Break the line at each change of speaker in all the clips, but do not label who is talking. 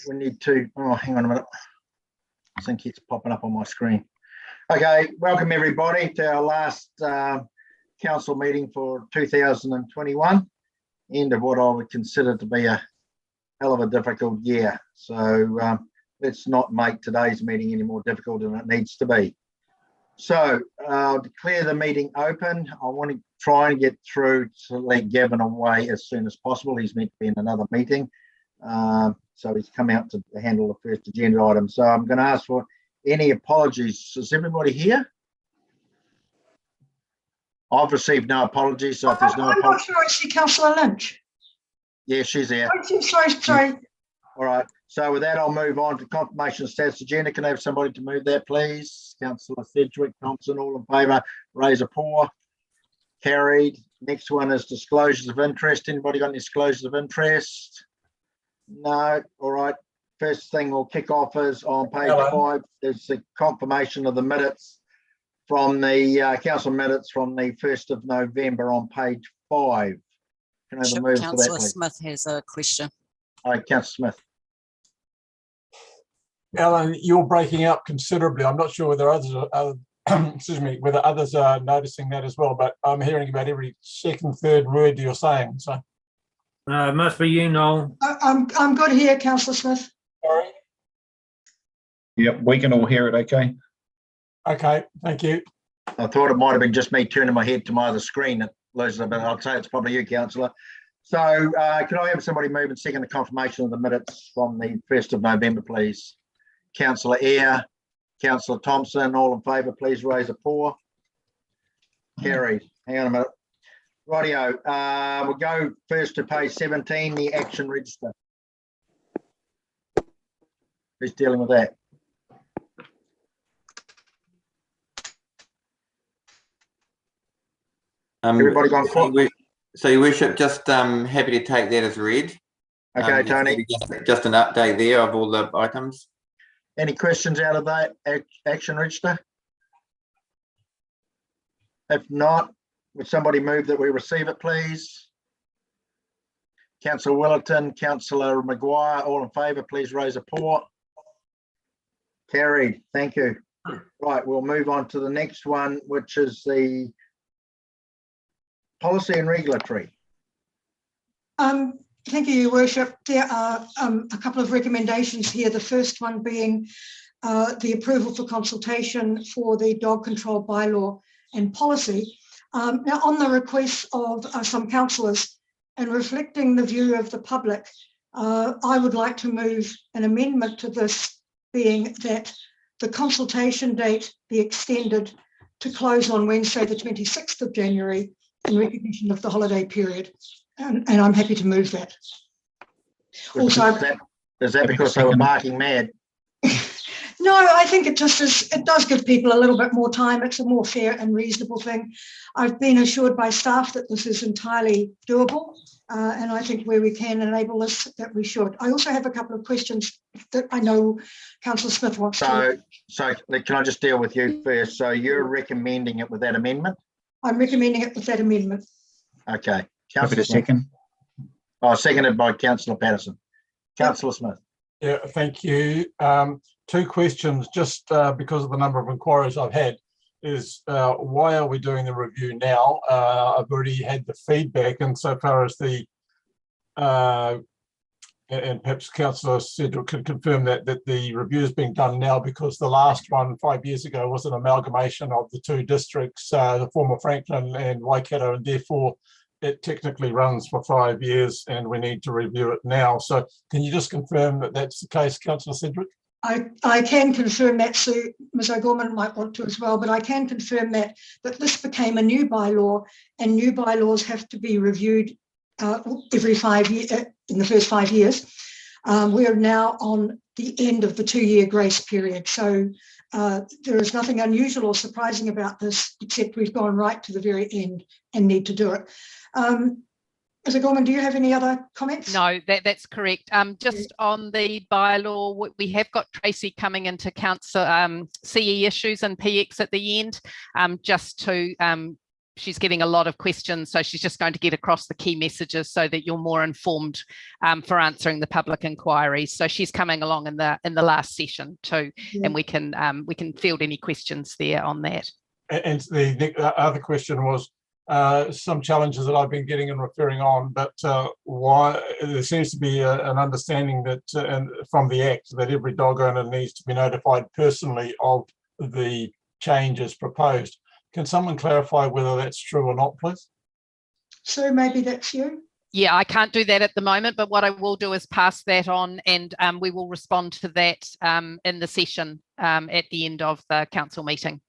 we need to, oh, hang on a minute. I think it's popping up on my screen. Okay, welcome everybody to our last council meeting for 2021, end of what I would consider to be a hell of a difficult year. So let's not make today's meeting any more difficult than it needs to be. So I'll declare the meeting open. I want to try and get through to let Gavin away as soon as possible. He's meant to be in another meeting. So he's come out to handle the first agenda item. So I'm going to ask for any apologies. Is everybody here? I've received no apologies. So if there's no apologies. I'm
not sure I see Councillor Lynch.
Yeah, she's there.
Sorry.
All right. So with that, I'll move on to confirmation of status agenda. Can I have somebody to move that, please? Councillor Sedgwick, Thompson, all in favour, raise a paw. Carried. Next one is disclosures of interest. Anybody got any disclosures of interest? No. All right. First thing we'll kick off is on page 5. There's the confirmation of the minutes from the council minutes from the 1st of November on page 5. Can I have a move for that,
Councillor
please?
Smith has a question.
All right, Councillor Smith.
Alan, you're breaking up considerably. I'm not sure whether others are, excuse me, whether others are noticing that as well, but I'm hearing about every second, third word you're saying. So
it must be you, Noel.
I'm good here, Councillor Smith.
Sorry.
Yep, we can all hear it okay.
Okay, thank you.
I thought it might have been just me turning my head to my other screen that loses it, but I'll say it's probably you, Councillor. So can I have somebody move and second the confirmation of the minutes from the 1st of November, please? Councillor Eyre, Councillor Thompson, all in favour, please raise a paw. Carried. Hang on a minute. Rightio. We'll go first to page 17, the action register. Who's dealing with that? Everybody gone for?
So, Your Worship, just happy to take that as read.
Okay, Tony.
Just an update there of all the items.
Any questions out of that action register? If not, would somebody move that we receive it, please? Councillor Willerton, Councillor Maguire, all in favour, please raise a paw. Carried. Thank you. Right, we'll move on to the next one, which is the policy and regulatory.
Thank you, Your Worship. There are a couple of recommendations here. The first one being the approval for consultation for the dog control bylaw and policy. Now, on the request of some councillors and reflecting the view of the public, I would like to move an amendment to this, being that the consultation date be extended to close on Wednesday, the 26th of January, in recognition of the holiday period. And I'm happy to move that. Also,
is that because they were barking mad?
No, I think it does give people a little bit more time. It's a more fair and reasonable thing. I've been assured by staff that this is entirely doable, and I think where we can enable this, that we should. I also have a couple of questions that I know Councillor Smith wants to.
So can I just deal with you first? So you're recommending it with that amendment?
I'm recommending it with that amendment.
Okay.
Councillor second.
Oh, seconded by Councillor Patterson. Councillor Smith.
Yeah, thank you. 2 questions, just because of the number of inquiries I've had, is why are we doing the review now? I've already had the feedback, and so far as the, and perhaps Councillor Sedgwick could confirm that the review is being done now because the last one 5 years ago was an amalgamation of the 2 districts, the former Franklin and Waikato, and therefore it technically runs for 5 years and we need to review it now. So can you just confirm that that's the case, Councillor Sedgwick?
I can confirm that, so Ms O'Gorman might want to as well, but I can confirm that this became a new bylaw, and new bylaws have to be reviewed every 5 years, in the first 5 years. We are now on the end of the 2-year grace period, so there is nothing unusual or surprising about this, except we've gone right to the very end and need to do it. Ms O'Gorman, do you have any other comments?
No, that's correct. Just on the bylaw, we have got Tracy coming in to counsel CE issues and PX at the end, just to she's getting a lot of questions, so she's just going to get across the key messages so that you're more informed for answering the public inquiries. So she's coming along in the last session too, and we can field any questions there on that.
And the other question was some challenges that I've been getting and referring on, but why there seems to be an understanding that from the Act that every dog owner needs to be notified personally of the changes proposed. Can someone clarify whether that's true or not, please?
So maybe that's you.
Yeah, I can't do that at the moment, but what I will do is pass that on, and we will respond to that in the session at the end of the council meeting,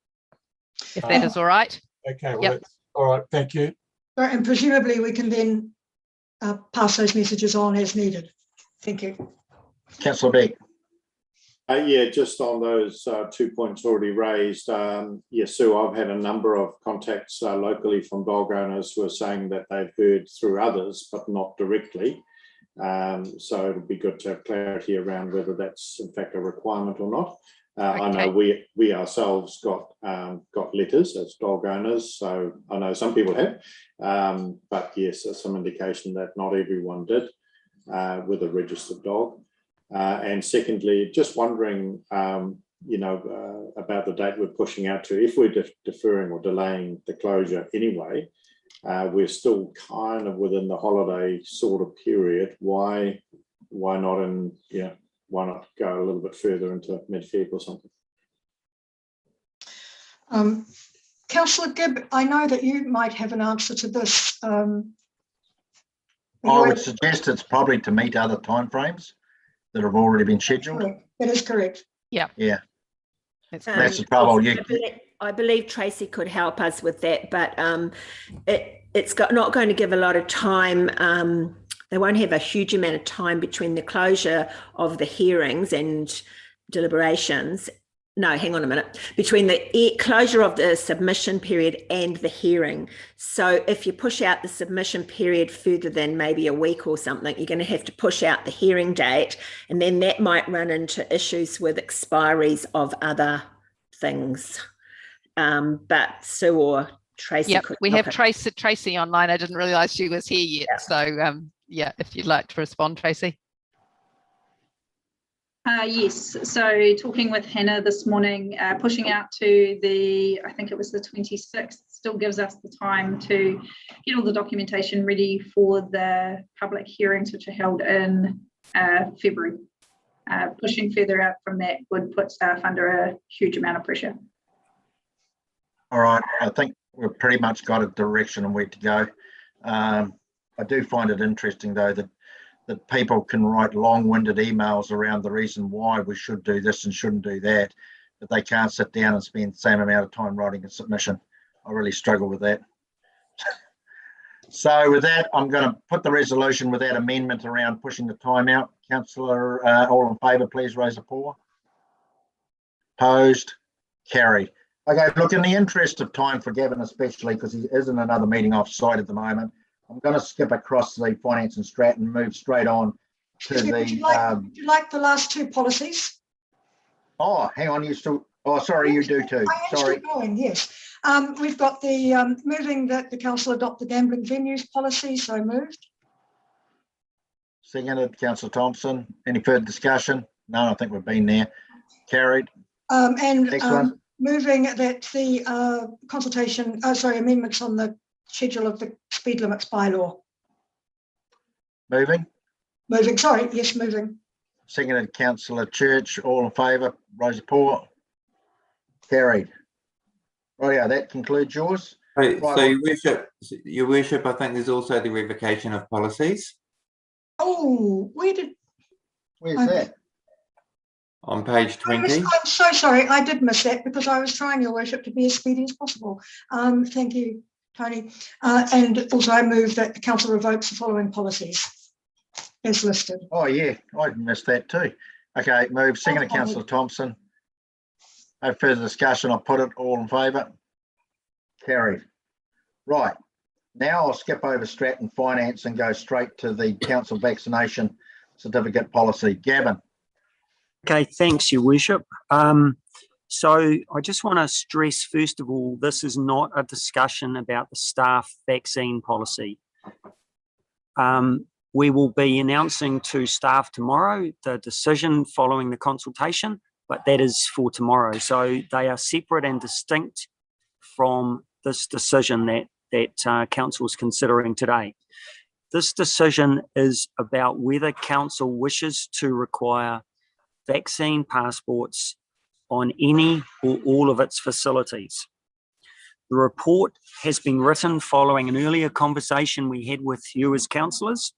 if that is all right.
Okay, well, that's all right, thank you.
And presumably we can then pass those messages on as needed. Thank you.
Councillor Beck.
Yeah, just on those 2 points already raised. Yes, Sue, I've had a number of contacts locally from dog owners who are saying that they've heard through others, but not directly. So it'll be good to have clarity around whether that's in fact a requirement or not. I know we ourselves got letters as dog owners, so I know some people have, but yes, there's some indication that not everyone did with a registered dog. And secondly, just wondering, about the date we're pushing out to. If we're deferring or delaying the closure anyway, we're still kind of within the holiday sort of period. Why not? Why not go a little bit further into mid-Feb or something?
Councillor Gibb, I know that you might have an answer to this.
I would suggest it's probably to meet other timeframes that have already been scheduled.
That is correct.
Yeah.
Yeah.
That's
the trouble.
I believe Tracy could help us with that, but it's not going to give a lot of time. They won't have a huge amount of time between the closure of the hearings and deliberations. No, hang on a minute. Between the closure of the submission period and the hearing. So if you push out the submission period further than maybe a week or something, you're going to have to push out the hearing date, and then that might run into issues with expiries of other things. But Sue or Tracy.
Yep, we have Tracy online. I didn't realise she was here yet. Yeah. So yeah, if you'd like to respond, Tracy.
Yes, so talking with Hannah this morning, pushing out to I think it was the 26th, still gives us the time to get all the documentation ready for the public hearings, which are held in February. Pushing further out from that would put staff under a huge amount of pressure.
All right, I think we've pretty much got a direction on where to go. I do find it interesting though that people can write long-winded emails around the reason why we should do this and shouldn't do that, but they can't sit down and spend the same amount of time writing a submission. I really struggle with that. So with that, I'm going to put the resolution with that amendment around pushing the time out. Councillor, all in favour, please raise a paw. Opposed? Carried. Okay, look, in the interest of time for Gavin especially, because he is in another meeting off-site at the moment, I'm going to skip across the finance and strat and move straight on to the.
Would you like the last two policies?
Oh, hang on, you still. Oh, sorry, you do too. Sorry.
Still going, yes. We've got the moving that the council adopt the gambling venues policy. So moved.
Seconded, Councillor Thompson. Any further discussion? No, I think we've been there. Carried.
Next one. Moving that the consultation. Amendments on the schedule of the speed limits bylaw.
Moving.
Sorry, yes, moving.
Seconded, Councillor Church. All in favour, raise a paw. Carried. Right, yeah, that concludes yours.
Right,
so
your worship, I think there's also the revocation of policies.
Oh, where's
that?
On page 20.
I'm so sorry, I did miss that because I was trying, your worship, to be as speedy as possible. Thank you, Tony. And also I move that the council revokes the following policies as listed.
Oh yeah, I missed that too. Okay, move. Second to Councillor Thompson. No further discussion. I'll put it all in favour. Carried. Right. Now I'll skip over Strat and Finance and go straight to the council vaccination certificate policy. Gavin.
Okay, thanks, Your Worship. So I just want to stress, first of all, this is not a discussion about the staff vaccine policy. We will be announcing to staff tomorrow the decision following the consultation, but that is for tomorrow. So they are separate and distinct from this decision that council is considering today. This decision is about whether council wishes to require vaccine passports on any or all of its facilities. The report has been written following an earlier conversation we had with you as councillors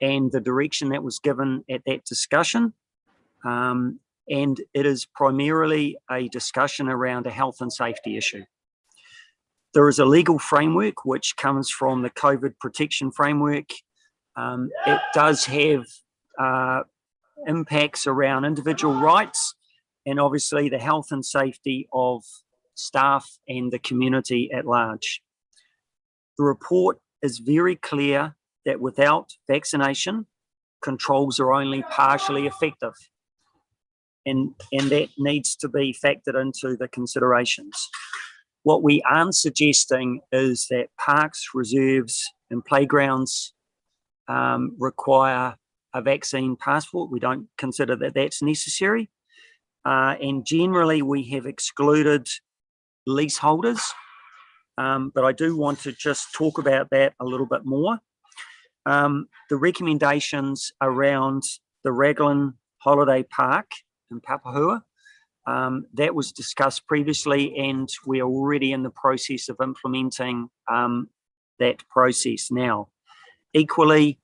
and the direction that was given at that discussion. And it is primarily a discussion around a health and safety issue. There is a legal framework which comes from the COVID protection framework. It does have impacts around individual rights and obviously the health and safety of staff and the community at large. The report is very clear that without vaccination, controls are only partially effective. And that needs to be factored into the considerations. What we aren't suggesting is that parks, reserves, and playgrounds require a vaccine passport. We don't consider that that's necessary. And generally, we have excluded leaseholders, but I do want to just talk about that a little bit more. The recommendations around the Raglan Holiday Park in Papahua, that was discussed previously, and we are already in the process of implementing that process now. Equally,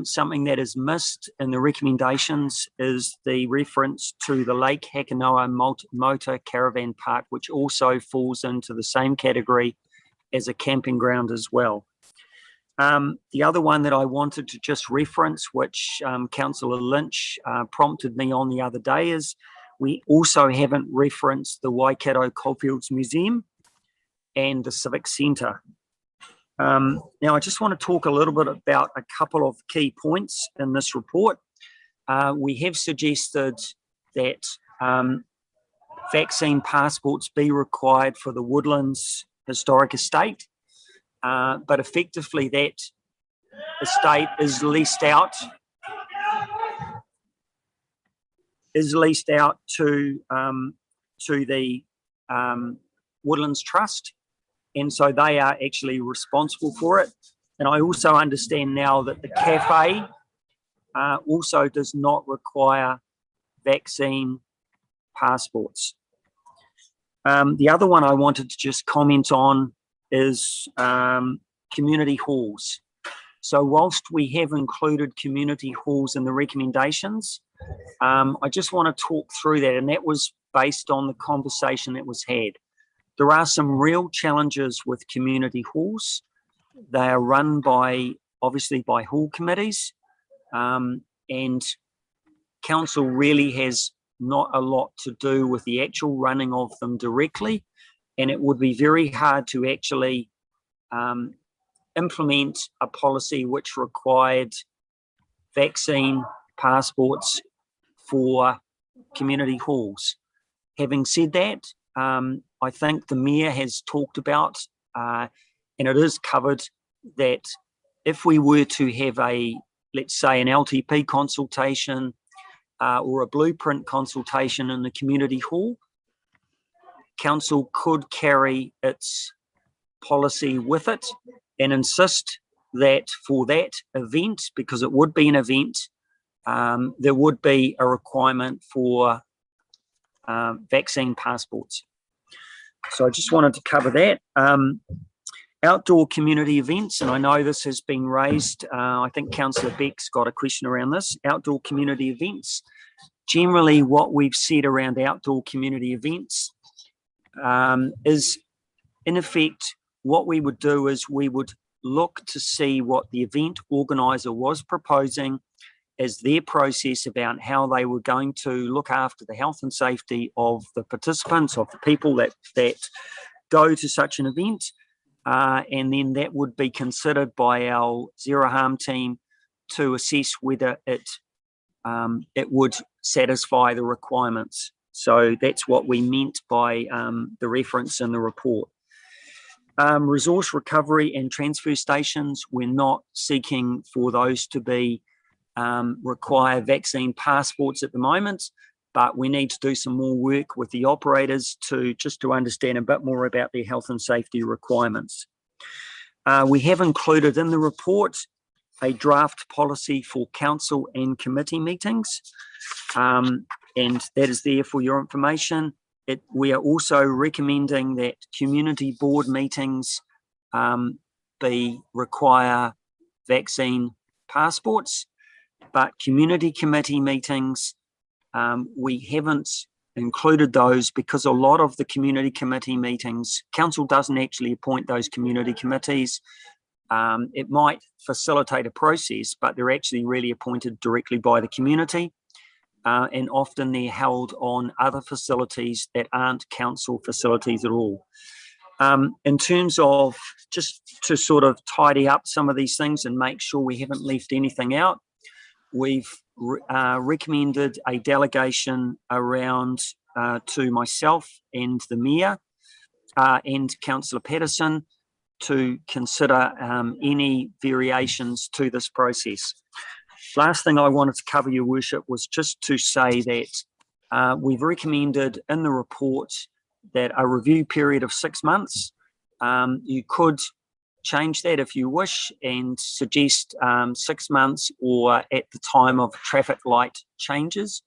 something that is missed in the recommendations is the reference to the Lake Hakanoa Motor Caravan Park, which also falls into the same category as a camping ground as well. The other one that I wanted to just reference, which Councillor Lynch prompted me on the other day, is we also haven't referenced the Waikato Coalfields Museum and the Civic Centre. Now, I just want to talk a little bit about a couple of key points in this report. We have suggested that vaccine passports be required for the Woodlands Historic Estate, but effectively that estate is leased out to the Woodlands Trust. And so they are actually responsible for it. And I also understand now that the cafe also does not require vaccine passports. The other one I wanted to just comment on is community halls. So whilst we have included community halls in the recommendations, I just want to talk through that, and that was based on the conversation that was had. There are some real challenges with community halls. They are run obviously by hall committees, and council really has not a lot to do with the actual running of them directly, and it would be very hard to actually implement a policy which required vaccine passports for community halls. Having said that, I think the Mayor has talked about, and it is covered, that if we were to have let's say an LTP consultation or a blueprint consultation in the community hall, council could carry its policy with it and insist that for that event, because it would be an event, there would be a requirement for vaccine passports. So I just wanted to cover that. Outdoor community events, and I know this has been raised, I think Councillor Beck's got a question around this. Outdoor community events. Generally, what we've said around outdoor community events is, in effect, what we would do is we would look to see what the event organiser was proposing as their process about how they were going to look after the health and safety of the participants, of the people that go to such an event. And then that would be considered by our zero harm team to assess whether it would satisfy the requirements. So that's what we meant by the reference in the report. Resource recovery and transfer stations, we're not seeking for those to be require vaccine passports at the moment, but we need to do some more work with the operators to understand a bit more about their health and safety requirements. We have included in the report a draft policy for council and committee meetings, and that is there for your information. We are also recommending that community board meetings require vaccine passports, but community committee meetings, we haven't included those because a lot of the community committee meetings, council doesn't actually appoint those community committees. It might facilitate a process, but they're actually really appointed directly by the community. And often they're held on other facilities that aren't council facilities at all. In terms of just to sort of tidy up some of these things and make sure we haven't left anything out, we've recommended a delegation around to myself and the Mayor and Councillor Patterson to consider any variations to this process. Last thing I wanted to cover, Your Worship, was just to say that we've recommended in the report that a review period of 6 months. You could change that if you wish and suggest 6 months or at the time of traffic light changes.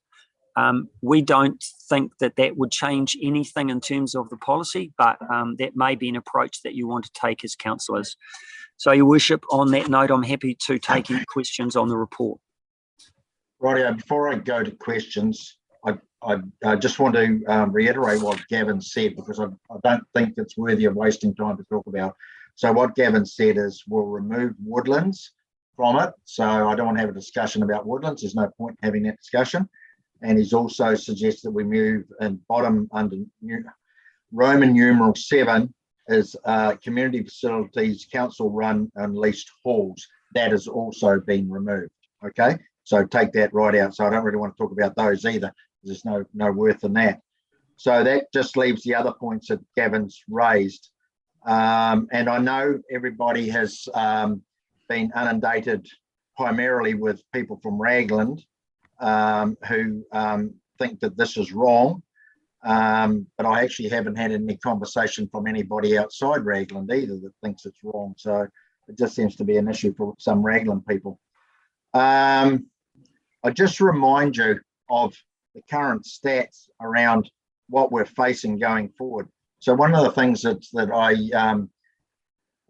We don't think that would change anything in terms of the policy, but that may be an approach that you want to take as councillors. So, Your Worship, on that note, I'm happy to take any questions on the report.
Rightio, before I go to questions, I just want to reiterate what Gavin said, because I don't think it's worthy of wasting time to talk about. So what Gavin said is we'll remove woodlands from it. So I don't want to have a discussion about woodlands. There's no point in having that discussion. And he's also suggested we move and bottom under Roman numeral 7 is community facilities, council run and leased halls. That has also been removed. Okay, so take that right out. So I don't really want to talk about those either. There's no worth in that. So that just leaves the other points that Gavin's raised. And I know everybody has been inundated primarily with people from Raglan who think that this is wrong. But I actually haven't had any conversation from anybody outside Raglan either that thinks it's wrong. So it just seems to be an issue for some Raglan people. I just remind you of the current stats around what we're facing going forward. So one of the things that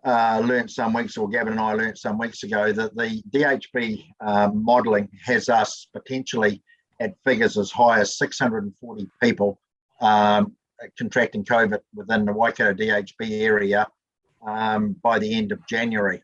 I learned some weeks, or Gavin and I learned some weeks ago, that the DHB modelling has us potentially at figures as high as 640 people contracting COVID within the Waikato DHB area by the end of January.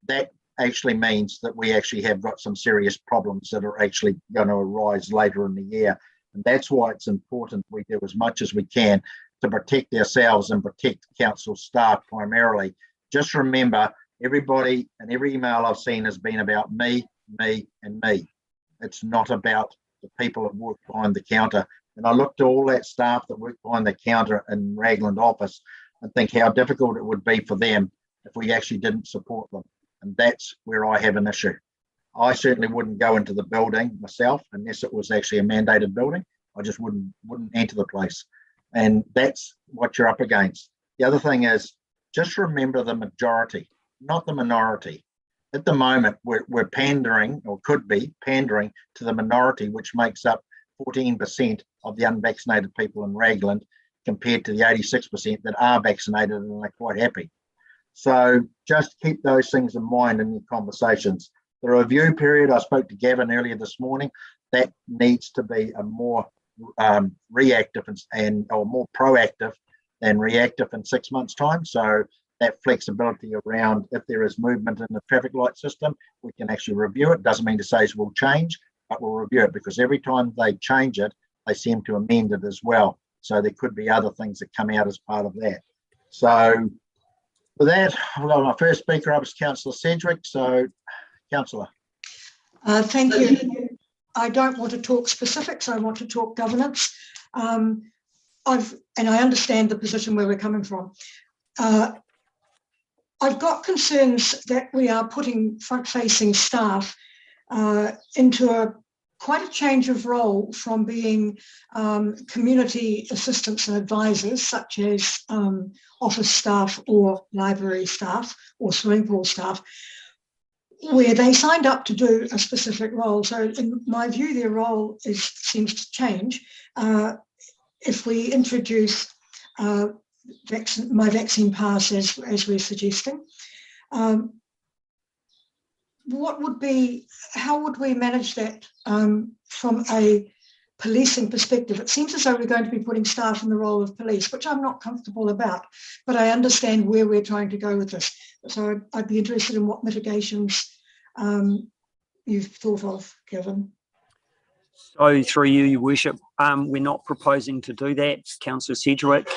That actually means that we actually have got some serious problems that are actually going to arise later in the year. And that's why it's important we do as much as we can to protect ourselves and protect council staff primarily. Just remember, everybody and every email I've seen has been about me, and me. It's not about the people that work behind the counter. And I look to all that staff that work behind the counter in Raglan office and think how difficult it would be for them if we actually didn't support them. And that's where I have an issue. I certainly wouldn't go into the building myself unless it was actually a mandated building. I just wouldn't enter the place. And that's what you're up against. The other thing is, just remember the majority, not the minority. At the moment, we're pandering, or could be pandering, to the minority, which makes up 14% of the unvaccinated people in Raglan, compared to the 86% that are vaccinated and are quite happy. So just keep those things in mind in your conversations. The review period, I spoke to Gavin earlier this morning, that needs to be a more reactive or more proactive than reactive in 6 months' time. So that flexibility around if there is movement in the traffic light system, we can actually review it. Doesn't mean to say we'll change, but we'll review it, because every time they change it, they seem to amend it as well. So there could be other things that come out as part of that. So for that, well, my first speaker up is Councillor Sedgwick. So, Councillor.
Thank you. I don't want to talk specifics. I want to talk governance. And I understand the position where we're coming from. I've got concerns that we are putting front-facing staff into quite a change of role from being community assistants and advisors, such as office staff or library staff or swimming pool staff, where they signed up to do a specific role. So in my view, their role seems to change. If we introduce my vaccine pass as we're suggesting, how would we manage that from a policing perspective? It seems as though we're going to be putting staff in the role of police, which I'm not comfortable about, but I understand where we're trying to go with this. So I'd be interested in what mitigations you've thought of, Kevin.
So through you, Your Worship, we're not proposing to do that, Councillor Sedgwick.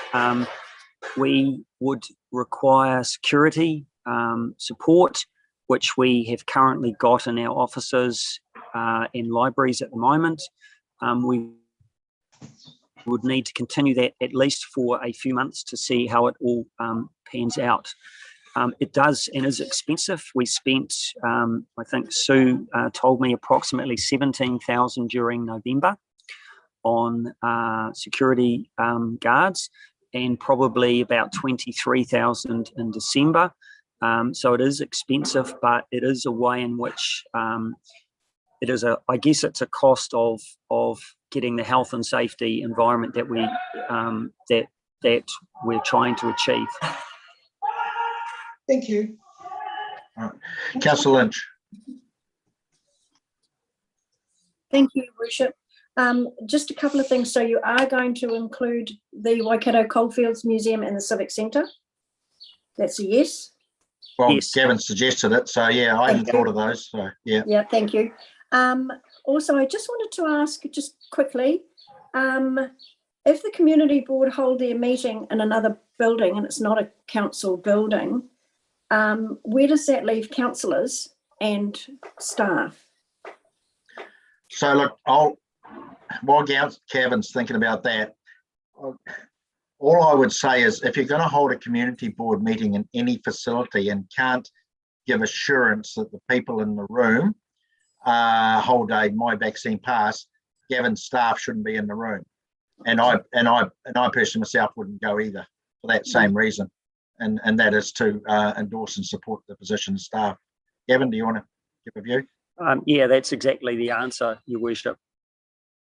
We would require security support, which we have currently got in our offices and libraries at the moment. We would need to continue that at least for a few months to see how it all pans out. It does and is expensive. We spent, I think Sue told me, approximately 17,000 during November on security guards, and probably about 23,000 in December. So it is expensive, but it is a way in which it is I guess it's a cost of getting the health and safety environment that we that we're trying to achieve.
Thank you.
All right. Councillor Lynch.
Thank you, Worship. Just a couple of things. So you are going to include the Waikato Coalfields Museum and the Civic Centre? That's a yes?
Well,
yes.
Gavin suggested it, so yeah, I hadn't thought of those, so yeah.
Yeah, thank you. Also, I just wanted to ask just quickly, if the community board hold their meeting in another building and it's not a council building, where does that leave councillors and staff?
So look, while Kevin's thinking about that, all I would say is if you're going to hold a community board meeting in any facility and can't give assurance that the people in the room hold a My Vaccine Pass, Gavin's staff shouldn't be in the room. And I personally myself wouldn't go either for that same reason. And that is to endorse and support the position of staff. Gavin, do you want to give a view?
Yeah, that's exactly the answer, Your Worship.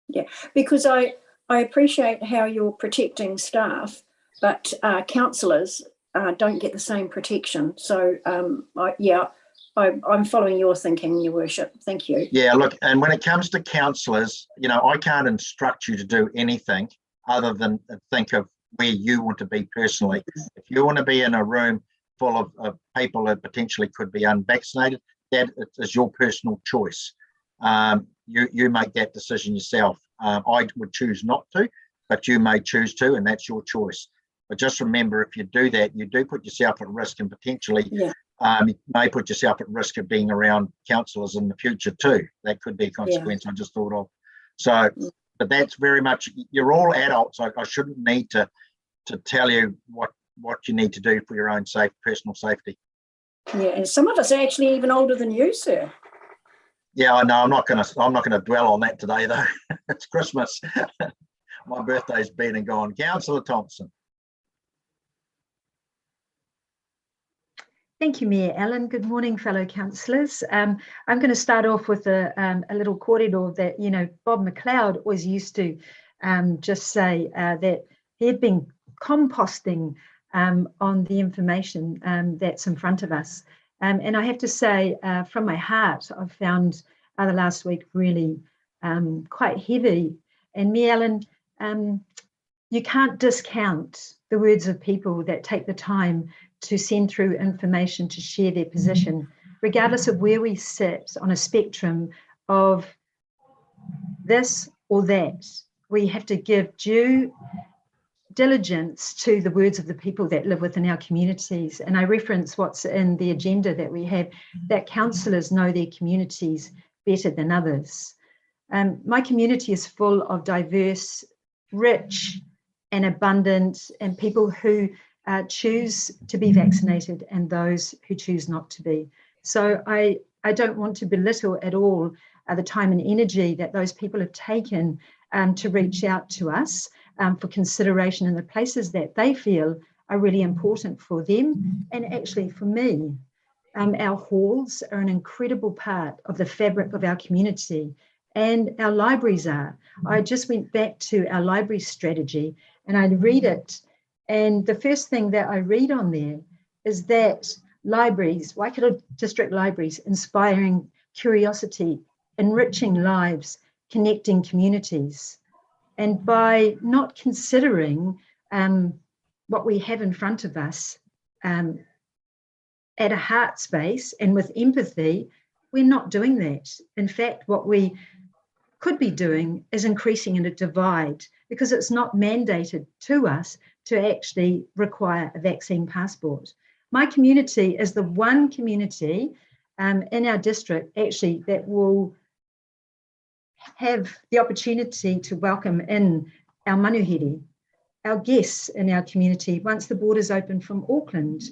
Yeah, because I appreciate how you're protecting staff, but councillors don't get the same protection. So I'm following your thinking, Your Worship. Thank you.
Yeah, look, and when it comes to councillors, you know, I can't instruct you to do anything other than think of where you want to be personally. If you want to be in a room full of people that potentially could be unvaccinated, that is your personal choice. You make that decision yourself. I would choose not to, but you may choose to, and that's your choice. But just remember, if you do that, you do put yourself at risk, and potentially you may put yourself at risk of being around councillors in the future too. That could be a consequence I just thought of. So, but that's very much, you're all adults. I shouldn't need to tell you what you need to do for your own personal safety.
Yeah, and some of us are actually even older than you, sir.
Yeah, I know. I'm not gonna dwell on that today, though. It's Christmas. My birthday's been and gone. Councillor Thompson.
Thank you, Mayor Allen. Good morning, fellow councillors. I'm going to start off with a little corridor that, you know, Bob McLeod always used to just say that he had been composting on the information that's in front of us. And I have to say, from my heart, I've found the last week really quite heavy. And Mayor Allen, you can't discount the words of people that take the time to send through information to share their position, regardless of where we sit on a spectrum of this or that. We have to give due diligence to the words of the people that live within our communities. And I reference what's in the agenda that we have, that councillors know their communities better than others. My community is full of diverse, rich and abundant and people who choose to be vaccinated and those who choose not to be. So I don't want to belittle at all the time and energy that those people have taken to reach out to us for consideration in the places that they feel are really important for them and actually for me. Our halls are an incredible part of the fabric of our community, and our libraries are. I just went back to our library strategy and I read it, and the first thing that I read on there is that libraries, Waikato District Libraries, inspiring curiosity, enriching lives, connecting communities. And by not considering what we have in front of us at a heart space and with empathy, we're not doing that. In fact, what we could be doing is increasing in a divide because it's not mandated to us to actually require a vaccine passport. My community is the one community in our district actually that will have the opportunity to welcome in our manuhiri, our guests in our community once the borders open from Auckland.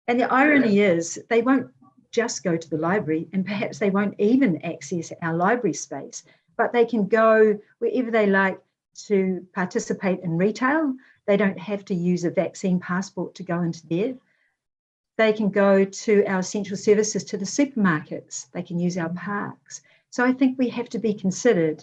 And the irony is they won't just go to the library and perhaps they won't even access our library space, but they can go wherever they like to participate in retail. They don't have to use a vaccine passport to go into there. They can go to our essential services, to the supermarkets. They can use our parks. So I think we have to be considered.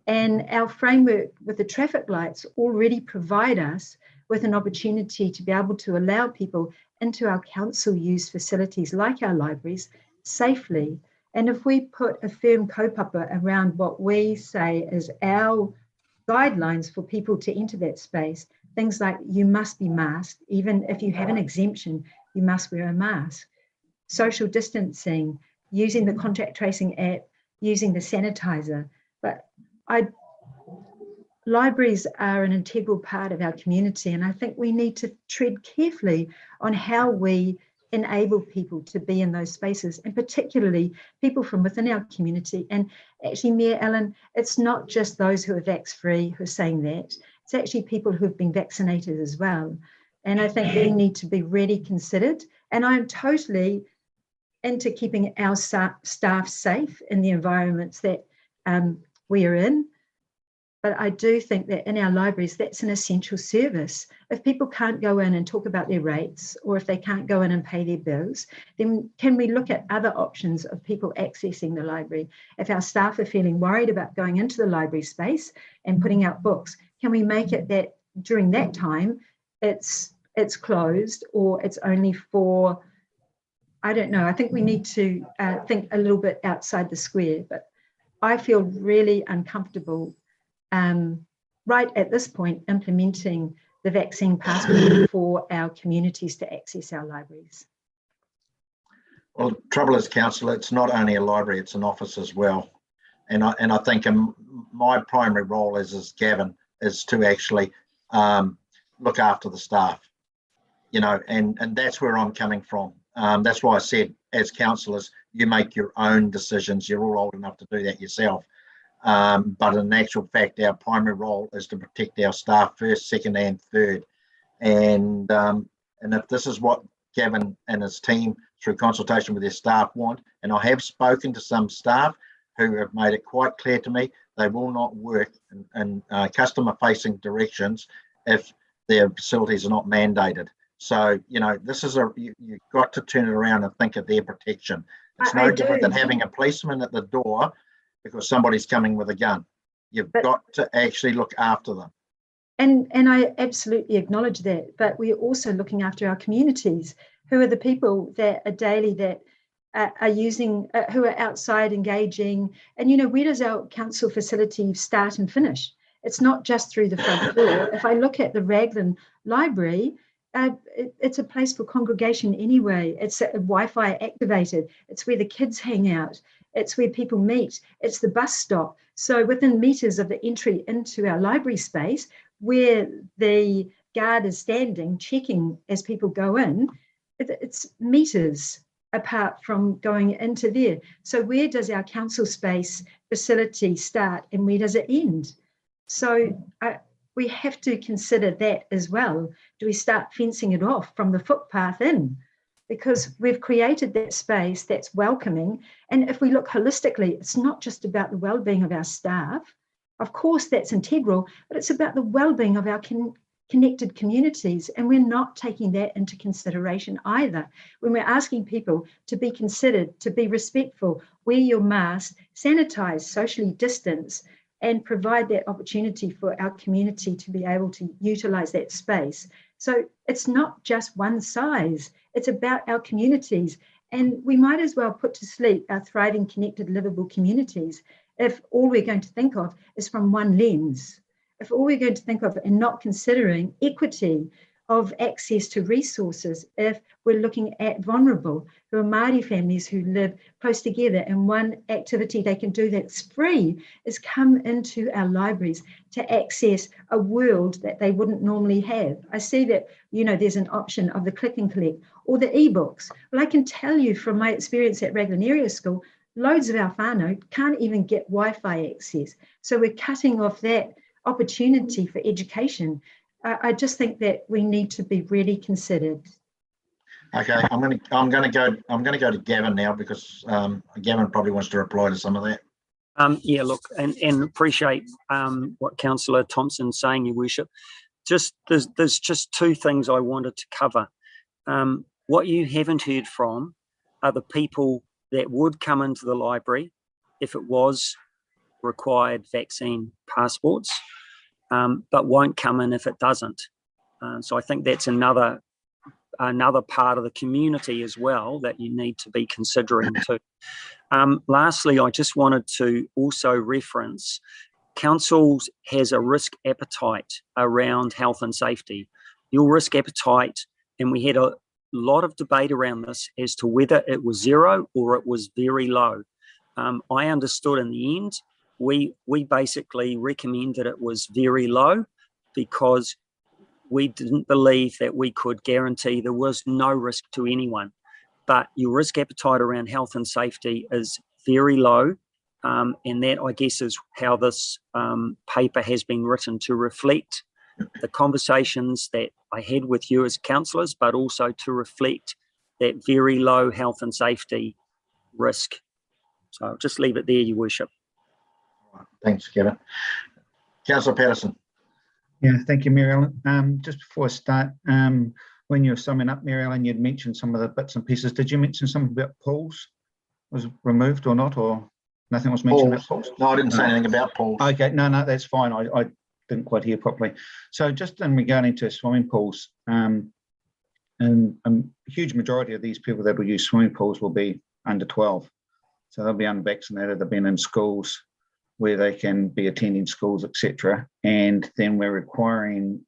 And our framework with the traffic lights already provide us with an opportunity to be able to allow people into our council use facilities like our libraries safely. And if we put a firm kaupapa around what we say is our guidelines for people to enter that space, things like you must be masked, even if you have an exemption, you must wear a mask. Social distancing, using the contact tracing app, using the sanitizer. But libraries are an integral part of our community, and I think we need to tread carefully on how we enable people to be in those spaces, and particularly people from within our community. And actually, Mayor Allen, it's not just those who are vax-free who are saying that, it's actually people who have been vaccinated as well. And I think they need to be really considered. And I'm totally into keeping our staff safe in the environments that we are in. But I do think that in our libraries, that's an essential service. If people can't go in and talk about their rates, or if they can't go in and pay their bills, then can we look at other options of people accessing the library? If our staff are feeling worried about going into the library space and putting out books, can we make it that during that time it's closed, or it's only for, I don't know. I think we need to think a little bit outside the square, but I feel really uncomfortable right at this point implementing the vaccine passport for our communities to access our libraries.
Well, the trouble is, Councillor, it's not only a library, it's an office as well. And I think my primary role as Gavin is to actually look after the staff, you know, and that's where I'm coming from. That's why I said, as councillors, you make your own decisions. You're all old enough to do that yourself. But in actual fact, our primary role is to protect our staff first, second, and third. And if this is what Gavin and his team, through consultation with their staff, want, and I have spoken to some staff who have made it quite clear to me they will not work in customer-facing directions if their facilities are not mandated. So, you know, this is you've got to turn it around and think of their protection. It's no different than having a policeman at the door because somebody's coming with a gun. You've got to actually look after them.
And I absolutely acknowledge that, but we're also looking after our communities, who are the people that are daily that are using, who are outside engaging. And, you know, where does our council facility start and finish? It's not just through the front door. If I look at the Raglan Library, it's a place for congregation anyway. It's Wi-Fi activated. It's where the kids hang out. It's where people meet. It's the bus stop. So within meters of the entry into our library space, where the guard is standing, checking as people go in, it's meters apart from going into there. So where does our council space facility start and where does it end? So we have to consider that as well. Do we start fencing it off from the footpath in? Because we've created that space that's welcoming. And if we look holistically, it's not just about the well-being of our staff. Of course, that's integral, but it's about the well-being of our connected communities. And we're not taking that into consideration either. When we're asking people to be considered, to be respectful, wear your mask, sanitize, socially distance, and provide that opportunity for our community to be able to utilize that space. So it's not just one size, it's about our communities. And we might as well put to sleep our thriving, connected, livable communities if all we're going to think of is from one lens. If all we're going to think of and not considering equity of access to resources, if we're looking at vulnerable, who are Māori families who live close together, and one activity they can do that's free is come into our libraries to access a world that they wouldn't normally have. I see that, you know, there's an option of the click and collect or the ebooks. Well, I can tell you from my experience at Raglan Area School, loads of our whānau can't even get Wi-Fi access. So we're cutting off that opportunity for education. I just think that we need to be really considered.
Okay, I'm going to go to Gavin now, because Gavin probably wants to reply to some of that.
Yeah, look, and appreciate what Councillor Thompson's saying, Your Worship. There's just two things I wanted to cover. What you haven't heard from are the people that would come into the library if it was required vaccine passports, but won't come in if it doesn't. So I think that's another part of the community as well that you need to be considering too. Lastly, I just wanted to also reference Council has a risk appetite around health and safety. Your risk appetite, and we had a lot of debate around this as to whether it was zero or it was very low. I understood in the end, we basically recommended it was very low because we didn't believe that we could guarantee there was no risk to anyone. But your risk appetite around health and safety is very low. And that, I guess, is how this paper has been written, to reflect the conversations that I had with you as councillors, but also to reflect that very low health and safety risk. So I'll just leave it there, Your Worship.
Thanks, Kevin. Councillor Patterson.
Yeah, thank you, Mary Ellen. Just before I start, when you were summing up, Mary Ellen, you'd mentioned some of the bits and pieces. Did you mention something about pools? Was it removed or not, or nothing was mentioned about pools?
No, I didn't say anything about pools.
Okay, no, that's fine. I didn't quite hear properly. So just in regarding to swimming pools, and a huge majority of these people that will use swimming pools will be under 12. So they'll be unvaccinated, they've been in schools where they can be attending schools, etc. And then we're requiring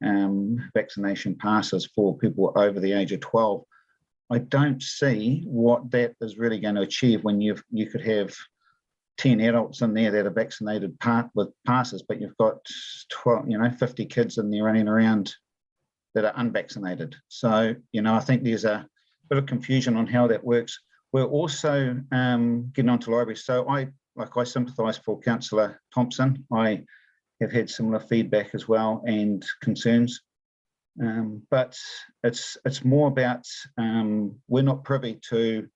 vaccination passes for people over the age of 12. I don't see what that is really going to achieve when you could have 10 adults in there that are vaccinated with passes, but you've got 50 kids in there running around that are unvaccinated. So, I think there's a bit of confusion on how that works. We're also getting onto libraries. So I sympathise for Councillor Thompson. I have had similar feedback as well and concerns. But it's more about we're not privy to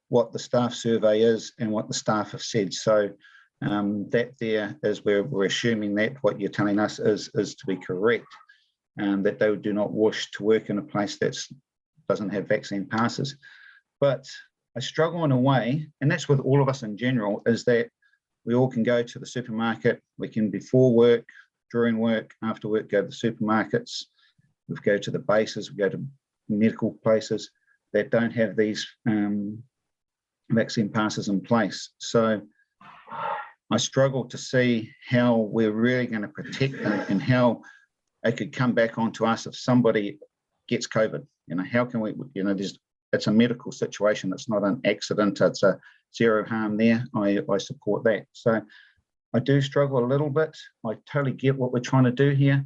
what the staff survey is and what the staff have said. So that there is where we're assuming that what you're telling us is to be correct, and that they do not wish to work in a place that doesn't have vaccine passes. But I struggle in a way, and that's with all of us in general, is that we all can go to the supermarket. We can, before work, during work, after work, go to the supermarkets. We go to the bases, we go to medical places that don't have these vaccine passes in place. So I struggle to see how we're really going to protect them and how they could come back onto us if somebody gets COVID. How can we, it's a medical situation. It's not an accident. It's a zero harm there. I support that. So I do struggle a little bit. I totally get what we're trying to do here.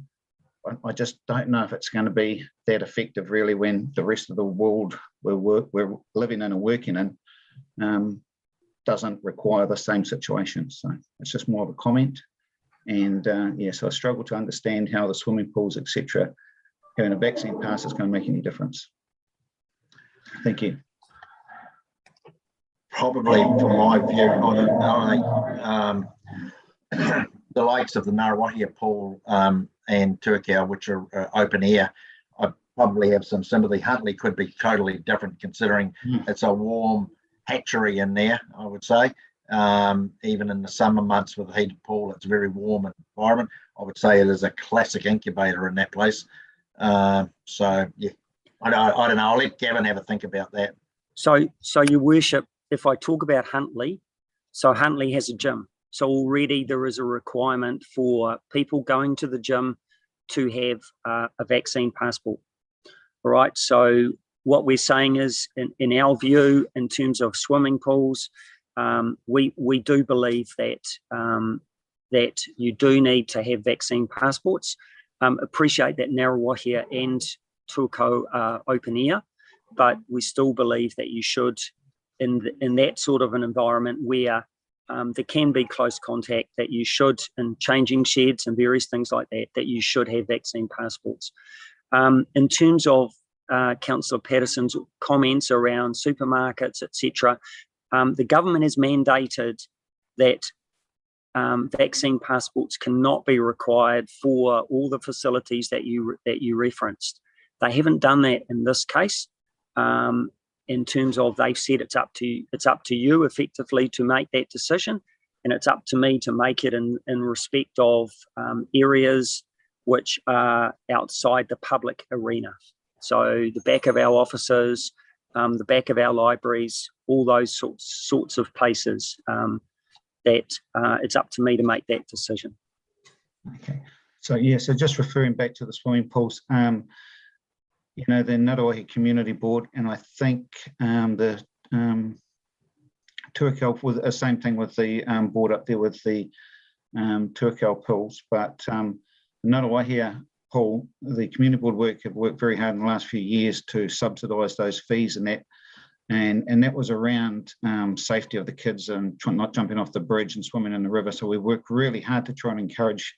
I just don't know if it's going to be that effective really when the rest of the world we're living in and working in doesn't require the same situation. So it's just more of a comment. And yeah, so I struggle to understand how the swimming pools, etc., having a vaccine pass is going to make any difference. Thank you.
Probably, from my view, the likes of the Ngaruahia pool and Tuakau, which are open air, I probably have some sympathy. Huntly could be totally different, considering it's a warm hatchery in there, I would say. Even in the summer months with a heated pool, it's a very warm environment. I would say it is a classic incubator in that place. So yeah, I don't know. I'll let Gavin have a think about that.
So Your Worship, if I talk about Huntly, so Huntly has a gym. So already there is a requirement for people going to the gym to have a vaccine passport. All right. So what we're saying is, in our view, in terms of swimming pools, we do believe that that you do need to have vaccine passports. Appreciate that Ngaruahia and Tuakau are open air, but we still believe that you should, in that sort of an environment where there can be close contact, that you should, in changing sheds and various things like that, that you should have vaccine passports. In terms of Councillor Patterson's comments around supermarkets, etc., the government has mandated that vaccine passports cannot be required for all the facilities that you referenced. They haven't done that in this case. In terms of, they've said it's up to you effectively to make that decision, and it's up to me to make it in respect of areas which are outside the public arena. So the back of our offices, the back of our libraries, all those sorts of places, that it's up to me to make that decision.
Okay. So yeah, so just referring back to the swimming pools, you know, the Ngaruahia Community Board, and I think the Tuakau, with the same thing with the board up there with the Tuakau pools, but the Ngaruahia pool, the community board have worked very hard in the last few years to subsidise those fees and that, and that was around safety of the kids and not jumping off the bridge and swimming in the river. So we worked really hard to try and encourage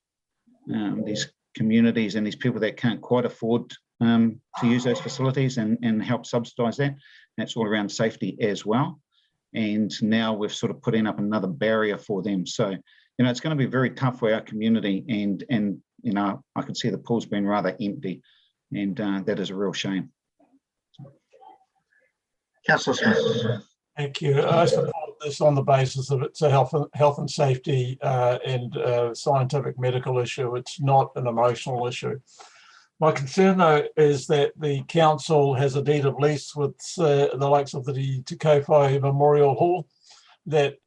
these communities and these people that can't quite afford to use those facilities and help subsidise that. That's all around safety as well. And now we're sort of putting up another barrier for them. So, you know, it's going to be very tough for our community, and you know, I could see the pools being rather empty, and that is a real shame.
Councillor Smith.
Thank you. I support this on the basis of it's a health and safety and scientific medical issue. It's not an emotional issue. My concern, though, is that the council has a deed of lease with the likes of the Te Kowhai Memorial Hall that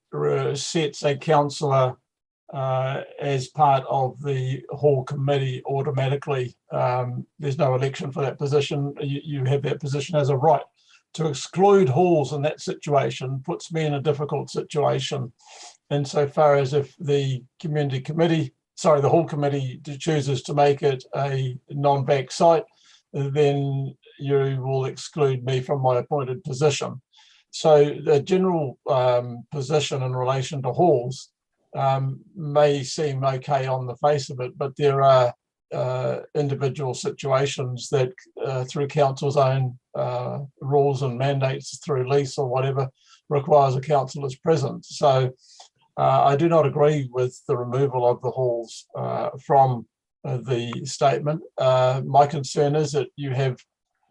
sets a councillor as part of the hall committee automatically. There's no election for that position. You have that position as a right. To exclude halls in that situation puts me in a difficult situation, insofar as if the the hall committee chooses to make it a non-vac site, then you will exclude me from my appointed position. So the general position in relation to halls may seem okay on the face of it, but there are individual situations that through council's own rules and mandates, through lease or whatever, requires a councillor's present. So I do not agree with the removal of the halls from the statement. My concern is that you have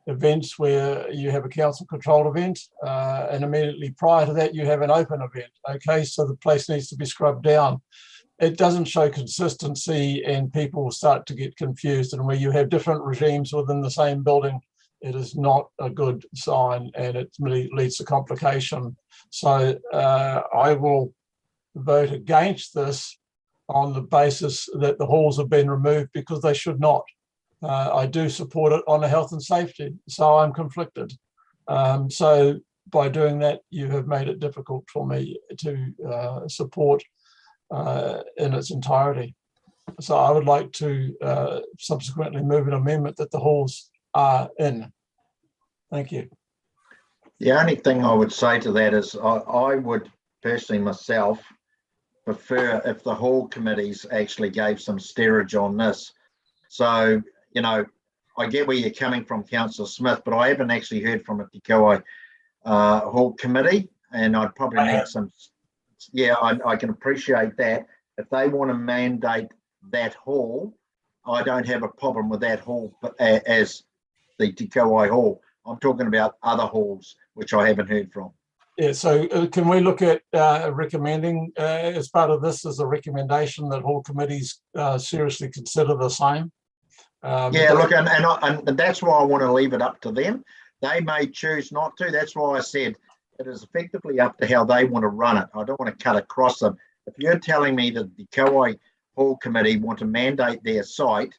events where you have a council controlled event and immediately prior to that you have an open event. Okay, so the place needs to be scrubbed down. It doesn't show consistency, and people start to get confused, and where you have different regimes within the same building, it is not a good sign, and it really leads to complication. So I will vote against this on the basis that the halls have been removed, because they should not. I do support it on the health and safety, so I'm conflicted. So by doing that, you have made it difficult for me to support in its entirety. So I would like to subsequently move an amendment that the halls are in. Thank you.
The only thing I would say to that is I would personally myself prefer if the hall committees actually gave some steerage on this. So, you know, I get where you're coming from, Councillor Smith, but I haven't actually heard from a Te Kauai hall committee, and I'd probably need some, yeah, I can appreciate that. If they want to mandate that hall, I don't have a problem with that hall as the Te Kauai hall. I'm talking about other halls, which I haven't heard from.
Yeah, so can we look at recommending as part of this as a recommendation that hall committees seriously consider the same?
Yeah, look, and that's why I want to leave it up to them. They may choose not to. That's why I said it is effectively up to how they want to run it. I don't want to cut across them. If you're telling me that the Kauai Hall Committee want to mandate their site,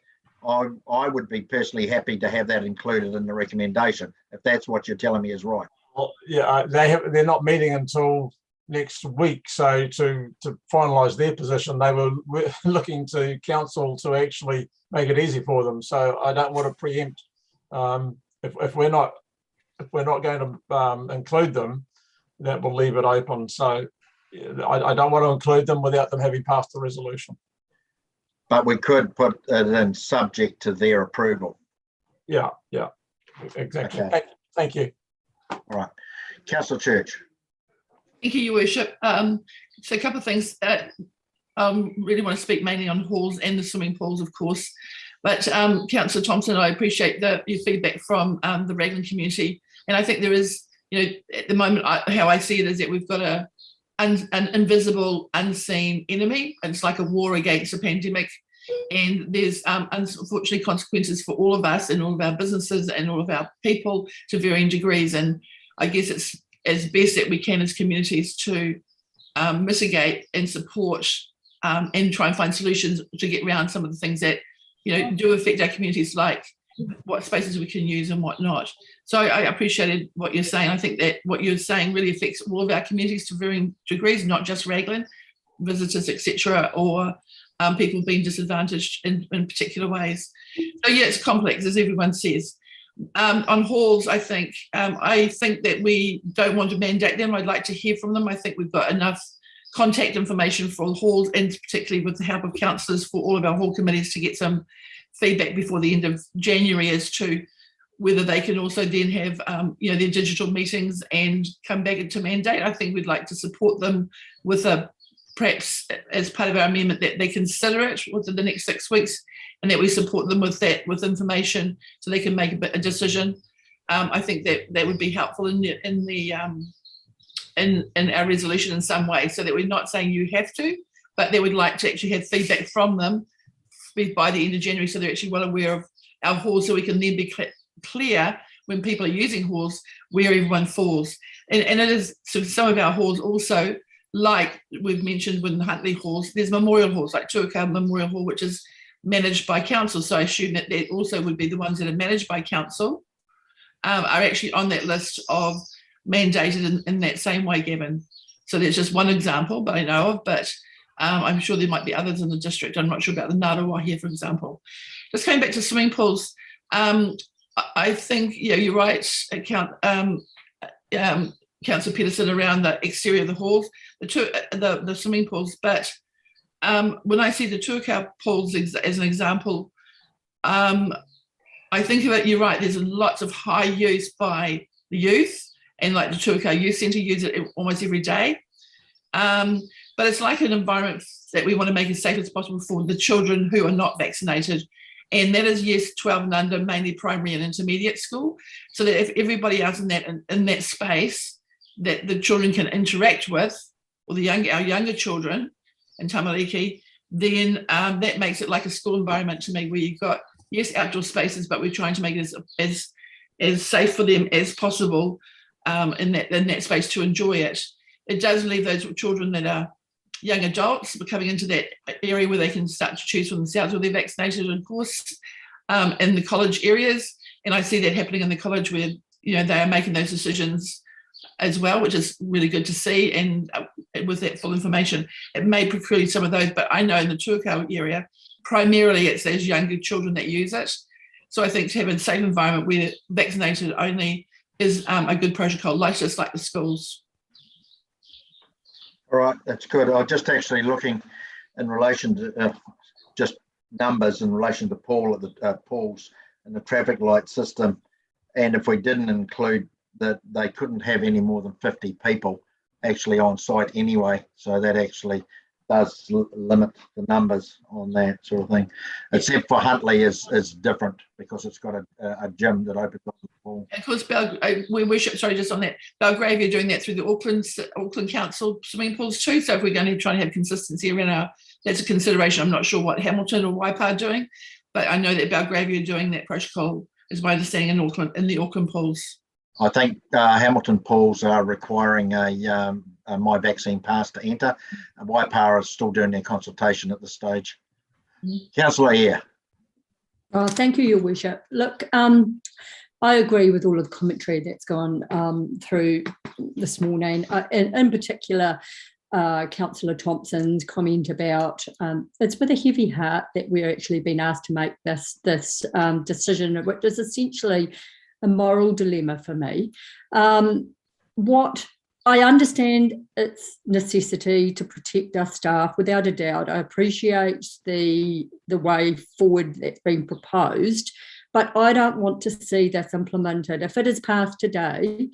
I would be personally happy to have that included in the recommendation, if that's what you're telling me is right.
Well, yeah, they're not meeting until next week. So to finalise their position, they were looking to council to actually make it easy for them. So I don't want to preempt if we're not going to include them, that will leave it open. So I don't want to include them without them having passed the resolution.
But we could put it in subject to their approval.
Yeah, exactly.
Okay.
Thank you.
All right. Councillor Church.
Thank you, Your Worship. So a couple of things. Really want to speak mainly on halls and the swimming pools, of course. But Councillor Thompson, I appreciate your feedback from the Raglan community. And I think there is, at the moment, how I see it is that we've got an invisible, unseen enemy. It's like a war against a pandemic. And there's unfortunately consequences for all of us and all of our businesses and all of our people to varying degrees. And I guess it's as best that we can as communities to mitigate and support and try and find solutions to get around some of the things that do affect our communities, like what spaces we can use and what not. So I appreciated what you're saying. I think that what you're saying really affects all of our communities to varying degrees, not just Raglan, visitors, etc., or people being disadvantaged in particular ways. So yeah, it's complex, as everyone says. On halls, I think that we don't want to mandate them. I'd like to hear from them. I think we've got enough contact information for halls, and particularly with the help of councillors for all of our hall committees to get some feedback before the end of January as to whether they can also then have their digital meetings and come back into mandate. I think we'd like to support them with perhaps as part of our amendment that they consider it within the next 6 weeks, and that we support them with that, with information, so they can make a decision. I think that would be helpful in our resolution in some way, so that we're not saying you have to, but they would like to actually have feedback from them by the end of January, so they're actually well aware of our halls, so we can then be clear when people are using halls where everyone falls. And it is, so some of our halls also, like we've mentioned with the Huntley halls, there's memorial halls like Tuakau Memorial Hall, which is managed by council. So I assume that they also would be the ones that are managed by council, are actually on that list of mandated in that same way, Gavin. So there's just one example that I know of, but I'm sure there might be others in the district. I'm not sure about the Ngārawa here, for example. Just coming back to swimming pools, I think, you're right, Councillor Peterson, around the exterior of the halls, the swimming pools. But when I see the Tuakau pools as an example, I think of it, you're right, there's lots of high use by the youth, and like the Tuakau Youth Centre use it almost every day. But it's like an environment that we want to make as safe as possible for the children who are not vaccinated. And that is years 12 and under, mainly primary and intermediate school. So that if everybody else in that space that the children can interact with, or our younger children in Tamariki, then that makes it like a school environment to me, where you've got, yes, outdoor spaces, but we're trying to make it as safe for them as possible in that space to enjoy it. It does leave those children that are young adults coming into that area where they can start to choose for themselves whether they're vaccinated, of course, in the college areas. And I see that happening in the college where, they are making those decisions as well, which is really good to see. And with that full information, it may preclude some of those, but I know in the Tuakau area, primarily it's those younger children that use it. So I think to have a safe environment where vaccinated only is a good protocol, just like the schools.
All right, that's good. I'm just actually looking in relation to just numbers in relation to pools and the traffic light system. And if we didn't include that, they couldn't have any more than 50 people actually on site anyway. So that actually does limit the numbers on that sort of thing. Except for Huntly is different because it's got a gym that opens up the pool.
And of course, just on that, Belgravia are doing that through the Auckland Council swimming pools too. So if we're going to try and have consistency around that's a consideration. I'm not sure what Hamilton or Waipa are doing, but I know that Belgravia are doing that protocol, is my understanding, in the Auckland pools.
I think Hamilton pools are requiring a My Vaccine Pass to enter. Waipa is still doing their consultation at this stage. Councillor Eyre.
Oh, thank you, Your Worship. Look, I agree with all of the commentary that's gone through this morning. In particular, Councillor Thompson's comment about it's with a heavy heart that we're actually being asked to make this decision, which is essentially a moral dilemma for me. What I understand its necessity to protect our staff, without a doubt. I appreciate the way forward that's been proposed, but I don't want to see this implemented, if it is passed today,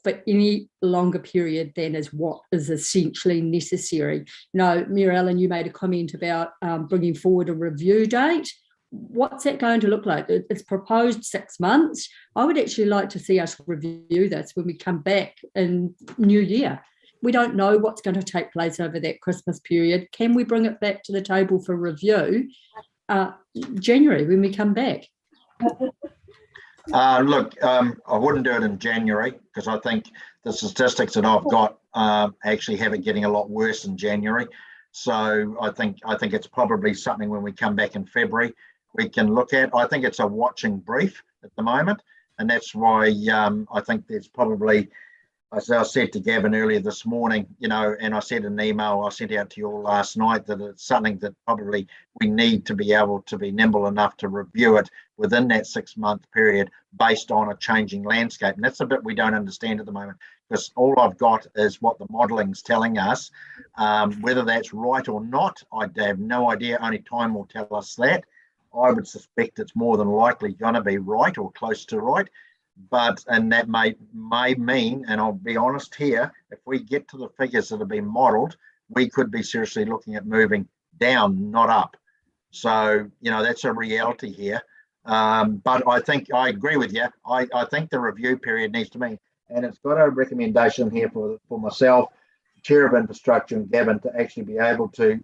for any longer period than is what is essentially necessary. You know, Mayor Allen, you made a comment about bringing forward a review date. What's that going to look like? It's proposed 6 months. I would actually like to see us review this when we come back in New Year. We don't know what's going to take place over that Christmas period. Can we bring it back to the table for review January when we come back?
Look, I wouldn't do it in January because I think the statistics that I've got actually have it getting a lot worse in January. So I think it's probably something when we come back in February we can look at. I think it's a watching brief at the moment, and that's why I think there's probably, as I said to Gavin earlier this morning, you know, and I said in an email I sent out to you all last night that it's something that probably we need to be able to be nimble enough to review it within that 6 month period based on a changing landscape. And that's a bit we don't understand at the moment, because all I've got is what the modeling's telling us. Whether that's right or not, I have no idea. Only time will tell us that. I would suspect it's more than likely going to be right or close to right. And that may mean, and I'll be honest here, if we get to the figures that have been modelled, we could be seriously looking at moving down, not up. So, you know, that's a reality here. But I think I agree with you. I think the review period needs to be, and it's got a recommendation here for myself, Chair of Infrastructure, and Gavin, to actually be able to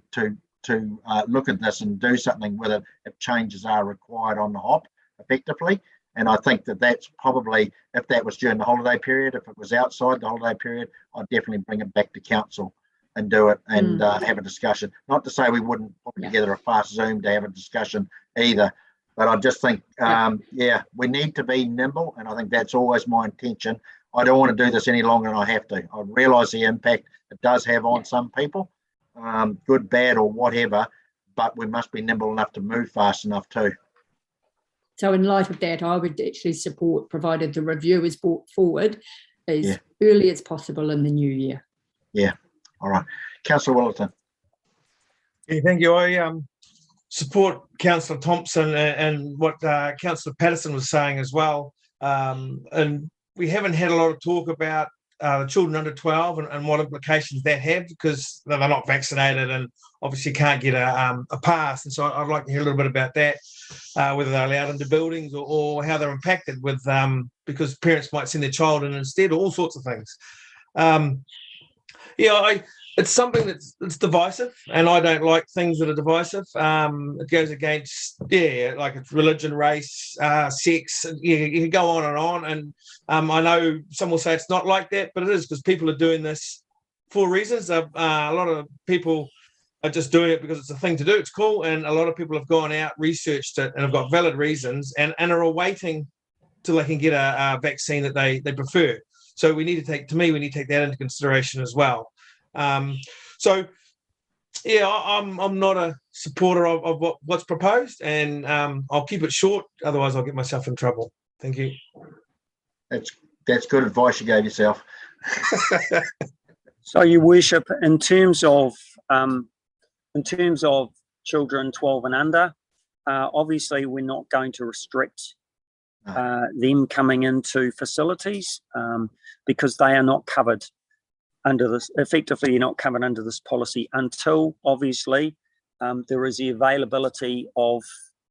look at this and do something with it if changes are required on the hop effectively. And I think that's probably, if that was during the holiday period, if it was outside the holiday period, I'd definitely bring it back to council and do it and have a discussion. Not to say we wouldn't put together a fast Zoom to have a discussion either, but I just think, we need to be nimble, and I think that's always my intention. I don't want to do this any longer than I have to. I realise the impact it does have on some people, good, bad, or whatever, but we must be nimble enough to move fast enough too.
So in light of that, I would actually support, provided the review is brought forward as early as possible in the new year.
Yeah. All right. Councillor Willerton.
Yeah, thank you. I support Councillor Thompson and what Councillor Patterson was saying as well. And we haven't had a lot of talk about children under 12 and what implications that have, because they're not vaccinated and obviously can't get a pass. And so I'd like to hear a little bit about that, whether they're allowed into buildings or how they're impacted with, because parents might send their child in instead, or all sorts of things. It's something that's divisive, and I don't like things that are divisive. It goes against, like it's religion, race, sex. You can go on and on. And I know some will say it's not like that, but it is, because people are doing this for reasons. A lot of people are just doing it because it's a thing to do. It's cool. And a lot of people have gone out, researched it, and have got valid reasons and are awaiting till they can get a vaccine that they prefer. So we need to take that into consideration as well. I'm not a supporter of what's proposed, and I'll keep it short, otherwise I'll get myself in trouble. Thank you.
That's good advice you gave yourself.
So, Your Worship, in terms of children 12 and under, obviously we're not going to restrict them coming into facilities because they are not covered under this. Effectively, you're not covered under this policy until obviously there is the availability of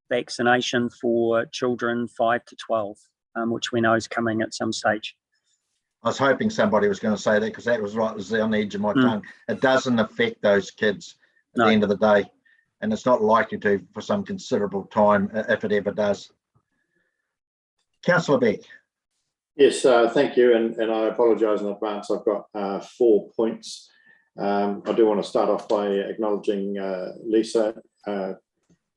vaccination for children 5 to 12, which we know is coming at some stage.
I was hoping somebody was going to say that because that was right, was on the edge of my tongue. It doesn't affect those kids at the end of the day, and it's not likely to for some considerable time if it ever does. Councillor Beck.
Yes, thank you, and I apologise in advance. I've got 4 points. I do want to start off by acknowledging Lisa.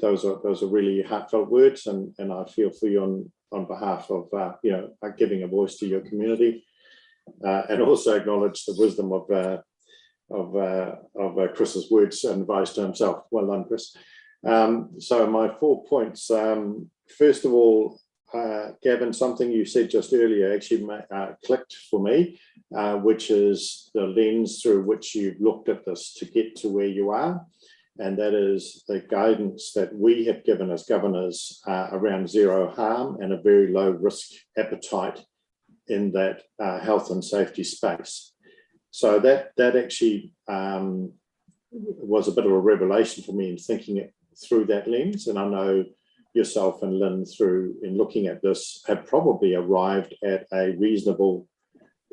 Those are really heartfelt words, and I feel for you on behalf of giving a voice to your community. And also acknowledge the wisdom of Chris's words and advice to himself. Well done, Chris. So my 4 points. First of all, Gavin, something you said just earlier actually clicked for me, which is the lens through which you've looked at this to get to where you are. And that is the guidance that we have given as governors around zero harm and a very low risk appetite in that health and safety space. So that actually was a bit of a revelation for me in thinking it through that lens. And I know yourself and Lynn, in looking at this, have probably arrived at a reasonable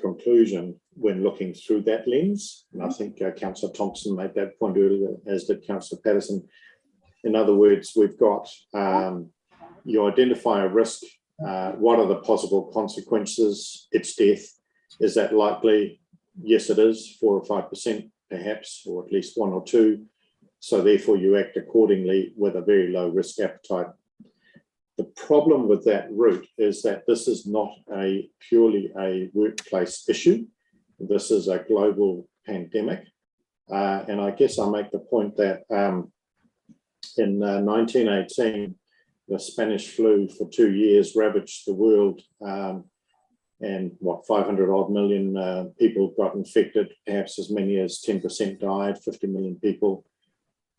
conclusion when looking through that lens. And I think Councillor Thompson made that point earlier, as did Councillor Patterson. In other words, we've got, you identify a risk. What are the possible consequences? It's death. Is that likely? Yes, it is, 4 or 5% perhaps, or at least 1 or 2. So therefore you act accordingly with a very low risk appetite. The problem with that route is that this is not purely a workplace issue. This is a global pandemic. And I guess I make the point that in 1918, the Spanish flu for 2 years ravaged the world, and 500 odd million people got infected, perhaps as many as 10% died, 50 million people.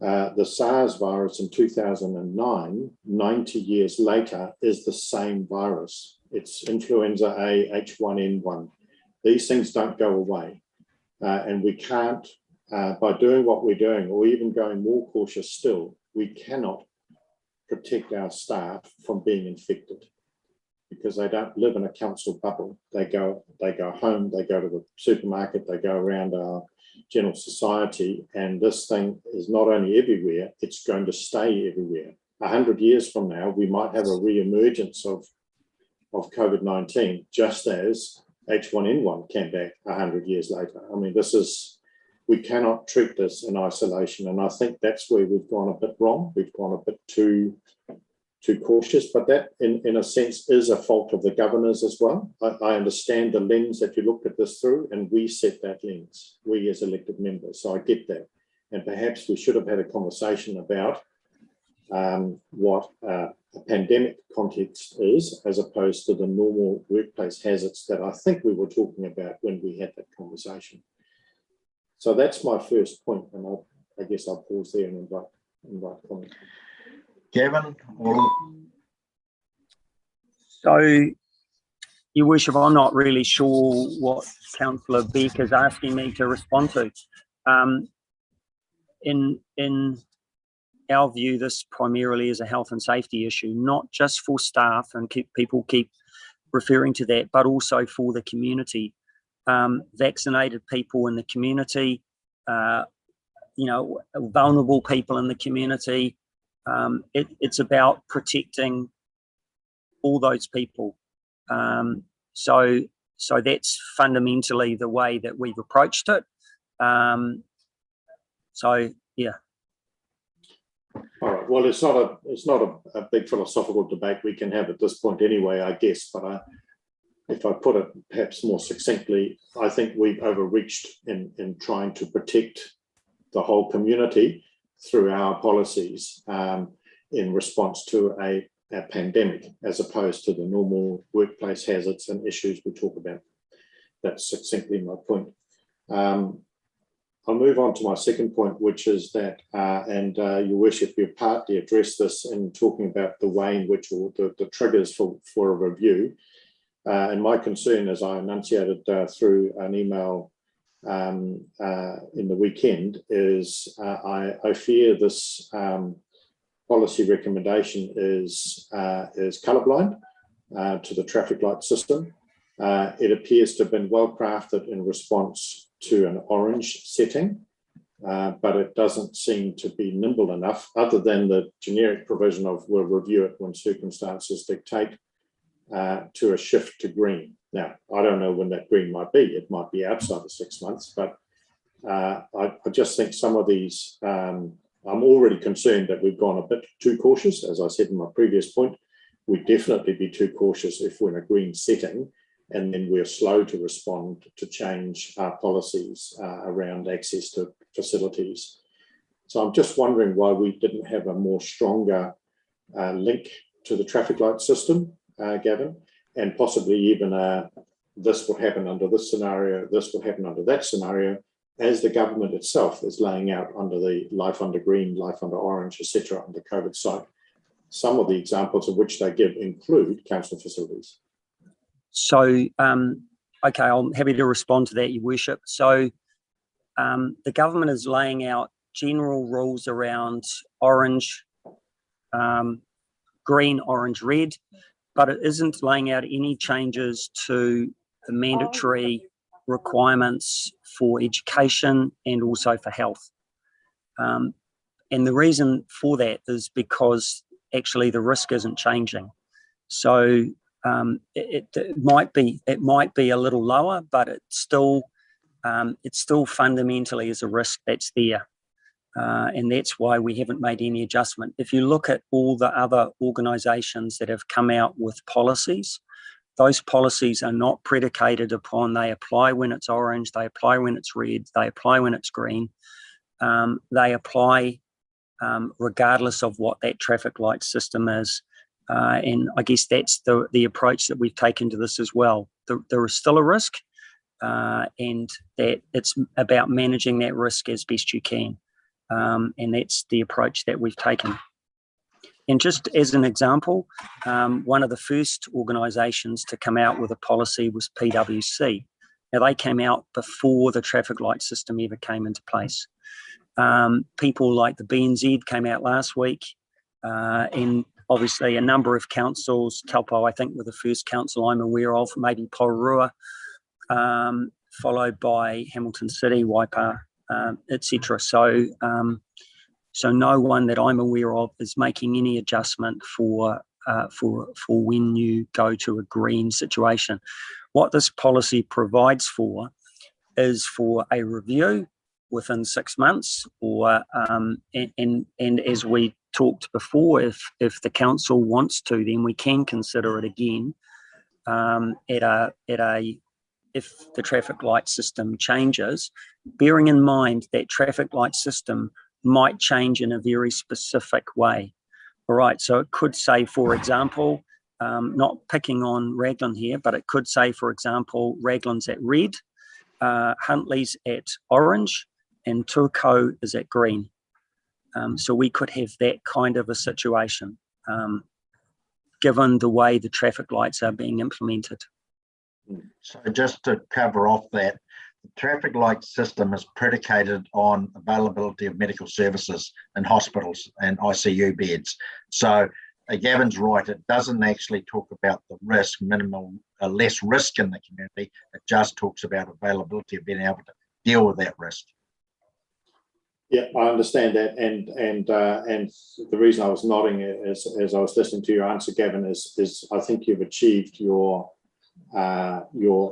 The SARS virus in 2009, 90 years later, is the same virus. It's influenza A, H1N1. These things don't go away. And we can't, by doing what we're doing, or even going more cautious still, we cannot protect our staff from being infected because they don't live in a council bubble. They go home, they go to the supermarket, they go around our general society, and this thing is not only everywhere, it's going to stay everywhere. 100 years from now, we might have a re-emergence of COVID-19, just as H1N1 came back 100 years later. I mean, we cannot treat this in isolation, and I think that's where we've gone a bit wrong. We've gone a bit too cautious, but that in a sense is a fault of the governors as well. I understand the lens that you looked at this through, and we set that lens, we as elected members, so I get that. And perhaps we should have had a conversation about what a pandemic context is, as opposed to the normal workplace hazards that I think we were talking about when we had that conversation. So that's my first point, and I guess I'll pause there and invite comment.
Gavin?
So, Your Worship, I'm not really sure what Councillor Beck is asking me to respond to. In our view, this primarily is a health and safety issue, not just for staff, and people keep referring to that, but also for the community. Vaccinated people in the community, vulnerable people in the community. It's about protecting all those people. So that's fundamentally the way that we've approached it. So yeah.
All right. Well, it's not a big philosophical debate we can have at this point anyway, I guess. But if I put it perhaps more succinctly, I think we've overreached in trying to protect the whole community through our policies in response to a pandemic, as opposed to the normal workplace hazards and issues we talk about. That's succinctly my point. I'll move on to my second point, which is that, Your Worship, you partly addressed this in talking about the way in which, or the triggers for a review. And my concern, as I enunciated through an email in the weekend, is I fear this policy recommendation is colourblind to the traffic light system. It appears to have been well crafted in response to an orange setting, but it doesn't seem to be nimble enough, other than the generic provision of we'll review it when circumstances dictate, to a shift to green. Now, I don't know when that green might be. It might be outside of 6 months, but I just think some of these, I'm already concerned that we've gone a bit too cautious. As I said in my previous point, we'd definitely be too cautious if we're in a green setting, and then we're slow to respond to change our policies around access to facilities. So I'm just wondering why we didn't have a more stronger link to the traffic light system, Gavin, and possibly even this will happen under this scenario, this will happen under that scenario, as the government itself is laying out under the life under green, life under orange, etc., on the COVID site. Some of the examples of which they give include council facilities.
So, okay, I'm happy to respond to that, Your Worship. So the government is laying out general rules around orange, green, orange, red, but it isn't laying out any changes to the mandatory requirements for education and also for health. And the reason for that is because actually the risk isn't changing. So it might be a little lower, but it still fundamentally is a risk that's there, and that's why we haven't made any adjustment. If you look at all the other organisations that have come out with policies, those policies are not predicated upon they apply when it's orange, they apply when it's red, they apply when it's green. They apply regardless of what that traffic light system is. And I guess that's the approach that we've taken to this as well. There is still a risk, and that it's about managing that risk as best you can. And that's the approach that we've taken. And just as an example, one of the first organisations to come out with a policy was PwC. Now, they came out before the traffic light system ever came into place. People like the BNZ came out last week, and obviously a number of councils, Taupo, I think, were the first council I'm aware of, maybe Pororua, followed by Hamilton City, Waipa, etc. So no one that I'm aware of is making any adjustment for when you go to a green situation. What this policy provides for is for a review within 6 months, or and as we talked before, if the council wants to, then we can consider it again if the traffic light system changes, bearing in mind that traffic light system might change in a very specific way. All right, so it could say, for example, not picking on Raglan here, but it could say, for example, Raglan's at red, Huntly's at orange, and Tuakau is at green. So we could have that kind of a situation, given the way the traffic lights are being implemented.
So just to cover off that, the traffic light system is predicated on availability of medical services in hospitals and ICU beds. So Gavin's right, it doesn't actually talk about the risk, minimal, less risk in the community. It just talks about availability of being able to deal with that risk.
Yeah, I understand that, and the reason I was nodding as I was listening to your answer, Gavin, is I think you've achieved your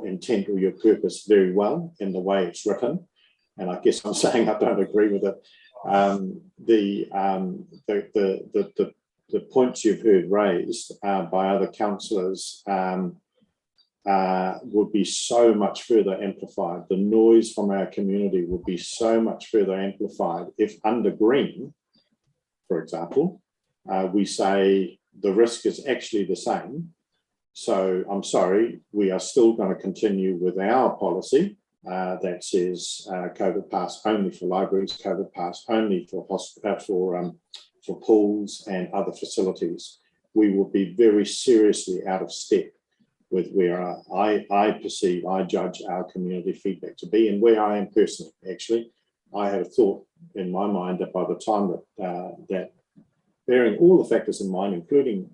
intent or your purpose very well in the way it's written, and I guess I'm saying I don't agree with it. The points you've heard raised by other councillors would be so much further amplified. The noise from our community would be so much further amplified if under green, for example, we say the risk is actually the same. So I'm sorry, we are still going to continue with our policy that says COVID pass only for libraries, COVID pass only for pools and other facilities. We will be very seriously out of step with where I judge our community feedback to be, and where I am personally. Actually, I had a thought in my mind that by the time that bearing all the factors in mind, including,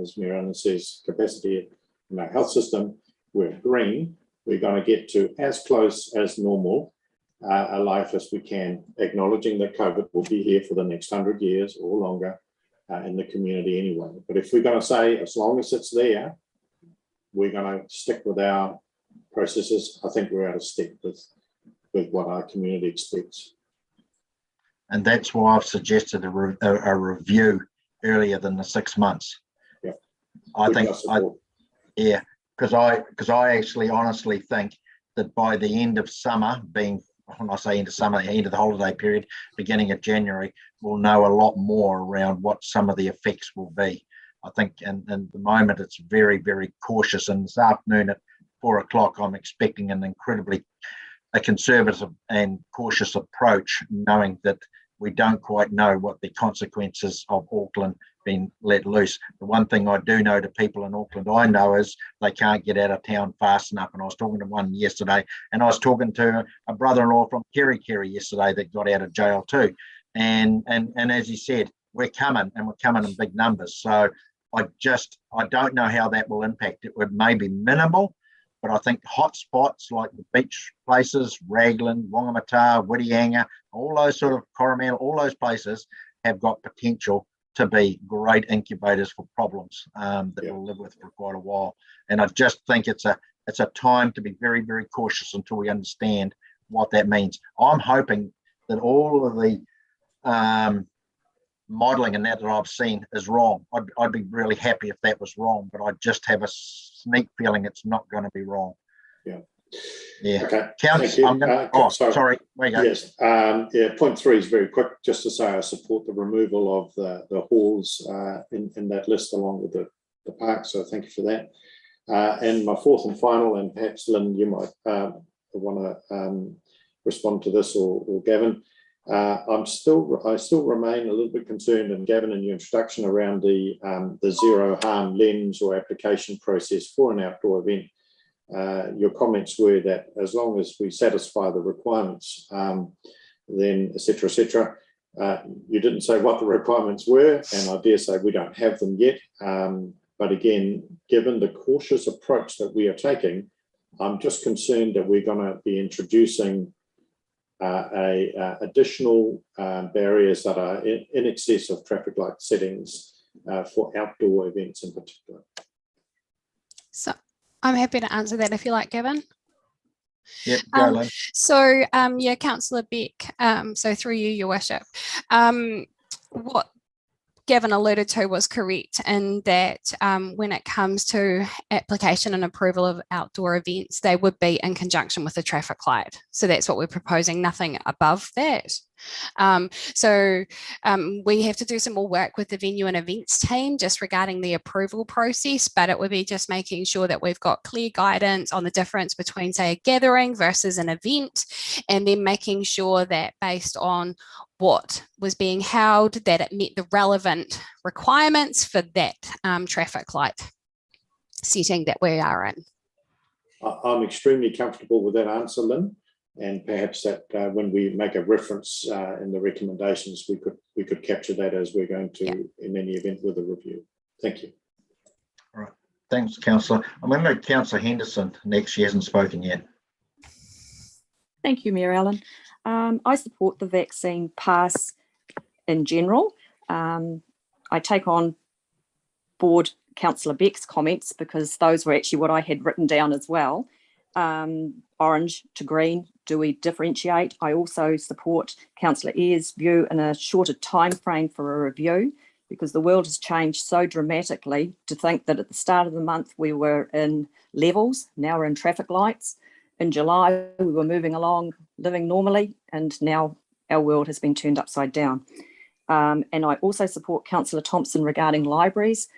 as Miranda says, capacity in our health system, we're green, we're going to get to as close as normal a life as we can, acknowledging that COVID will be here for the next 100 years or longer in the community anyway. But if we're going to say, as long as it's there, we're going to stick with our processes, I think we're out of step with what our community expects.
And that's why I've suggested a review earlier than the 6 months.
Yeah,
because I actually honestly think that by the end of summer, being when I say end of summer, end of the holiday period, beginning of January, we'll know a lot more around what some of the effects will be. I think, and at the moment, it's very, very cautious. And this afternoon at 4 o'clock, I'm expecting a conservative and cautious approach, knowing that we don't quite know what the consequences of Auckland being let loose. The one thing I do know to people in Auckland I know is they can't get out of town fast enough. And I was talking to one yesterday, and I was talking to a brother-in-law from Kerikeri yesterday that got out of jail too. And as he said, we're coming, and we're coming in big numbers. So I don't know how that will impact. It would maybe minimal, but I think hot spots like the beach places, Raglan, Whangamata, Whitianga, all those sort of Coromandel, all those places have got potential to be great incubators for problems that we'll live with for quite a while. And I just think it's a time to be very, very cautious until we understand what that means. I'm hoping that all of the modelling and that I've seen is wrong. I'd be really happy if that was wrong, but I just have a sneak feeling it's not going to be wrong.
Yeah. Okay.
Counts. Sorry. There you go.
Yes. Point 3 is very quick. Just to say, I support the removal of the halls in that list along with the park. So thank you for that. And my fourth and final, and perhaps Lynn, you might want to respond to this, or Gavin. I still remain a little bit concerned, and Gavin, in your introduction around the zero harm lens or application process for an outdoor event. Your comments were that as long as we satisfy the requirements, then et cetera, you didn't say what the requirements were, and I dare say we don't have them yet. But again, given the cautious approach that we are taking, I'm just concerned that we're going to be introducing additional barriers that are in excess of traffic light settings for outdoor events in particular.
So I'm happy to answer that if you like, Gavin.
Yep, go Lynn.
So yeah, Councillor Beck, so through you, Your Worship, what Gavin alluded to was correct in that when it comes to application and approval of outdoor events, they would be in conjunction with the traffic light. So that's what we're proposing, nothing above that. We have to do some more work with the venue and events team just regarding the approval process, but it would be just making sure that we've got clear guidance on the difference between, say, a gathering versus an event, and then making sure that based on what was being held, that it met the relevant requirements for that traffic light setting that we are in.
I'm extremely comfortable with that answer, Lynn. And perhaps that when we make a reference in the recommendations, we could capture that as we're going to, in any event, with a review. Thank you.
All right. Thanks, Councillor. I'm going to go to Councillor Henderson next. She hasn't spoken yet.
Thank you, Mayor Allen. I support the vaccine pass in general. I take on board Councillor Beck's comments because those were actually what I had written down as well. Orange to green, do we differentiate? I also support Councillor Ayres' view in a shorter time frame for a review, because the world has changed so dramatically. To think that at the start of the month we were in levels, now we're in traffic lights. In July we were moving along, living normally, and now our world has been turned upside down. And I also support Councillor Thompson regarding libraries.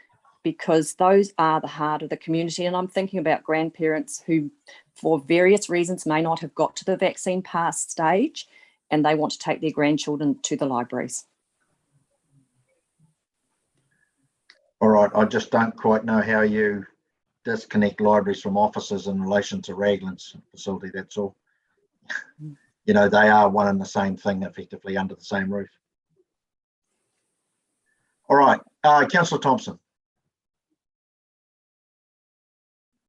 because those are the heart of the community. And I'm thinking about grandparents who, for various reasons, may not have got to the vaccine pass stage, and they want to take their grandchildren to the libraries.
All right, I just don't quite know how you disconnect libraries from offices in relation to Raglan's facility, that's all. You know, they are one and the same thing, effectively under the same roof. All right, Councillor Thompson.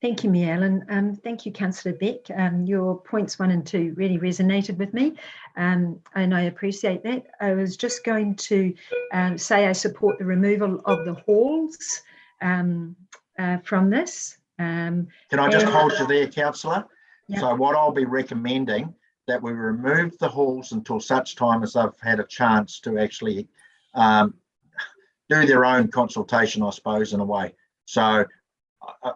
Thank you, Mia Ellen. Thank you, Councillor Beck. Your points 1 and 2 really resonated with me, and I appreciate that. I was just going to say I support the removal of the halls from this.
Can I just hold you there, Councillor?
Yeah.
So what I'll be recommending, that we remove the halls until such time as they've had a chance to actually do their own consultation, I suppose, in a way. So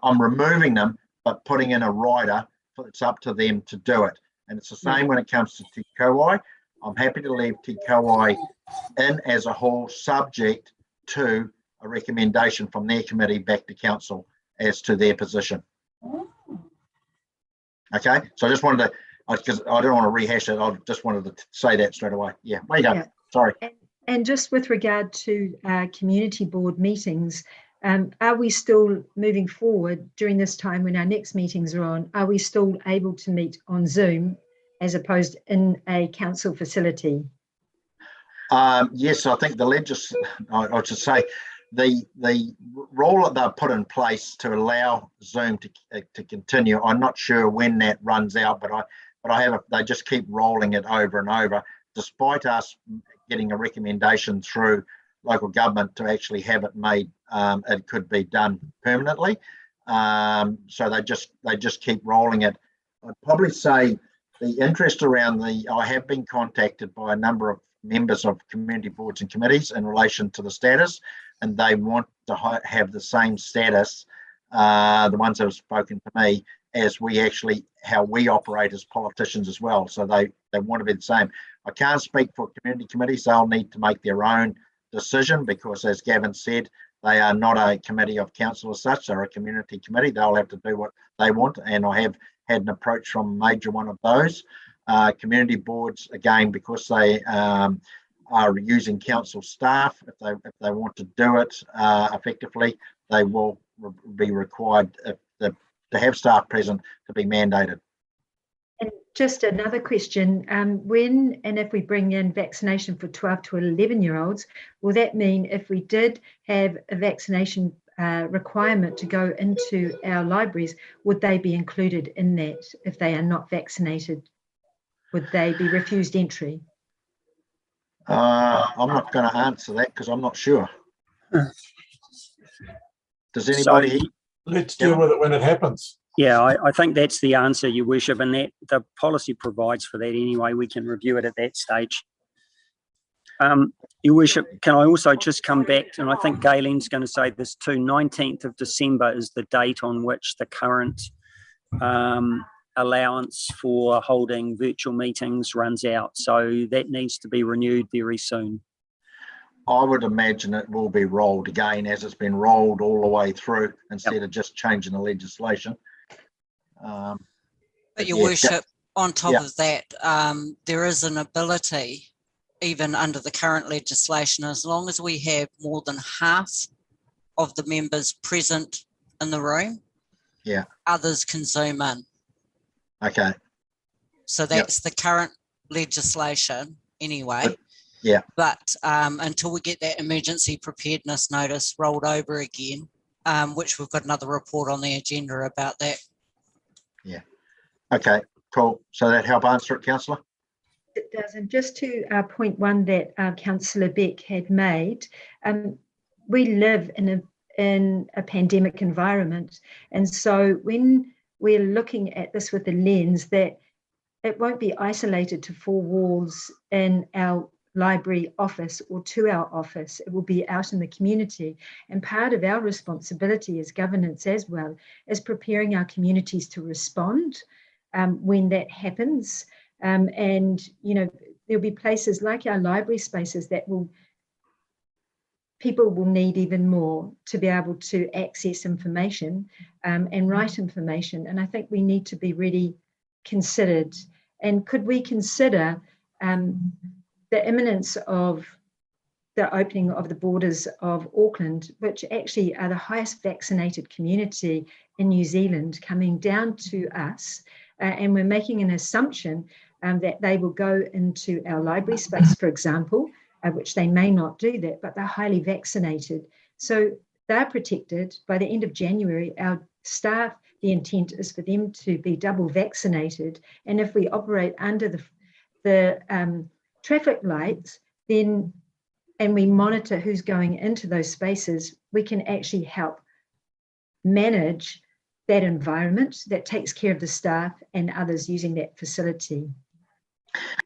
I'm removing them, but putting in a rider, it's up to them to do it. And it's the same when it comes to Te Kauai. I'm happy to leave Te Kauai in as a whole, subject to a recommendation from their committee back to council as to their position. Okay, so I just wanted to, because I don't want to rehash it, I just wanted to say that straight away. Yeah, there you go. Sorry.
And just with regard to community board meetings, are we still moving forward during this time when our next meetings are on? Are we still able to meet on Zoom as opposed in a council facility?
Yes, I think I should say the rule that they've put in place to allow Zoom to continue. I'm not sure when that runs out, but they just keep rolling it over and over, despite us getting a recommendation through local government to actually have it made. It could be done permanently. So they just keep rolling it. I'd probably say the interest around I have been contacted by a number of members of community boards and committees in relation to the status, and they want to have the same status, the ones that have spoken to me, as how we operate as politicians as well. So they want to be the same. I can't speak for community committees. They'll need to make their own decision because, as Gavin said, they are not a committee of council as such. They're a community committee. They'll have to do what they want, and I have had an approach from a major one of those. Community boards, again, because they are using council staff, if they want to do it effectively, they will be required to have staff present to be mandated.
And just another question, when and if we bring in vaccination for 12 to 11-year-olds, will that mean if we did have a vaccination requirement to go into our libraries, would they be included in that if they are not vaccinated? Would they be refused entry?
I'm not going to answer that because I'm not sure. Does anybody?
Let's deal with it when it happens.
Yeah, I think that's the answer, Your Worship, and that the policy provides for that anyway. We can review it at that stage. Your Worship, can I also just come back, and I think Galen's going to say this too, 19th of December is the date on which the current allowance for holding virtual meetings runs out. So that needs to be renewed very soon.
I would imagine it will be rolled again as it's been rolled all the way through instead of just changing the legislation.
But Your Worship, on top of that, there is an ability, even under the current legislation, as long as we have more than half of the members present in the room, others can Zoom in.
Okay.
So that's the current legislation anyway. But until we get that emergency preparedness notice rolled over again, which we've got another report on the agenda about that.
Yeah. Okay, cool. So that help answer it, Councillor?
It does. And just to point one that Councillor Beck had made, we live in a pandemic environment. And so when we're looking at this with the lens that it won't be isolated to four walls in our library office or to our office, it will be out in the community. And part of our responsibility as governance as well is preparing our communities to respond when that happens. And, you know, there'll be places like our library spaces that will people will need even more to be able to access information and write information. And I think we need to be really considered. And could we consider the imminence of the opening of the borders of Auckland, which actually are the highest vaccinated community in New Zealand, coming down to us, and we're making an assumption that they will go into our library space, for example, which they may not do that, but they're highly vaccinated. So they're protected. By the end of January, our staff, the intent is for them to be double vaccinated. And if we operate under the traffic lights, then, and we monitor who's going into those spaces, we can actually help manage that environment that takes care of the staff and others using that facility.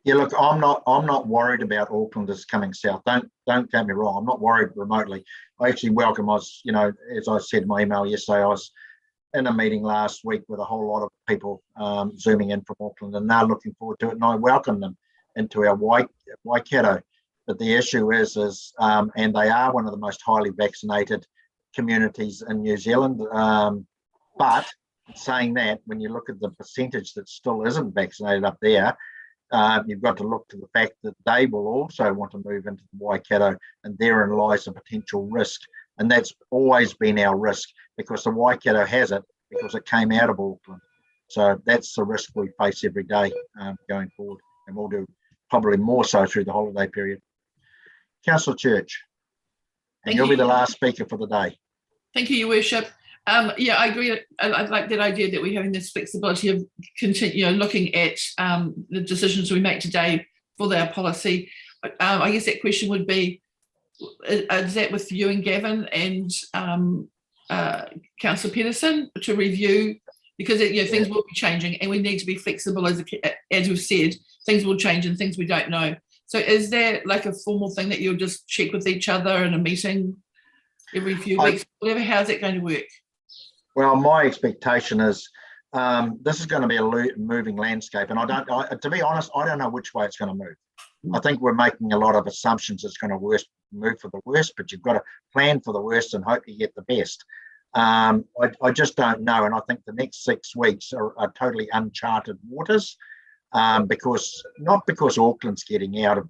Yeah, look, I'm not worried about Auckland as coming south. Don't get me wrong. I'm not worried remotely. I actually welcome. I was, as I said in my email yesterday, I was in a meeting last week with a whole lot of people zooming in from Auckland, and they're looking forward to it. And I welcome them into our Waikato. But the issue is, and they are one of the most highly vaccinated communities in New Zealand. But saying that, when you look at the percentage that still isn't vaccinated up there, you've got to look to the fact that they will also want to move into the Waikato, and therein lies a potential risk. And that's always been our risk, because the Waikato has it because it came out of Auckland. So that's the risk we face every day going forward, and we'll do probably more so through the holiday period. Councillor Church, and you'll be the last speaker for the day.
Thank you, Your Worship. Yeah, I agree. I like that idea that we're having this flexibility of looking at the decisions we make today for our policy. I guess that question would be, is that with you and Gavin and Councillor Pedersen to review? Because things will be changing, and we need to be flexible. As we've said, things will change and things we don't know. So is there like a formal thing that you'll just check with each other in a meeting every few weeks? Whatever, how's that going to work?
Well, my expectation is this is going to be a moving landscape, and to be honest, I don't know which way it's going to move. I think we're making a lot of assumptions it's going to move for the worst, but you've got to plan for the worst and hope you get the best. I just don't know, and I think the next 6 weeks are totally uncharted waters, because Auckland's getting out of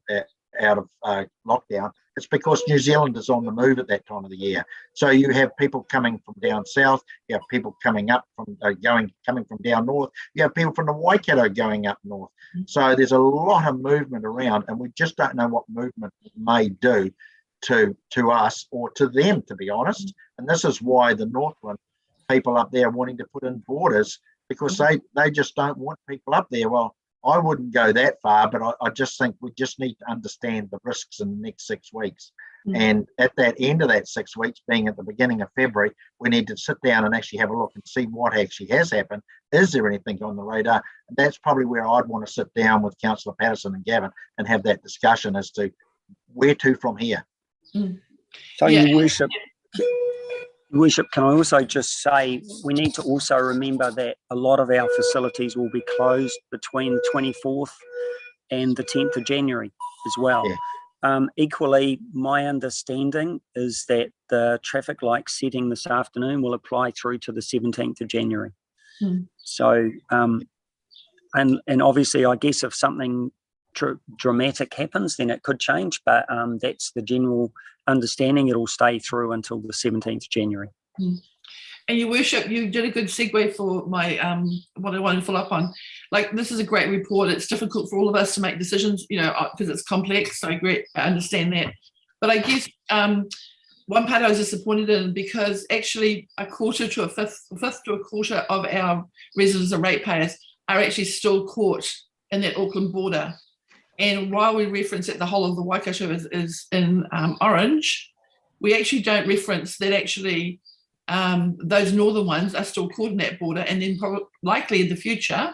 lockdown. It's because New Zealand is on the move at that time of the year. So you have people coming from down south, you have people coming up from coming from down north, you have people from the Waikato going up north. So there's a lot of movement around, and we just don't know what movement may do to us or to them, to be honest. And this is why the Northland people up there are wanting to put in borders, because they just don't want people up there. Well, I wouldn't go that far, but I just think we just need to understand the risks in the next 6 weeks. And at that end of that 6 weeks, being at the beginning of February, we need to sit down and actually have a look and see what actually has happened. Is there anything on the radar? And that's probably where I'd want to sit down with Councillor Patterson and Gavin and have that discussion as to where to from here.
So, Your Worship, can I also just say we need to also remember that a lot of our facilities will be closed between the 24th and the 10th of January as well. Yeah. Equally, my understanding is that the traffic light setting this afternoon will apply through to the 17th of January. So, and obviously, I guess if something dramatic happens, then it could change, but that's the general understanding. It'll stay through until the 17th of January.
And Your Worship, you did a good segue for my what I wanted to follow up on. Like, this is a great report. It's difficult for all of us to make decisions, because it's complex. I understand that. But I guess one part I was disappointed in, because actually a fifth to a quarter of our residents and ratepayers are actually still caught in that Auckland border. And while we reference that the whole of the Waikato is in orange, we actually don't reference that actually those northern ones are still caught in that border, and then likely in the future.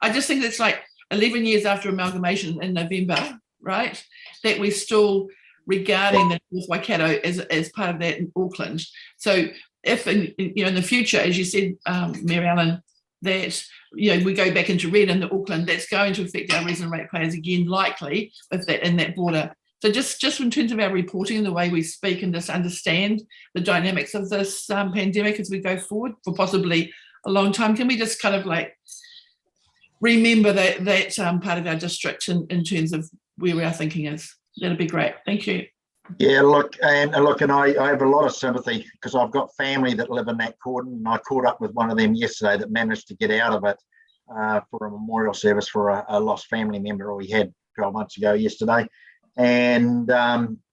I just think it's like 11 years after amalgamation in November, right, that we're still regarding the North Waikato as part of that in Auckland. So if in the future, as you said, Mary Ellen, that we go back into red in the Auckland, that's going to affect our resident ratepayers again, likely, if that in that border. So just in terms of our reporting and the way we speak and just understand the dynamics of this pandemic as we go forward for possibly a long time, can we just kind of like remember that part of our district in terms of where our thinking is? That'd be great. Thank you.
Yeah, look, and I have a lot of sympathy because I've got family that live in that cordon, and I caught up with one of them yesterday that managed to get out of it for a memorial service for a lost family member we had 12 months ago yesterday. And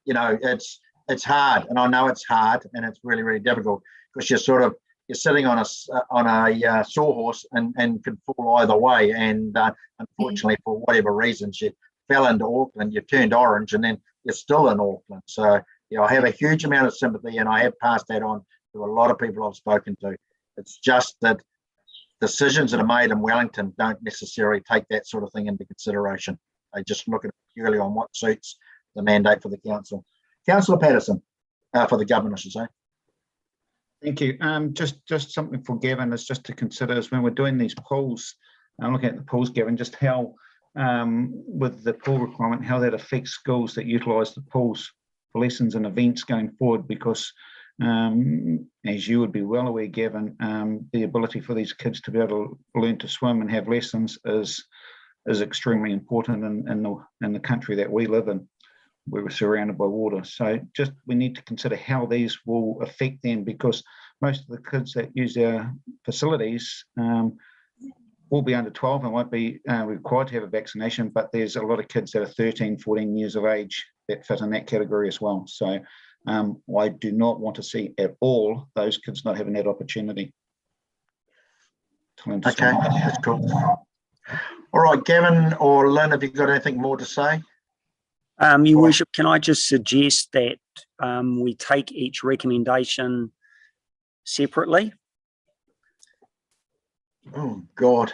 you know, it's hard, and I know it's hard, and it's really, really difficult because you're sitting on a sawhorse and can fall either way. And unfortunately, for whatever reasons, you fell into Auckland, you turned orange, and then you're still in Auckland. So you know, I have a huge amount of sympathy, and I have passed that on to a lot of people I've spoken to. It's just that decisions that are made in Wellington don't necessarily take that sort of thing into consideration. They just look at it purely on what suits the mandate for the council. Councillor Patterson, for the government, I should say.
Thank you. Just something for Gavin is just to consider is when we're doing these polls, I'm looking at the polls, Gavin, just how with the pool requirement, how that affects schools that utilise the pools for lessons and events going forward, because as you would be well aware, Gavin, the ability for these kids to be able to learn to swim and have lessons is extremely important in the country that we live in, where we're surrounded by water. So just we need to consider how these will affect them, because most of the kids that use our facilities will be under 12 and won't be required to have a vaccination, but there's a lot of kids that are 13, 14 years of age that fit in that category as well. So I do not want to see at all those kids not having that opportunity.
Okay, that's cool. All right, Gavin or Lynn, have you got anything more to say?
Your Worship, can I just suggest that we take each recommendation separately?
Oh, God.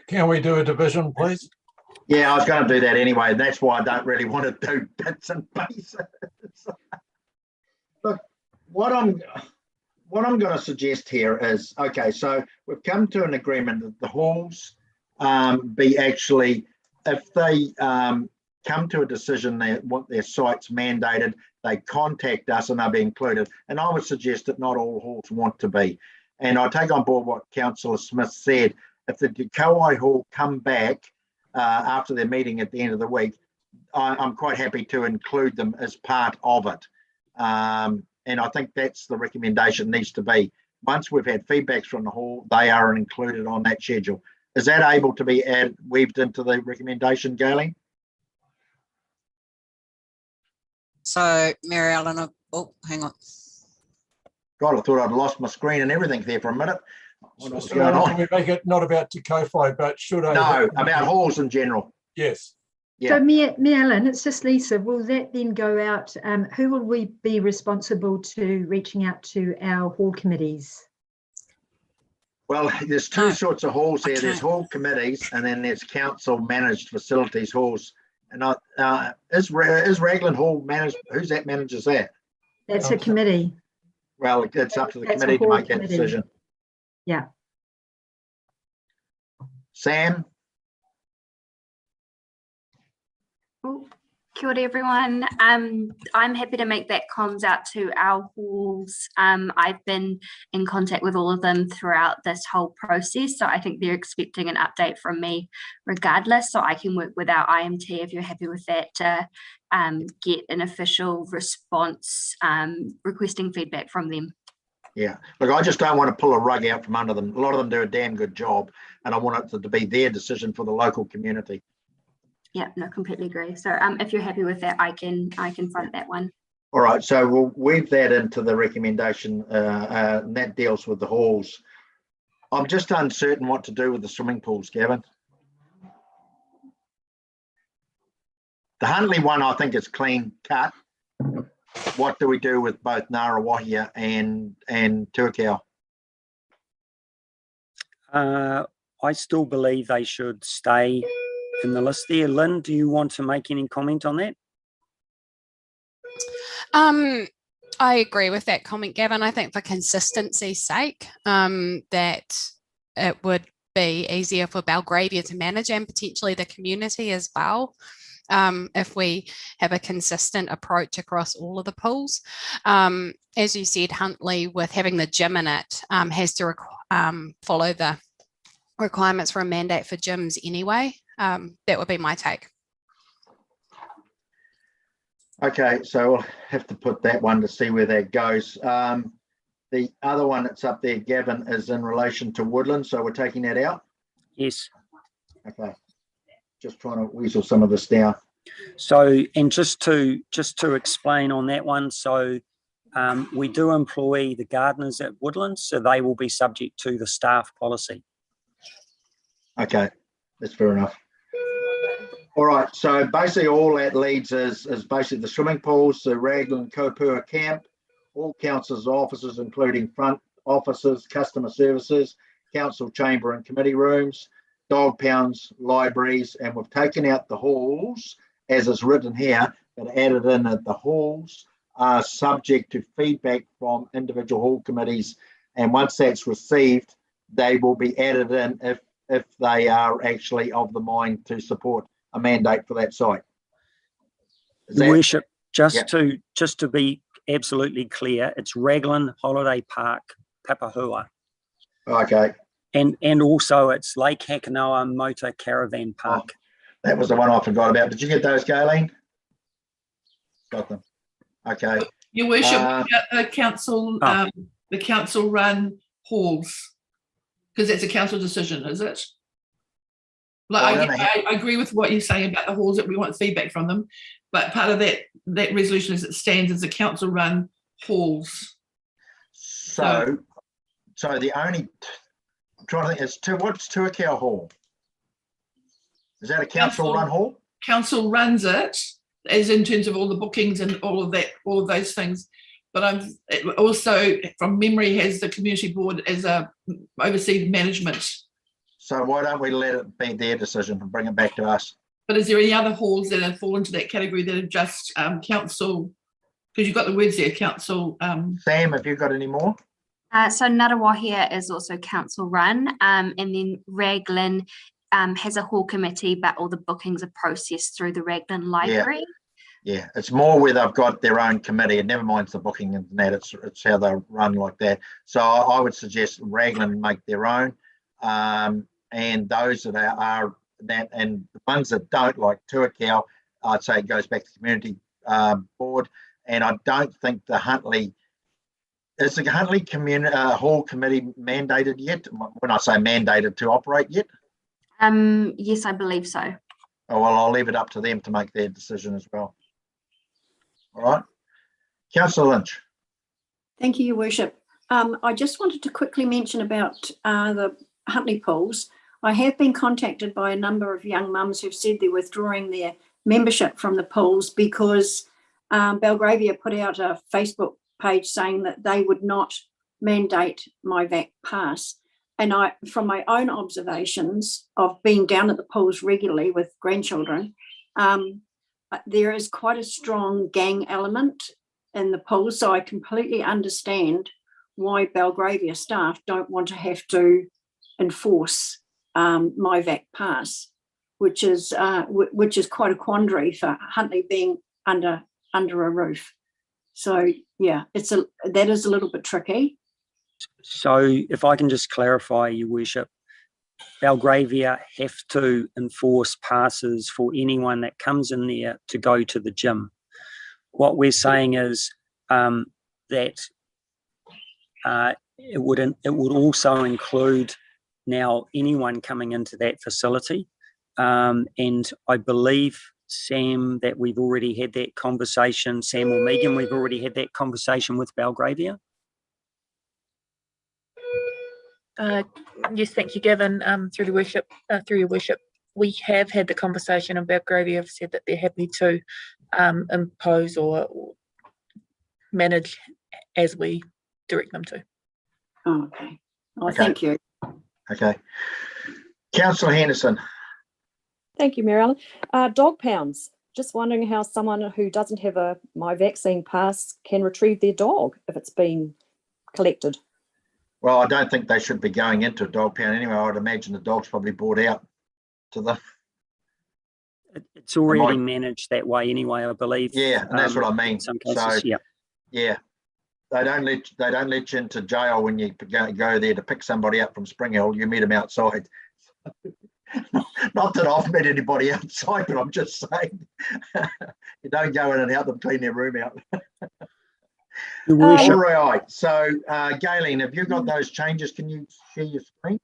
Can we do a division, please?
Yeah, I was going to do that anyway. That's why I don't really want to do bits and pieces. Look, what I'm going to suggest here is, okay, so we've come to an agreement that the halls be actually, if they come to a decision they want their sites mandated, they contact us and they'll be included. And I would suggest that not all halls want to be. And I take on board what Councillor Smith said. If the Kauai Hall come back after their meeting at the end of the week, I'm quite happy to include them as part of it. And I think that's the recommendation needs to be. Once we've had feedbacks from the hall, they are included on that schedule. Is that able to be weaved into the recommendation, Galen?
So, Mary Ellen, oh, hang on.
God, I thought I'd lost my screen and everything there for a minute. What was going
Can
on?
we make it not about Te Kowhai, but should I?
No, about halls in general.
Yes.
Yeah.
So, Mia Ellen, it's just Lisa. Will that then go out? Who will we be responsible to reaching out to our hall committees?
Well, there's two sorts of halls here. There's hall committees, and then there's council managed facilities halls. And is Raglan Hall managed? Who's that manages that?
That's a committee.
Well, it's up to the
That's
committee to
hall
make that
committee.
decision.
Yeah.
Sam?
Kia ora, everyone. I'm happy to make that comms out to our halls. I've been in contact with all of them throughout this whole process, so I think they're expecting an update from me regardless, so I can work with our IMT if you're happy with that to get an official response requesting feedback from them.
Yeah, look, I just don't want to pull a rug out from under them. A lot of them do a damn good job, and I want it to be their decision for the local community.
Yeah, no, completely agree. So if you're happy with that, I can front that one.
All right, so we'll weave that into the recommendation, and that deals with the halls. I'm just uncertain what to do with the swimming pools, Gavin. The Huntley one, I think, is clean cut. What do we do with both Ngarawahia and Tuakau?
I still believe they should stay in the list there. Lynn, do you want to make any comment on that?
I agree with that comment, Gavin. I think for consistency's sake, that it would be easier for Belgravia to manage and potentially the community as well. if we have a consistent approach across all of the pools. As you said, Huntly, with having the gym in it, has to follow the requirements for a mandate for gyms anyway. That would be my take.
Okay, so we'll have to put that one to see where that goes. The other one that's up there, Gavin, is in relation to woodland, so we're taking that out?
Yes.
Okay, just trying to weasel some of this down.
So, and just to explain on that one, so we do employ the gardeners at Woodlands, so they will be subject to the staff policy.
Okay, that's fair enough. All right, so basically all that leads is basically the swimming pools, the Raglan Kopua camp, all councils' offices, including front offices, customer services, council chamber and committee rooms, dog pounds, libraries, and we've taken out the halls, as is written here, but added in that the halls are subject to feedback from individual hall committees, and once that's received, they will be added in if they are actually of the mind to support a mandate for that site.
Your Worship, just to be absolutely clear, it's Raglan Holiday Park, Papahua.
Okay.
And also it's Lake Hakanoa Motor Caravan Park.
Oh, that was the one I forgot about. Did you get those, Galen? Got them. Okay.
Your Worship, the council run halls, because that's a council decision, is it? Like I agree with what you're saying about the halls, that we want feedback from them, but part of that resolution as it stands is the council run halls.
So the only, I'm trying to think, it's what's Tuakau Hall? Is that a council run hall? Council runs it,
as in terms of all the bookings and all of that, all of those things. But it also, from memory, has the community board as a oversee management.
So why don't we let it be their decision and bring it back to us?
But is there any other halls that have fallen into that category that are just council? Because you've got the words there, council.
Sam, have you got any more?
So Ngarawahia is also council run, and then Raglan has a hall committee, but all the bookings are processed through the Raglan Library.
Yeah, it's more where they've got their own committee, and never mind the booking and that. It's how they run like that. So I would suggest Raglan make their own, and those that are that, and the ones that don't, like Tuakau, I'd say it goes back to the community board. And I don't think the Huntly is the Huntly community hall committee mandated yet. When I say mandated to operate yet.
Yes, I believe so.
Oh, well, I'll leave it up to them to make their decision as well. All right. Councillor Lynch.
Thank you, Your Worship. I just wanted to quickly mention about the Huntly pools. I have been contacted by a number of young mums who've said they're withdrawing their membership from the pools because Belgravia put out a Facebook page saying that they would not mandate my VAC pass. And from my own observations of being down at the pools regularly with grandchildren, there is quite a strong gang element in the pools. So I completely understand why Belgravia staff don't want to have to enforce my VAC pass, which is quite a quandary for Huntly being under a roof. So yeah, that is a little bit tricky.
So if I can just clarify, Your Worship, Belgravia have to enforce passes for anyone that comes in there to go to the gym. What we're saying is that it would also include now anyone coming into that facility. And I believe, Sam, that we've already had that conversation, Sam or Megan, we've already had that conversation with Belgravia.
Yes, thank you, Gavin. Through your worship, we have had the conversation, and Belgravia have said that they're happy to impose or manage as we direct them to.
Oh, okay. Well, thank you.
Okay. Councillor Henderson.
Thank you, Mary Ellen. Dog pounds. Just wondering how someone who doesn't have a My Vaccine pass can retrieve their dog if it's been collected.
Well, I don't think they should be going into a dog pound anyway. I would imagine the dog's probably brought out to them.
It's already managed that way anyway, I believe.
Yeah, and that's what I mean.
In some cases,
So, yeah, they don't let you into jail when you go there to pick somebody up from Spring Hill. You meet them outside. Not that I've met anybody outside, but I'm just saying you don't go in and help them clean their room out. All right. So, Galen, have you got those changes? Can you share your screen?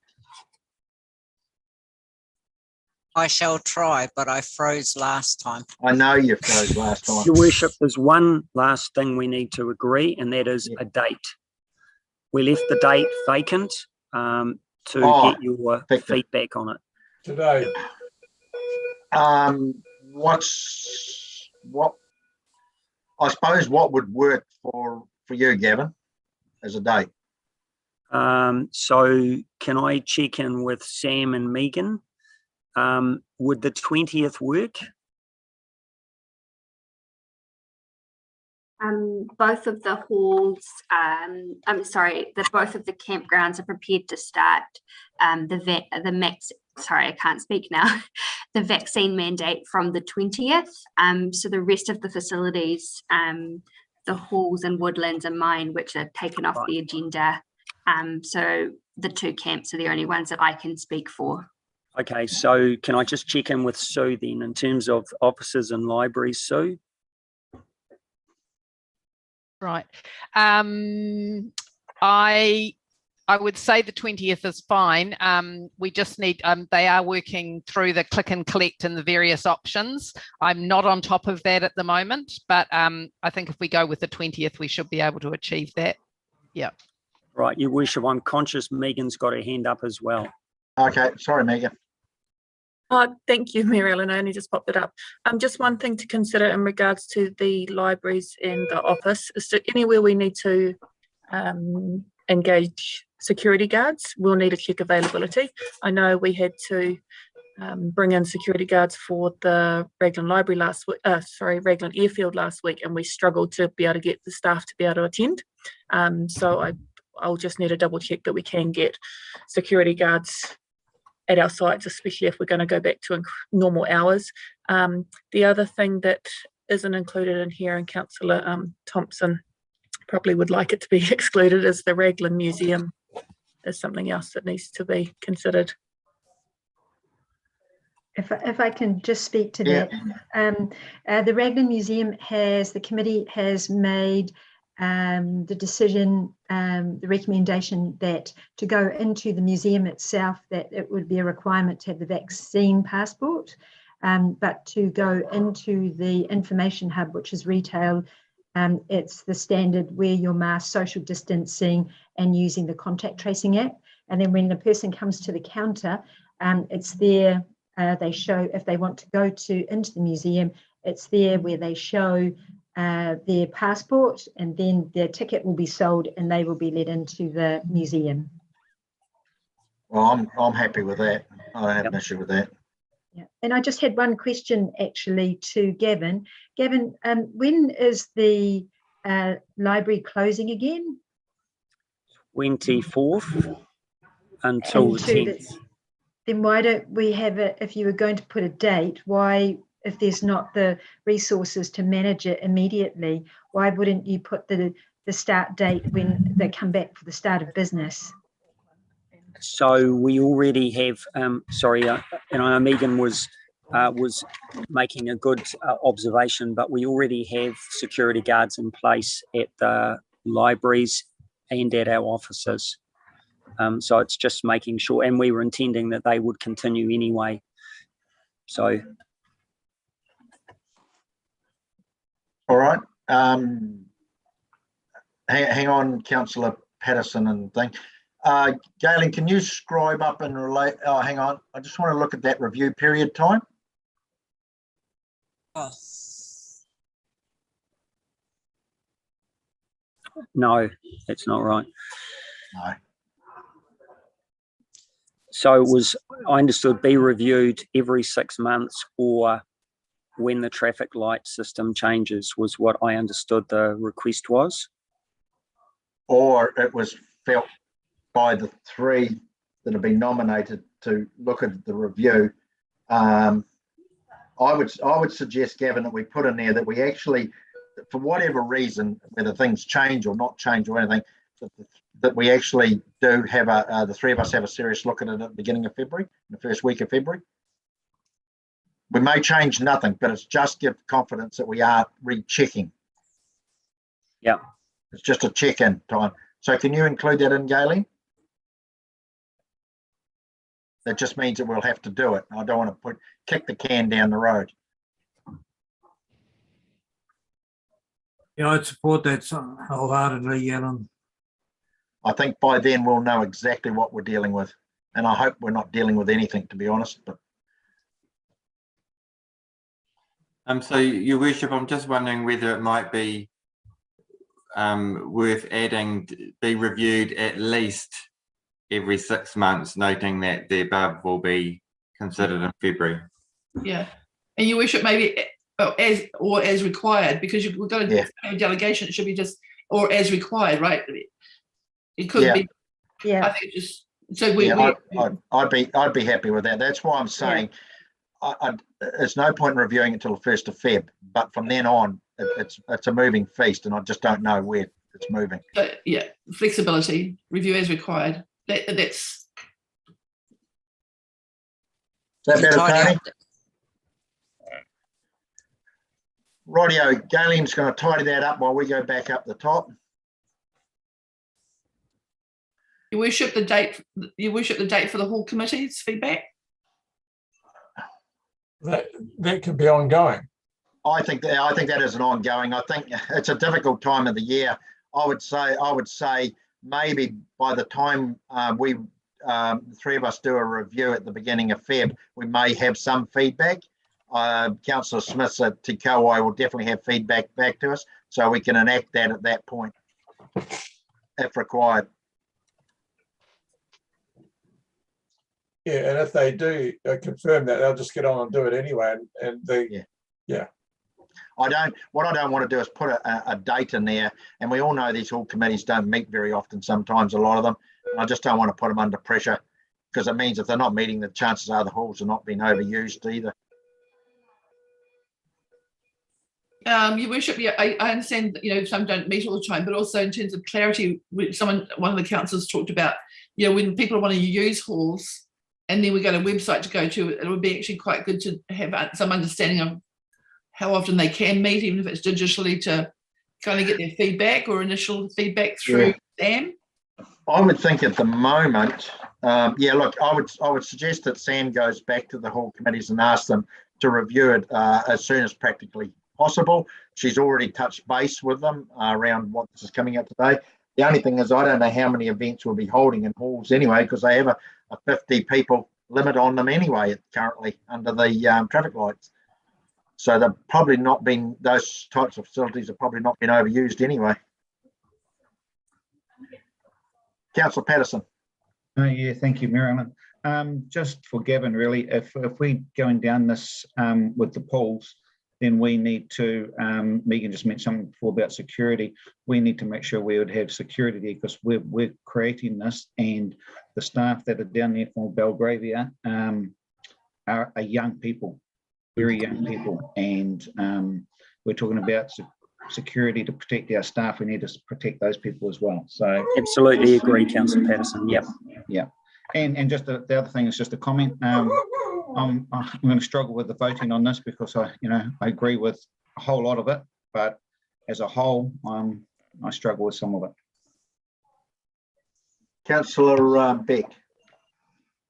I shall try, but I froze last time.
I know you froze last time.
Your Worship, there's one last thing we need to agree, and that is a date. We left the date vacant to get your feedback on it.
Today.
What I suppose what would work for you, Gavin, as a date?
So can I check in with Sam and Megan? Would the 20th work?
Both of the halls, both of the campgrounds are prepared to start the vaccine mandate from the 20th. So the rest of the facilities, the halls and woodlands and mine, which are taken off the agenda. So the two camps are the only ones that I can speak for.
Okay, so can I just check in with Sue then in terms of offices and libraries, Sue?
Right. I would say the 20th is fine. We just need, they are working through the click and collect and the various options. I'm not on top of that at the moment, but I think if we go with the 20th, we should be able to achieve that. Yeah.
Right, Your Worship, I'm conscious Megan's got her hand up as well.
Okay, sorry, Megan.
Thank you, Mary Ellen. I only just popped it up. Just one thing to consider in regards to the libraries and the office is to anywhere we need to engage security guards, we'll need to check availability. I know we had to bring in security guards for the Raglan Library last week, Raglan Airfield last week, and we struggled to be able to get the staff to be able to attend. So I'll just need to double check that we can get security guards at our sites, especially if we're going to go back to normal hours. The other thing that isn't included in here, and Councillor Thompson probably would like it to be excluded, is the Raglan Museum. Is something else that needs to be considered.
If I can just speak to that, the Raglan Museum the committee has made the decision, the recommendation that to go into the museum itself, that it would be a requirement to have the vaccine passport, but to go into the information hub, which is retail, it's the standard wear your mask, social distancing, and using the contact tracing app. And then when the person comes to the counter, it's there. They show if they want to go into the museum, it's there where they show their passport, and then their ticket will be sold and they will be led into the museum.
Well, I'm happy with that. I don't have an issue with that.
Yeah, and I just had one question actually to Gavin. Gavin, when is the library closing again?
24th until the 10th.
Then why don't we have it, if you were going to put a date, why, if there's not the resources to manage it immediately, why wouldn't you put the start date when they come back for the start of business?
So we already have, and I know Megan was making a good observation, but we already have security guards in place at the libraries and at our offices. So it's just making sure, and we were intending that they would continue anyway. So.
All right. Hang on, Councillor Patterson and thing. Galen, can you scribe up and relate? Oh, hang on. I just want to look at that review period time.
Oh.
No, that's not right.
No.
So it was, I understood, be reviewed every 6 months or when the traffic light system changes was what I understood the request was.
Or it was felt by the 3 that have been nominated to look at the review I would suggest, Gavin, that we put in there that we actually, for whatever reason, whether things change or not change or anything, that we actually do have the three of us have a serious look at it at the beginning of February, the first week of February. We may change nothing, but it's just give confidence that we are rechecking.
Yeah.
It's just a check-in time. So can you include that in, Galen? That just means that we'll have to do it. I don't want to kick the can down the road.
Yeah, I'd support that wholeheartedly, Alan.
I think by then we'll know exactly what we're dealing with. And I hope we're not dealing with anything, to be honest. But
So, Your Worship, I'm just wondering whether it might be worth adding, be reviewed at least every 6 months, noting that the above will be considered in February.
Yeah, and Your Worship, maybe as required, because we've got a delegation. It should be just or as required, right? It could be.
Yeah.
I think just so
I'd be happy with that. That's why I'm saying there's no point in reviewing it until the 1st of Feb. But from then on, it's a moving feast, and I just don't know where it's moving.
Yeah, flexibility, review as required. That's.
Is that better, Tony? Rightio, Galen's going to tidy that up while we go back up the top.
Your Worship, the date for the hall committee's feedback?
That could be ongoing.
I think that is an ongoing. I think it's a difficult time of the year. I would say maybe by the time the three of us do a review at the beginning of Feb, we may have some feedback. Councillor Smith at Te Kauai will definitely have feedback back to us, so we can enact that at that point, if required.
Yeah, and if they do confirm that, they'll just get on and do it anyway. And they, yeah.
What I don't want to do is put a date in there, and we all know these hall committees don't meet very often, sometimes a lot of them. And I just don't want to put them under pressure, because it means if they're not meeting, the chances are the halls are not being overused either.
Your Worship, I understand that, some don't meet all the time, but also in terms of clarity, one of the councillors talked about, when people want to use halls, and then we got a website to go to, it would be actually quite good to have some understanding of how often they can meet, even if it's digitally, to kind of get their feedback or initial feedback through Sam.
I would think at the moment, look, I would suggest that Sam goes back to the hall committees and ask them to review it as soon as practically possible. She's already touched base with them around what this is coming up today. The only thing is, I don't know how many events we'll be holding in halls anyway, because they have a 50 people limit on them anyway currently under the traffic lights. So they've probably not been, those types of facilities have probably not been overused anyway. Councillor Patterson.
Yeah, thank you, Marilyn. Just for Gavin, really, if we're going down this with the pools, then we need to, Megan just mentioned something before about security. We need to make sure we would have security there, because we're creating this, and the staff that are down there from Belgravia are young people, very young people, and we're talking about security to protect our staff. We need to protect those people as well. So
absolutely agree, Councillor Patterson. Yep.
Yeah. And just the other thing is just a comment. I'm going to struggle with the voting on this, because I agree with a whole lot of it, but as a whole, I struggle with some of it.
Councillor Beck.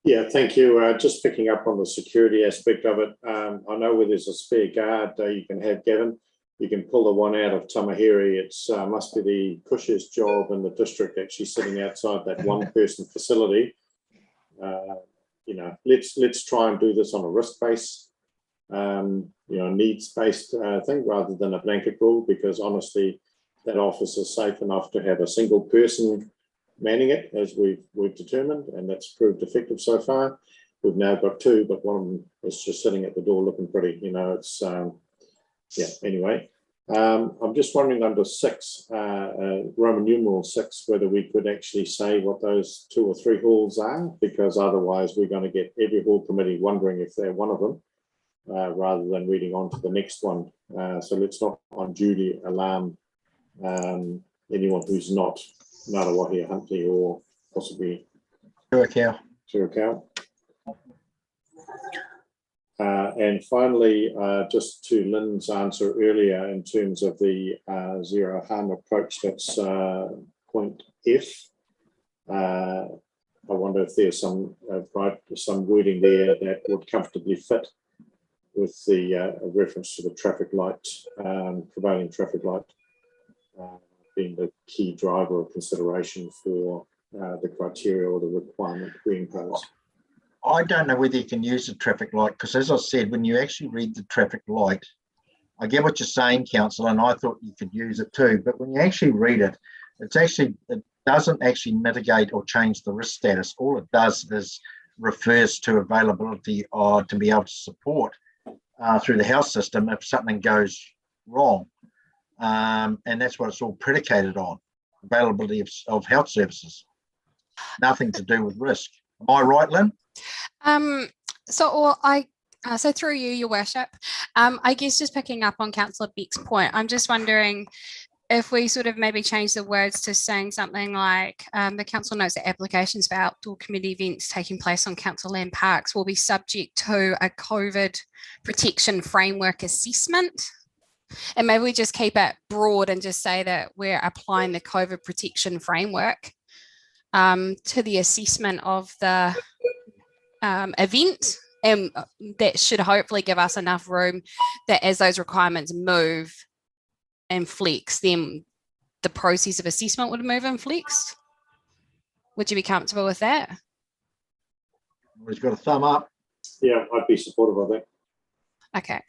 Yeah, thank you. Just picking up on the security aspect of it. I know where there's a spare guard you can have, Gavin. You can pull the one out of Tamahiri. It's must be the cushest job in the district, actually sitting outside that one-person facility. Let's try and do this on a risk-based, needs-based thing rather than a blanket rule, because honestly, that office is safe enough to have a single person manning it, as we've determined, and that's proved effective so far. We've now got two, but one of them is just sitting at the door looking pretty. Anyway. I'm just wondering under 6, Roman numeral 6, whether we could actually say what those 2 or 3 halls are, because otherwise we're going to get every hall committee wondering if they're one of them. rather than reading on to the next one. So let's not unduly alarm anyone who's not Ngārawahi, Huntly, or possibly Tuakau. And finally, just to Lynn's answer earlier in terms of the zero harm approach, that's point F. I wonder if there's some wording there that would comfortably fit with the reference to the traffic light, prevailing traffic light being the key driver of consideration for the criteria or the requirement we impose.
I don't know whether you can use the traffic light, because as I said, when you actually read the traffic light, I get what you're saying, Councillor, and I thought you could use it too, but when you actually read it, it doesn't actually mitigate or change the risk status. All it does is refers to availability or to be able to support through the health system if something goes wrong. And that's what it's all predicated on, availability of health services. Nothing to do with risk. Am I right, Lynn?
So through you, Your Worship, I guess just picking up on Councillor Beck's point, I'm just wondering if we sort of maybe change the words to saying something like the council notes that applications for outdoor community events taking place on council land parks will be subject to a COVID protection framework assessment. And maybe we just keep it broad and just say that we're applying the COVID protection framework to the assessment of the event, and that should hopefully give us enough room that as those requirements move and flex, then the process of assessment would move and flex. Would you be comfortable with that?
We've got a thumb up.
Yeah, I'd be supportive of that.
Okay.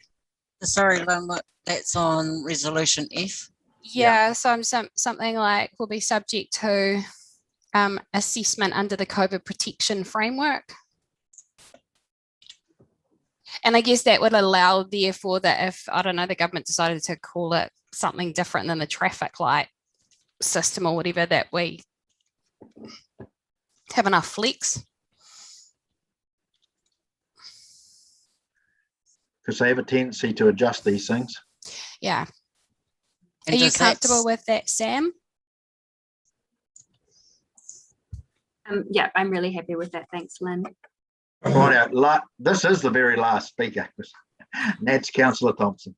Sorry, Lynn, that's on resolution F.
Yeah, so I'm something like will be subject to assessment under the COVID protection framework. And I guess that would allow, therefore, that if, I don't know, the government decided to call it something different than the traffic light system or whatever, that we have enough flex.
Because they have a tendency to adjust these things.
Yeah.
And
are you comfortable with that, Sam?
Yeah, I'm really happy with that. Thanks, Lynn.
Right out. This is the very last speaker. That's Councillor Thompson.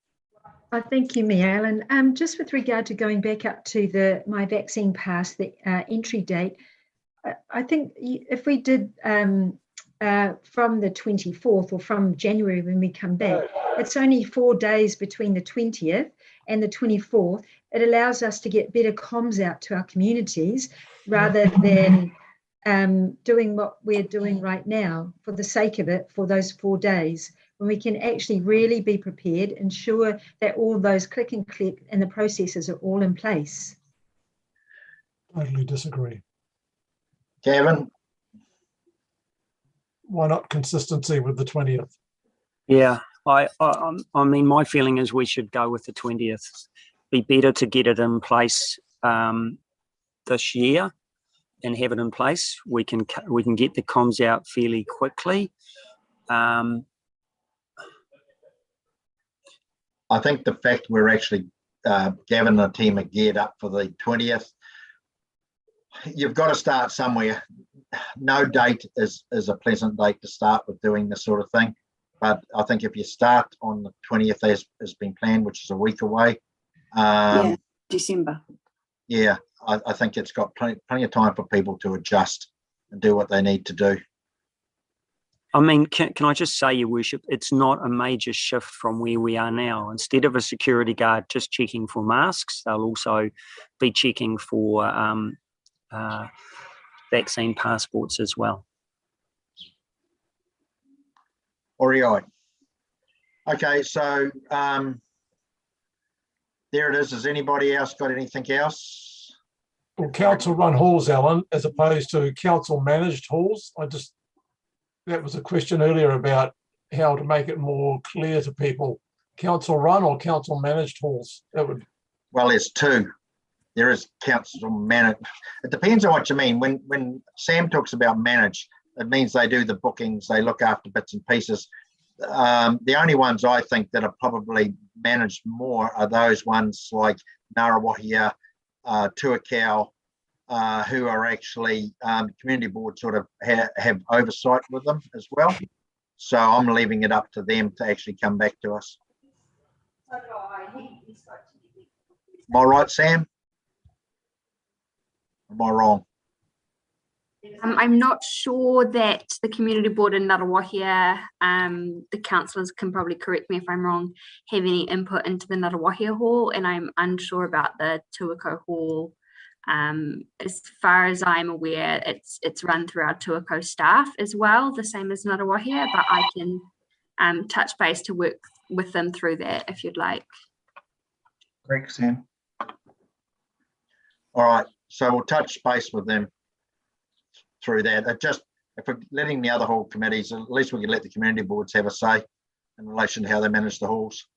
Thank you, Mayor Allen. Just with regard to going back up to my vaccine pass, the entry date, I think if we did from the 24th or from January when we come back, it's only 4 days between the 20th and the 24th. It allows us to get better comms out to our communities rather than doing what we're doing right now for the sake of it for those 4 days, when we can actually really be prepared, ensure that all those click and collect and the processes are all in place.
Totally disagree.
Gavin?
Why not consistency with the 20th?
Yeah, I mean, my feeling is we should go with the 20th. Be better to get it in place this year and have it in place. We can get the comms out fairly quickly.
I think the fact we're actually Gavin and the team are geared up for the 20th. You've got to start somewhere. No date is a pleasant date to start with doing this sort of thing. But I think if you start on the 20th as has been planned, which is a week away.
Yeah, December.
Yeah, I think it's got plenty of time for people to adjust and do what they need to do.
I mean, can I just say, Your Worship, it's not a major shift from where we are now. Instead of a security guard just checking for masks, they'll also be checking for vaccine passports as well.
All right. Okay, so there it is. Has anybody else got anything else?
Well, council run halls, Alan, as opposed to council managed halls. That was a question earlier about how to make it more clear to people. Council run or council managed halls?
Well, there's two. There is council managed. It depends on what you mean. When Sam talks about managed, it means they do the bookings, they look after bits and pieces. the only ones I think that are probably managed more are those ones like Ngarawahia, Tuakau, who are actually community board sort of have oversight with them as well. So I'm leaving it up to them to actually come back to us. Am I right, Sam? Am I wrong?
I'm not sure that the community board in Ngarawahia, the councillors can probably correct me if I'm wrong, have any input into the Ngarawahia Hall, and I'm unsure about the Tuakau Hall. As far as I'm aware, it's run through our Tuakau staff as well, the same as Ngarawahia, but I can touch base to work with them through that if you'd like.
Great, Sam. All right, so we'll touch base with them through that. If we're letting the other hall committees, at least we can let the community boards have a say in relation to how they manage the halls.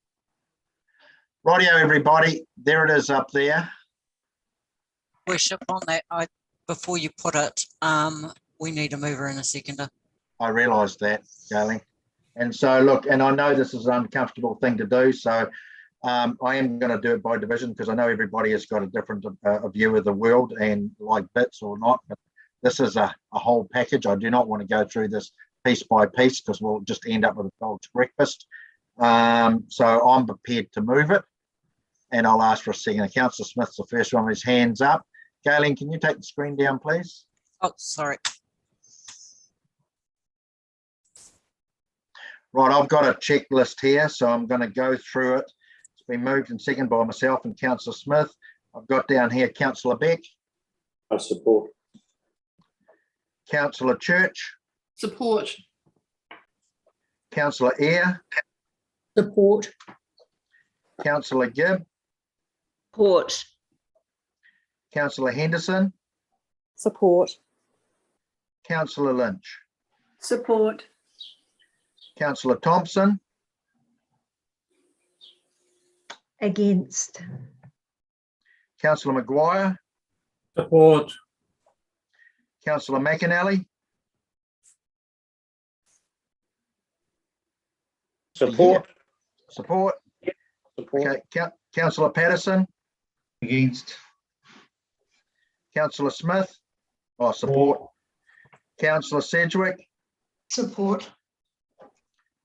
Rightio, everybody, there it is up there.
Worship on that, before you put it, we need a mover and a seconder.
I realised that, Galen. And so look, and I know this is an uncomfortable thing to do, so I am going to do it by division because I know everybody has got a different view of the world and like bits or not, but this is a whole package. I do not want to go through this piece by piece because we'll just end up with a dog's breakfast. So I'm prepared to move it, and I'll ask for a second. Councillor Smith's the first one with his hands up. Galen, can you take the screen down, please?
Oh, sorry.
Right, I've got a checklist here, so I'm going to go through it. It's been moved and seconded by myself and Councillor Smith. I've got down here Councillor Beck.
I support.
Councillor Church.
Support.
Councillor Eyre.
Support.
Councillor Gibb.
Support.
Councillor Henderson.
Support.
Councillor Lynch.
Support.
Councillor Thompson.
Against.
Councillor Maguire.
Support.
Councillor McAnally.
Support.
Support.
Support.
Okay. Councillor Patterson. Against. Councillor Smith. Oh, support. Councillor Sedgwick.
Support.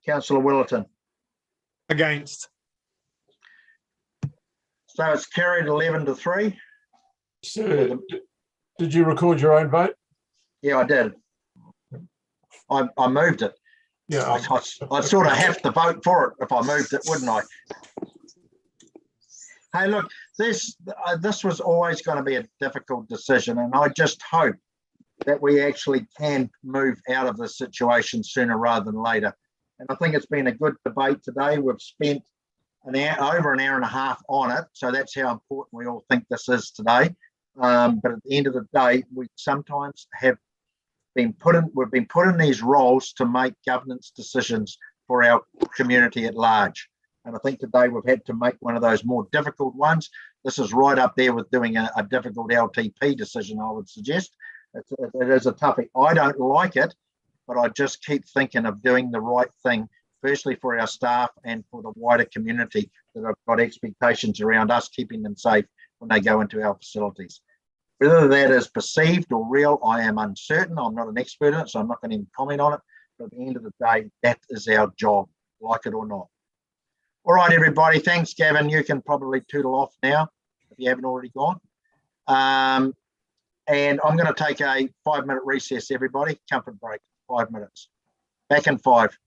Councillor Willerton.
Against.
So it's carried 11-3.
So, did you record your own vote?
Yeah, I did. I moved it.
Yeah,
I sort of have to vote for it if I moved it, wouldn't I? Hey, look, this was always going to be a difficult decision, and I just hope that we actually can move out of this situation sooner rather than later. And I think it's been a good debate today. We've spent over an hour and a half on it, so that's how important we all think this is today. But at the end of the day, we sometimes have we've been put in these roles to make governance decisions for our community at large. And I think today we've had to make one of those more difficult ones. This is right up there with doing a difficult LTP decision, I would suggest. It is a toughie. I don't like it, but I just keep thinking of doing the right thing, firstly for our staff and for the wider community that have got expectations around us keeping them safe when they go into our facilities. Whether that is perceived or real, I am uncertain. I'm not an expert in it, so I'm not going to even comment on it. But at the end of the day, that is our job, like it or not. All right, everybody. Thanks, Gavin. You can probably tootle off now if you haven't already gone. And I'm going to take a 5-minute recess, everybody. Comfort break, 5 minutes. Back in 5.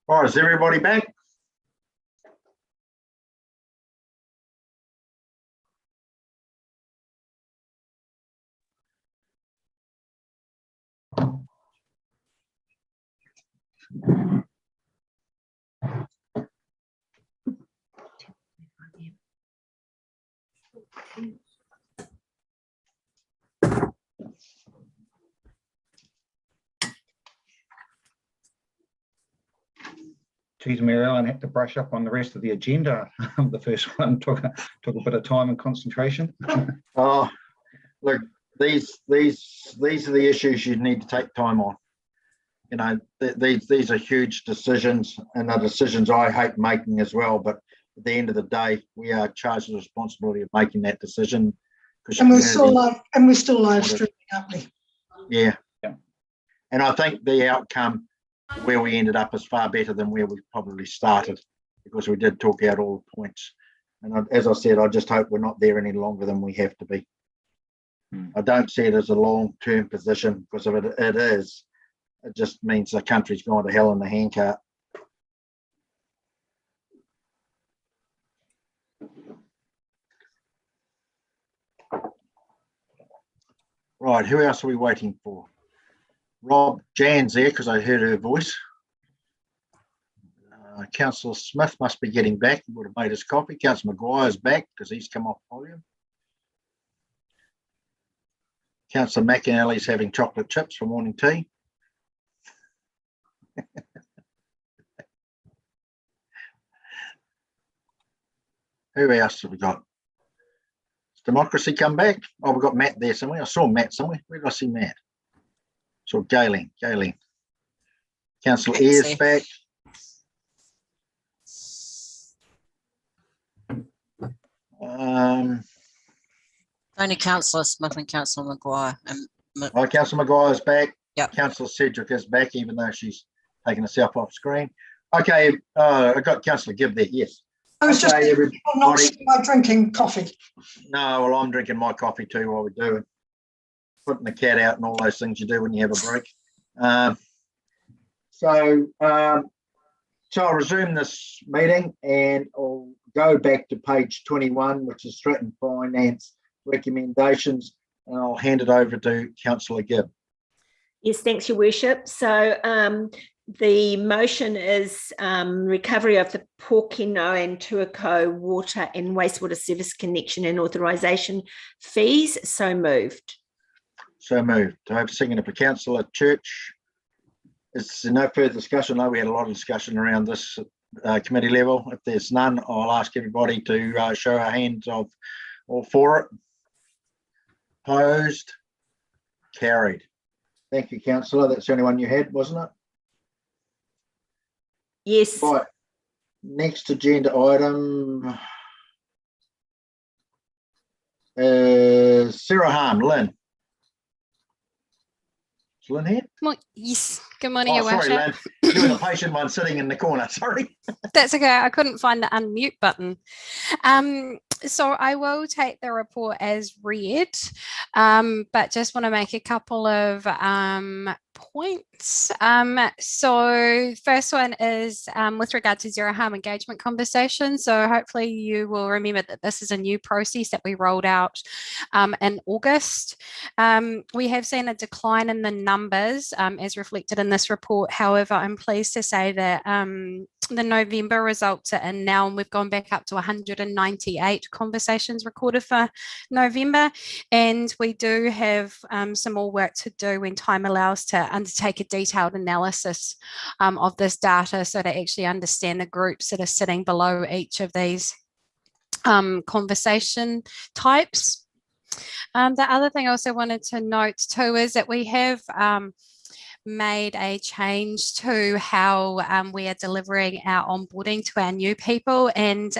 All right, is everybody back?
Geez, Mary Ellen had to brush up on the rest of the agenda. The first one took a bit of time and concentration.
Oh, look, these are the issues you need to take time on. You know, these are huge decisions, and they're decisions I hate making as well. But at the end of the day, we are charged with the responsibility of making that decision.
And we're still live streaming, aren't we?
Yeah. And I think the outcome where we ended up is far better than where we probably started, because we did talk out all the points. And as I said, I just hope we're not there any longer than we have to be. I don't see it as a long-term position, because if it is, it just means the country's gone to hell in the handcart. Right, who else are we waiting for? Rob Jan's there because I heard her voice. Councillor Smith must be getting back. He would have made his coffee. Councillor Maguire's back because he's come off volume. Councillor McAnally's having chocolate chips for morning tea. Who else have we got? Has Democracy come back? Oh, we've got Matt there somewhere. I saw Matt somewhere. Where did I see Matt? Saw Gayleen. Councillor Ayres back.
Only Councillor Smith and Councillor Maguire.
Councillor Maguire's back.
Yep.
Councillor Cedric is back, even though she's taken herself off screen. Okay, I got Councillor Gibb there, yes.
I was just people not drinking coffee.
No, well, I'm drinking my coffee too while we do it. Putting the cat out and all those things you do when you have a break. So I'll resume this meeting and I'll go back to page 21, which is Stratton Finance recommendations, and I'll hand it over to Councillor Gibb.
Yes, thanks, Your Worship. So the motion is recovery of the Pōkeno and Tuako water and wastewater service connection and authorisation fees. So moved.
So moved. I have a second for Councillor Church. Is there no further discussion? I know we had a lot of discussion around this committee level. If there's none, I'll ask everybody to show our hands of all for it. Opposed? Carried. Thank you, Councillor. That's the only one you had, wasn't it?
Yes.
Right. Next agenda item. Sarah Harm, Lynn. Is Lynn here?
Yes. Good morning,
Oh,
Your
sorry,
Worship.
Lynn. You're the patient one sitting in the corner. Sorry.
That's okay. I couldn't find the unmute button. So I will take the report as read, but just want to make a couple of points. So first one is with regard to zero harm engagement conversation. So hopefully you will remember that this is a new process that we rolled out in August. We have seen a decline in the numbers as reflected in this report. However, I'm pleased to say that the November results are in now, and we've gone back up to 198 conversations recorded for November, and we do have some more work to do when time allows to undertake a detailed analysis of this data so to actually understand the groups that are sitting below each of these conversation types. The other thing I also wanted to note too is that we have made a change to how we are delivering our onboarding to our new people, and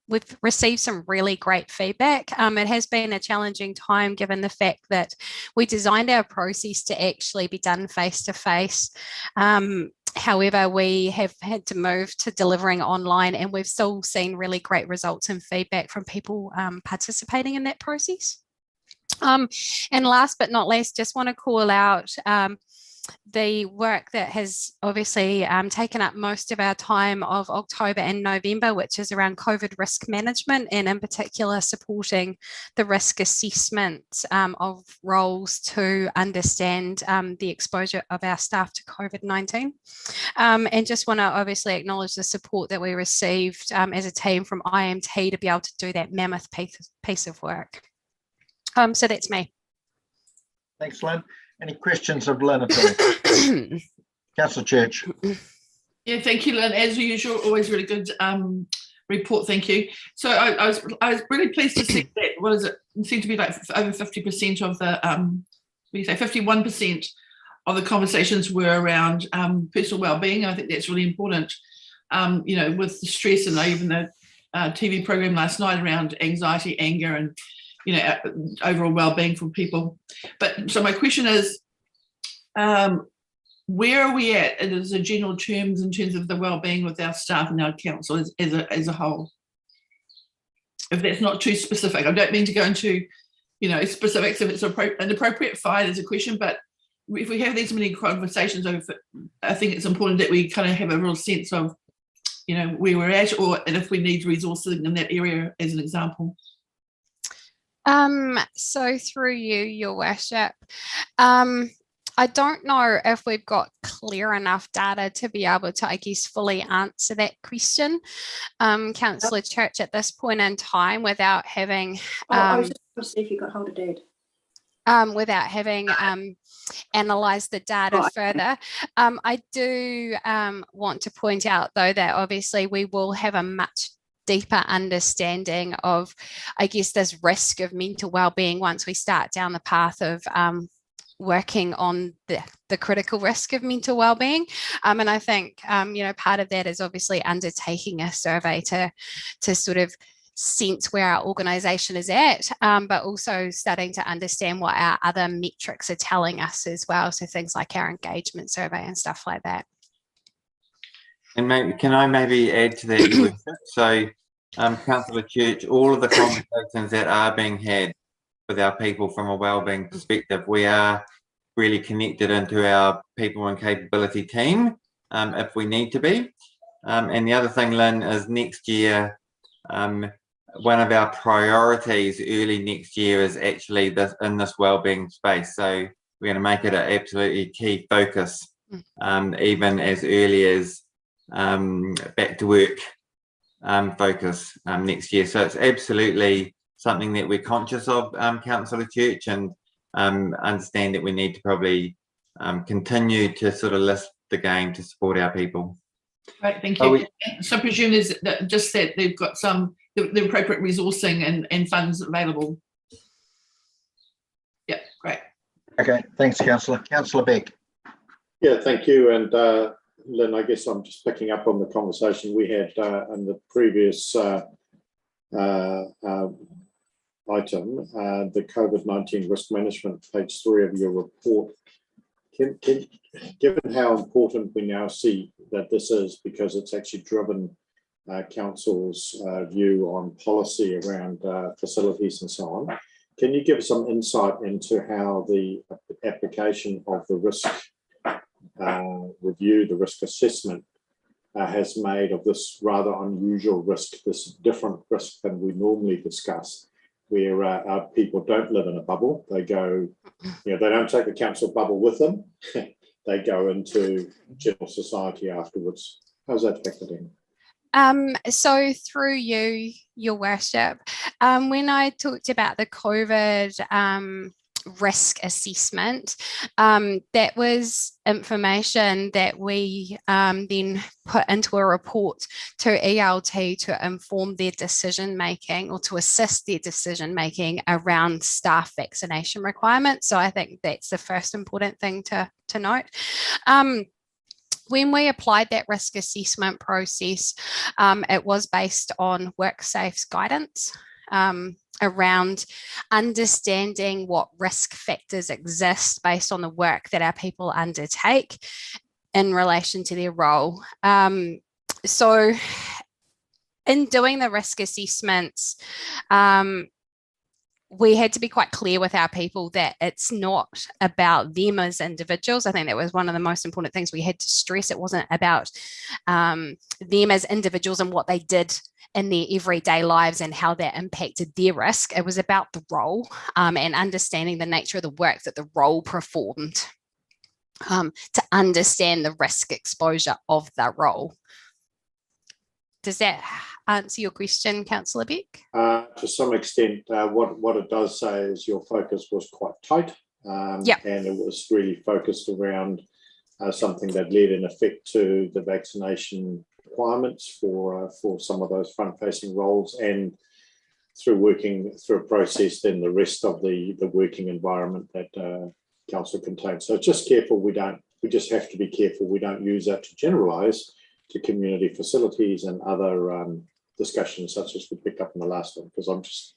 we've received some really great feedback. It has been a challenging time given the fact that we designed our process to actually be done face-to-face. However, we have had to move to delivering online, and we've still seen really great results and feedback from people participating in that process. And last but not least, just want to call out the work that has obviously taken up most of our time of October and November, which is around COVID risk management, and in particular supporting the risk assessment of roles to understand the exposure of our staff to COVID-19. And just want to obviously acknowledge the support that we received as a team from IMT to be able to do that mammoth piece of work. So that's me.
Thanks, Lynn. Any questions of Lynn at all? Councillor Church.
Yeah, thank you, Lynn. As usual, always really good report. Thank you. So I was really pleased to see that. What is it? It seemed to be like over 50% of the 51% of the conversations were around personal well-being. I think that's really important. You know, with the stress, and even the TV program last night around anxiety, anger, and overall well-being for people. But so my question is, where are we at as a general terms in terms of the well-being with our staff and our council as a whole? If that's not too specific, I don't mean to go into specifics if it's an appropriate, fine as a question, but if we have these many conversations over, I think it's important that we kind of have a real sense of where we're at, and if we need resourcing in that area as an example.
So through you, Your Worship, I don't know if we've got clear enough data to be able to, I guess, fully answer that question, Councillor Church, at this point in time, without having.
I was just going to see if you got hold of Dad.
Without having analysed the data further. I do want to point out, though, that obviously we will have a much deeper understanding of, I guess, this risk of mental well-being once we start down the path of working on the critical risk of mental well-being. And I think, part of that is obviously undertaking a survey to sort of sense where our organisation is at, but also starting to understand what our other metrics are telling us as well. So things like our engagement survey and stuff like that.
And maybe, can I maybe add to that, Your Worship? So, Councillor Church, all of the conversations that are being had with our people from a wellbeing perspective, we are really connected into our people and capability team, if we need to be. And the other thing, Lynn, is next year, one of our priorities early next year is actually in this wellbeing space. So we're going to make it an absolutely key focus, even as early as back to work focus next year. So it's absolutely something that we're conscious of, Councillor Church, and understand that we need to probably continue to sort of lift the game to support our people.
Right, thank you. So I presume there's just that they've got the appropriate resourcing and funds available. Yeah, great.
Okay, thanks, Councillor. Councillor Beck.
Yeah, thank you. And Lynn, I guess I'm just picking up on the conversation we had in the previous item, the COVID-19 risk management, page 3 of your report. Given how important we now see that this is, because it's actually driven council's view on policy around facilities and so on, can you give some insight into how the application of the risk review, the risk assessment, has made of this rather unusual risk, this different risk than we normally discuss, where our people don't live in a bubble. They go, they don't take the council bubble with them. They go into general society afterwards. How's that factored in?
So through you, Your Worship, when I talked about the COVID risk assessment, that was information that we then put into a report to ELT to inform their decision making, or to assist their decision making around staff vaccination requirements. So I think that's the first important thing to note. When we applied that risk assessment process, it was based on WorkSafe's guidance around understanding what risk factors exist based on the work that our people undertake in relation to their role. So in doing the risk assessments, we had to be quite clear with our people that it's not about them as individuals. I think that was one of the most important things we had to stress. It wasn't about them as individuals and what they did in their everyday lives and how that impacted their risk. It was about the role and understanding the nature of the work that the role performed to understand the risk exposure of that role. Does that answer your question, Councillor Beck?
To some extent, what it does say is your focus was quite tight, and it was really focused around something that led in effect to the vaccination requirements for some of those front-facing roles, and through working through a process, then the rest of the working environment that council contains. So just careful we just have to be careful we don't use that to generalise to community facilities and other discussions such as we picked up in the last one, because I'm just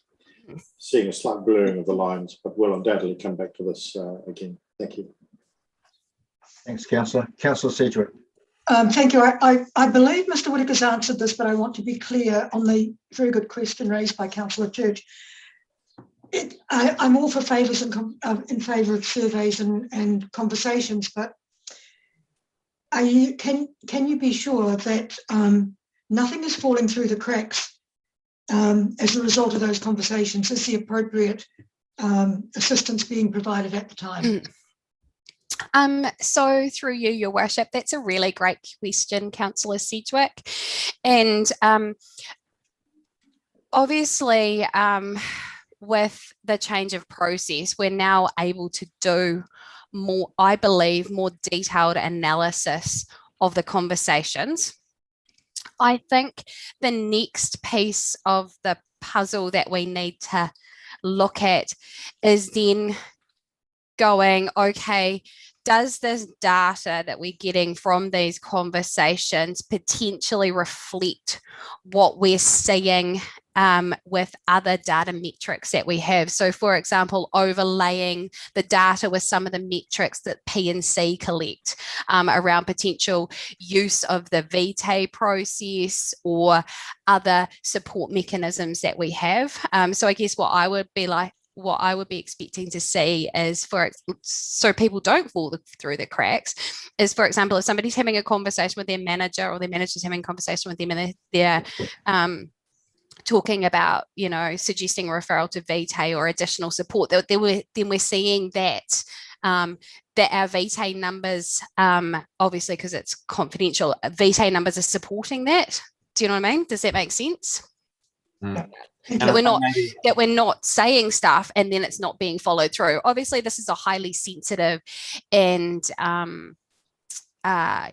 seeing a slight blurring of the lines, but we'll undoubtedly come back to this again. Thank you.
Thanks, Councillor. Councillor Sedgwick.
Thank you. I believe Mr. Whittaker's answered this, but I want to be clear on the very good question raised by Councillor Church. I'm all for favours and in favour of surveys and conversations, but can you be sure that nothing is falling through the cracks as a result of those conversations? Is the appropriate assistance being provided at the time?
So through you, Your Worship, that's a really great question, Councillor Sedgwick. And obviously, with the change of process, we're now able to do more, I believe, more detailed analysis of the conversations. I think the next piece of the puzzle that we need to look at is then going, okay, does this data that we're getting from these conversations potentially reflect what we're seeing with other data metrics that we have? So, for example, overlaying the data with some of the metrics that P&C collect around potential use of the VT process or other support mechanisms that we have. So I guess what I would be expecting to see is, so people don't fall through the cracks, is, for example, if somebody's having a conversation with their manager or their manager's having a conversation with them and they're talking about, you know, suggesting referral to VT or additional support, then we're seeing that that our VT numbers, obviously because it's confidential, VT numbers are supporting that. Do you know what I mean? Does that make sense? That we're not saying stuff and then it's not being followed through. Obviously, this is a highly sensitive and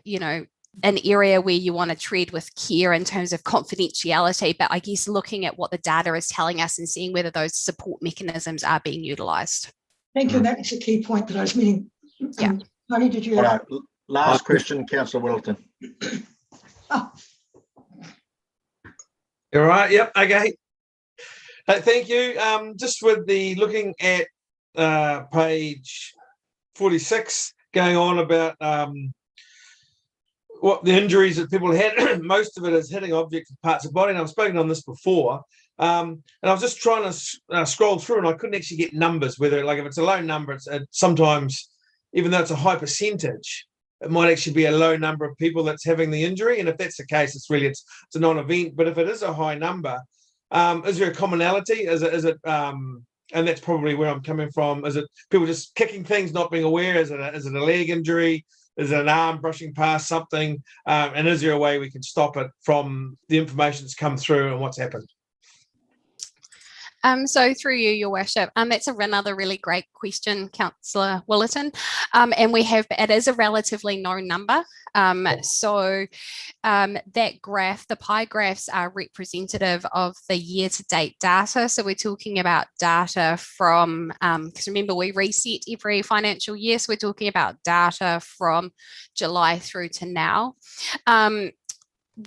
you know, an area where you want to tread with care in terms of confidentiality. But I guess looking at what the data is telling us and seeing whether those support mechanisms are being utilised.
Thank you. That's a key point that I was meaning.
Yeah.
Tony, did you?
Right. Last question, Councillor Wilton.
Oh.
All right. Yep. Okay. Thank you. Just with the looking at page 46, going on about what the injuries that people had, most of it is hitting objects and parts of the body. And I've spoken on this before. And I was just trying to scroll through and I couldn't actually get numbers, whether, like, if it's a low number, it's sometimes, even though it's a high percentage, it might actually be a low number of people that's having the injury. And if that's the case, it's a non-event. But if it is a high number, is there a commonality? Is it and that's probably where I'm coming from. Is it people just kicking things, not being aware? Is it a leg injury? Is it an arm brushing past something? And is there a way we can stop it from the information that's come through and what's happened?
So through you, Your Worship, that's another really great question, Councillor Willerton. And it is a relatively low number. So that graph, the pie graphs are representative of the year-to-date data. So we're talking about data from, because remember, we reset every financial year. So we're talking about data from July through to now.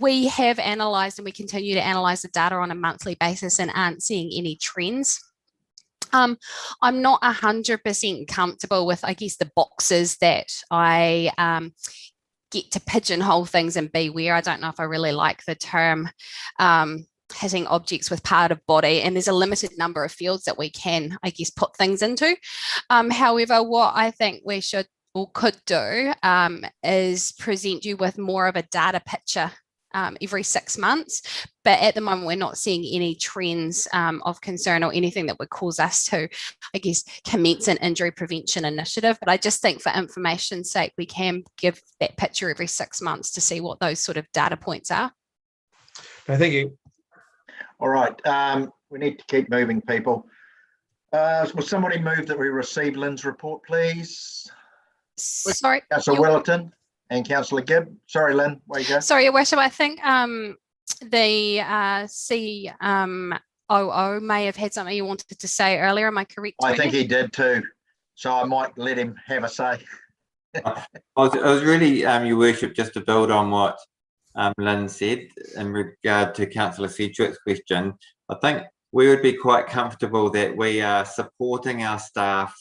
We have analysed and we continue to analyse the data on a monthly basis and aren't seeing any trends. I'm not 100% comfortable with, I guess, the boxes that I get to pigeonhole things and beware. I don't know if I really like the term hitting objects with part of body, and there's a limited number of fields that we can, I guess, put things into. However, what I think we should or could do is present you with more of a data picture every 6 months, but at the moment we're not seeing any trends of concern or anything that would cause us to, I guess, commence an injury prevention initiative. But I just think for information's sake, we can give that picture every 6 months to see what those sort of data points are.
Thank you.
All right, we need to keep moving, people. Will somebody move that we receive Lynn's report, please?
Sorry,
Councillor Willerton and Councillor Gibb. Sorry, Lynn, where you go?
Sorry, Your Worship, I think the COO may have had something you wanted to say earlier. Am I correct?
I think he did too. So I might let him have a say.
I was really, Your Worship, just to build on what Lynn said in regard to Councillor Sedgwick's question. I think we would be quite comfortable that we are supporting our staff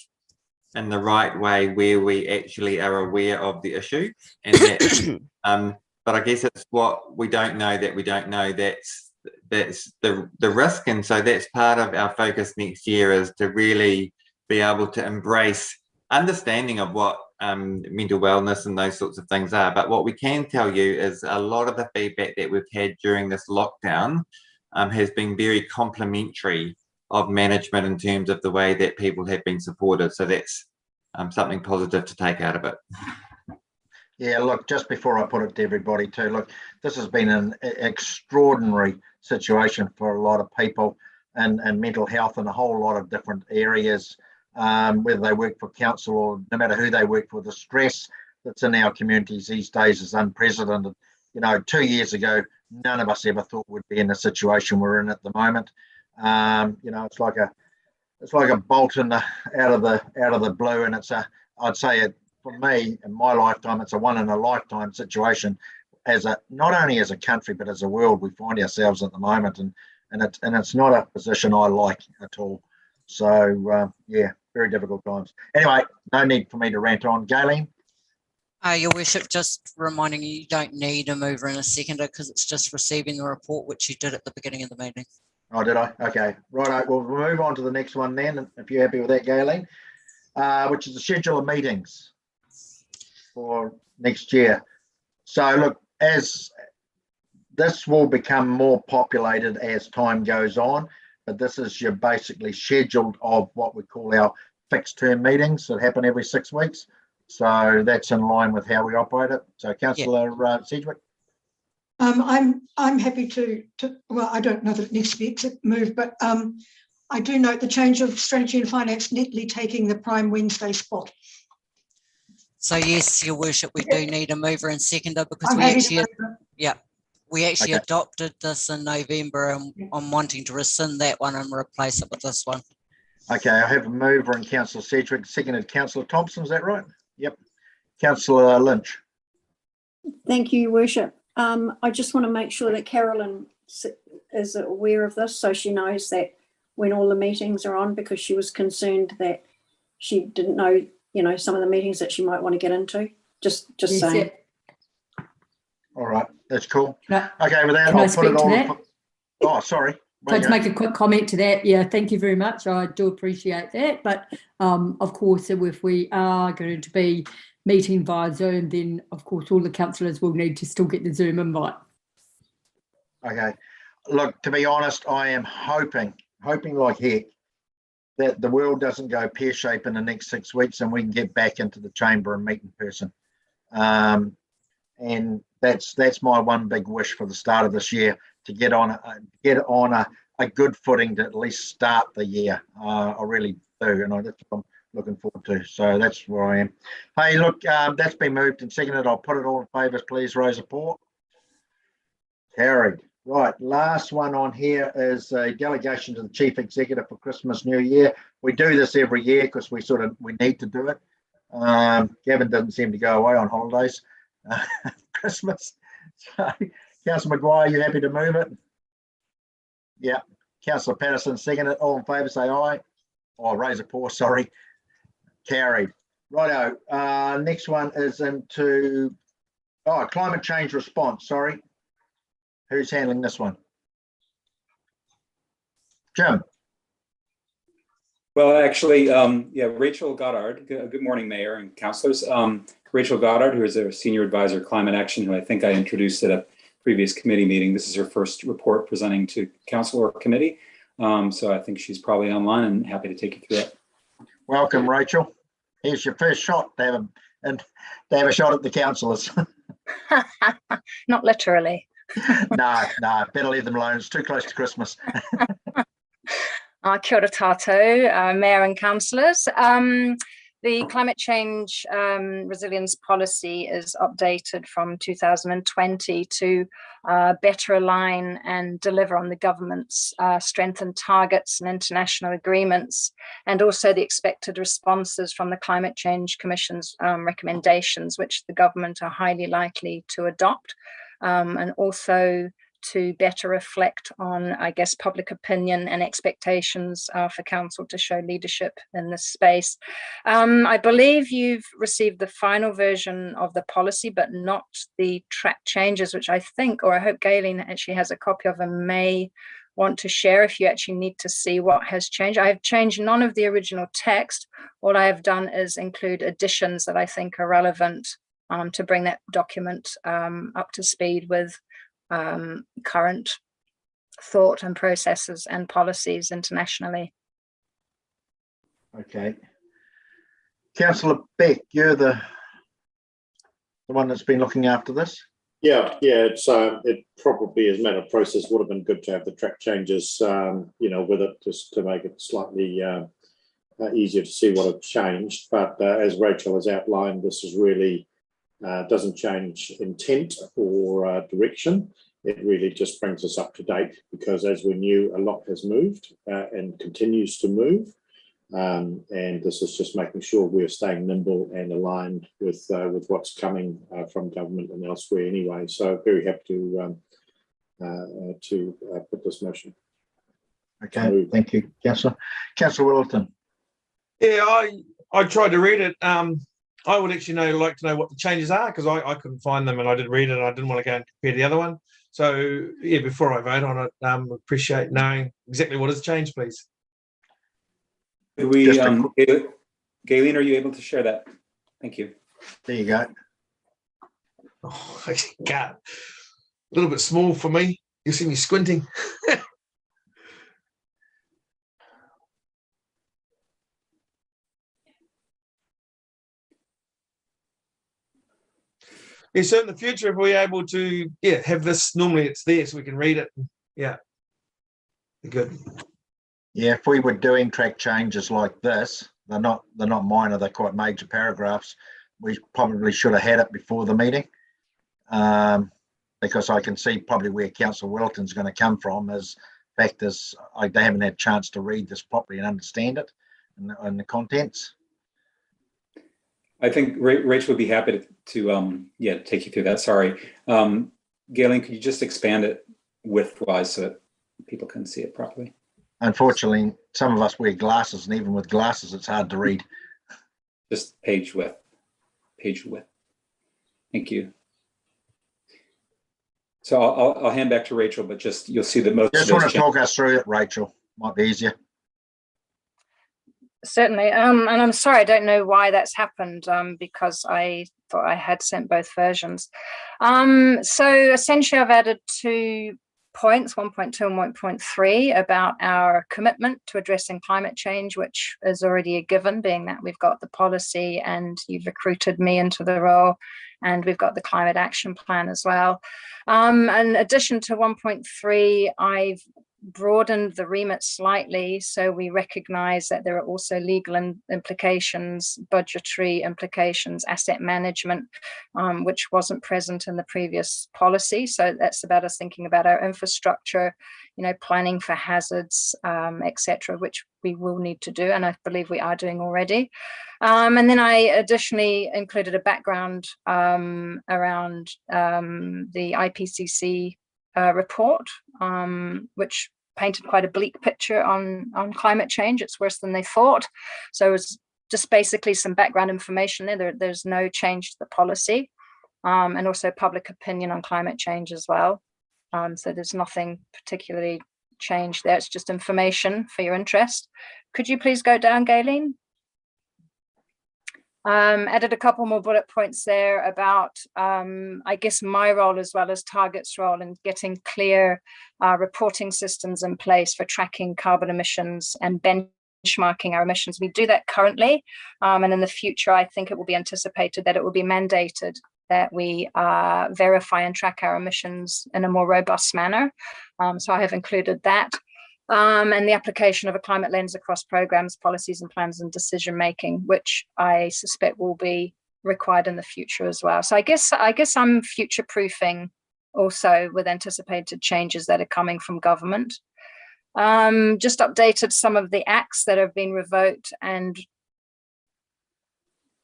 in the right way where we actually are aware of the issue, and that but I guess it's what we don't know that we don't know, that's the risk. And so that's part of our focus next year, is to really be able to embrace understanding of what mental wellness and those sorts of things are. But what we can tell you is a lot of the feedback that we've had during this lockdown has been very complimentary of management in terms of the way that people have been supported. So that's something positive to take out of it.
Yeah, look, just before I put it to everybody too, look, this has been an extraordinary situation for a lot of people and mental health in a whole lot of different areas, whether they work for council or no matter who they work for. The stress that's in our communities these days is unprecedented. You know, 2 years ago, none of us ever thought we'd be in the situation we're in at the moment. You know, it's like a bolt out of the blue, and I'd say for me in my lifetime, it's a one in a lifetime situation. Not only as a country but as a world, we find ourselves at the moment, and it's not a position I like at all. So yeah, very difficult times. Anyway, no need for me to rant on. Gayleen?
Your Worship, just reminding you, you don't need a mover and a seconder because it's just receiving the report, which you did at the beginning of the meeting.
Oh, did I? Okay, right. Well, we'll move on to the next one then, if you're happy with that, Gayleen, which is the schedule of meetings for next year. So look, as this will become more populated as time goes on, but this is your basically scheduled of what we call our fixed term meetings that happen every 6 weeks. So that's in line with how we operate it. So Councillor Sedgwick.
I'm happy to well, I don't know that it needs to be moved, but I do note the change of strategy and finance neatly taking the prime Wednesday spot.
So yes, Your Worship, we do need a mover and seconder because we actually adopted this in November, and I'm wanting to rescind that one and replace it with this one.
Okay, I have a mover in Councillor Sedgwick, seconded Councillor Thompson, is that right? Yep. Councillor Lynch.
Thank you, Your Worship. I just want to make sure that Carolyn is aware of this, so she knows that when all the meetings are on, because she was concerned that she didn't know, you know, some of the meetings that she might want to get into. Just yes, saying.
All right, that's cool.
Okay,
with that, I'll put it on. Oh, sorry.
Can I just make a quick comment to that? Yeah, thank you very much. I do appreciate that. But of course, if we are going to be meeting via Zoom, then of course all the councillors will need to still get the Zoom invite.
Okay. Look, to be honest, I am hoping like heck that the world doesn't go pear-shaped in the next 6 weeks and we can get back into the chamber and meet in person. And that's my one big wish for the start of this year, to get on a good footing to at least start the year. I really do, and that's what I'm looking forward to. So that's where I am. Hey, look, that's been moved and seconded. I'll put it all in favours, please. Raise a paw. Carried. Right, last one on here is a delegation to the Chief Executive for Christmas, New Year. We do this every year because we need to do it. Gavin doesn't seem to go away on holidays. Christmas. So, Councillor Maguire, you happy to move it? Yeah. Councillor Patterson, second it. All in favour, say aye. Or raise a paw, sorry. Carried. Righto. Next one is into climate change response. Sorry. Who's handling this one? Jim.
Well, actually, Rachel Goddard. Good morning, Mayor and councillors. Rachel Goddard, who is our Senior Advisor Climate Action, who I think I introduced at a previous committee meeting. This is her first report presenting to council or committee. So I think she's probably online and happy to take you through it.
Welcome, Rachel. Here's your first shot to have a shot at the councillors.
Not literally.
No, better leave them alone. It's too close to Christmas.
Kia ora tātou, Mayor and councillors. The climate change resilience policy is updated from 2020 to better align and deliver on the government's strengthened targets and international agreements, and also the expected responses from the Climate Change Commission's recommendations, which the government are highly likely to adopt, and also to better reflect on, I guess, public opinion and expectations for council to show leadership in this space. I believe you've received the final version of the policy, but not the track changes, which I think, or I hope Gayleen actually has a copy of and may want to share if you actually need to see what has changed. I have changed none of the original text. All I have done is include additions that I think are relevant to bring that document up to speed with current thought and processes and policies internationally.
Okay. Councillor Beck, you're the one that's been looking after this.
Yeah, it's it probably, as a matter of process, would have been good to have the track changes, with it, just to make it slightly easier to see what had changed. But as Rachel has outlined, this is really doesn't change intent or direction. It really just brings us up to date, because as we knew, a lot has moved and continues to move. And this is just making sure we're staying nimble and aligned with what's coming from government and elsewhere anyway. So very happy to put this motion.
Okay, thank you, Councillor. Councillor Willerton.
Yeah, I tried to read it. I would actually like to know what the changes are, because I couldn't find them, and I did read it. And I didn't want to go and compare the other one. So yeah, before I vote on it, appreciate knowing exactly what has changed, please.
Could we, Galen, are you able to share that? Thank you.
There you go.
Oh, I can't. A little bit small for me. You see me squinting. Yeah, so in the future, if we're able to, have this, normally it's there so we can read it. Yeah, be good.
Yeah, if we were doing track changes like this, they're not minor, they're quite major paragraphs. We probably should have had it before the meeting, because I can see probably where Councillor Willerton's going to come from is factors. They haven't had a chance to read this properly and understand it and the contents.
I think Rachel would be happy to take you through that. Sorry. Galen, could you just expand it width-wise so that people can see it properly?
Unfortunately, some of us wear glasses, and even with glasses, it's hard to read.
Just page width. Page width. Thank you. So I'll hand back to Rachel, but just you'll see that most.
Just want to talk us through it, Rachel. Might be easier.
Certainly. And I'm sorry, I don't know why that's happened, because I thought I had sent both versions. So essentially, I've added 2 points, 1.2 and 1.3, about our commitment to addressing climate change, which is already a given, being that we've got the policy and you've recruited me into the role, and we've got the climate action plan as well. In addition to 1.3, I've broadened the remit slightly, so we recognize that there are also legal implications, budgetary implications, asset management, which wasn't present in the previous policy. So that's about us thinking about our infrastructure, planning for hazards, etc., which we will need to do, and I believe we are doing already. And then I additionally included a background around the IPCC report, which painted quite a bleak picture on climate change. It's worse than they thought. So it's just basically some background information there. There's no change to the policy, and also public opinion on climate change as well. So there's nothing particularly changed there. It's just information for your interest. Could you please go down, Galen? Added a couple more bullet points there about, I guess, my role as well as Target's role in getting clear reporting systems in place for tracking carbon emissions and benchmarking our emissions. We do that currently, and in the future, I think it will be anticipated that it will be mandated that we verify and track our emissions in a more robust manner. So I have included that. And the application of a climate lens across programs, policies and plans and decision making, which I suspect will be required in the future as well. So I guess I'm future proofing also with anticipated changes that are coming from government. Just updated some of the acts that have been revoked, and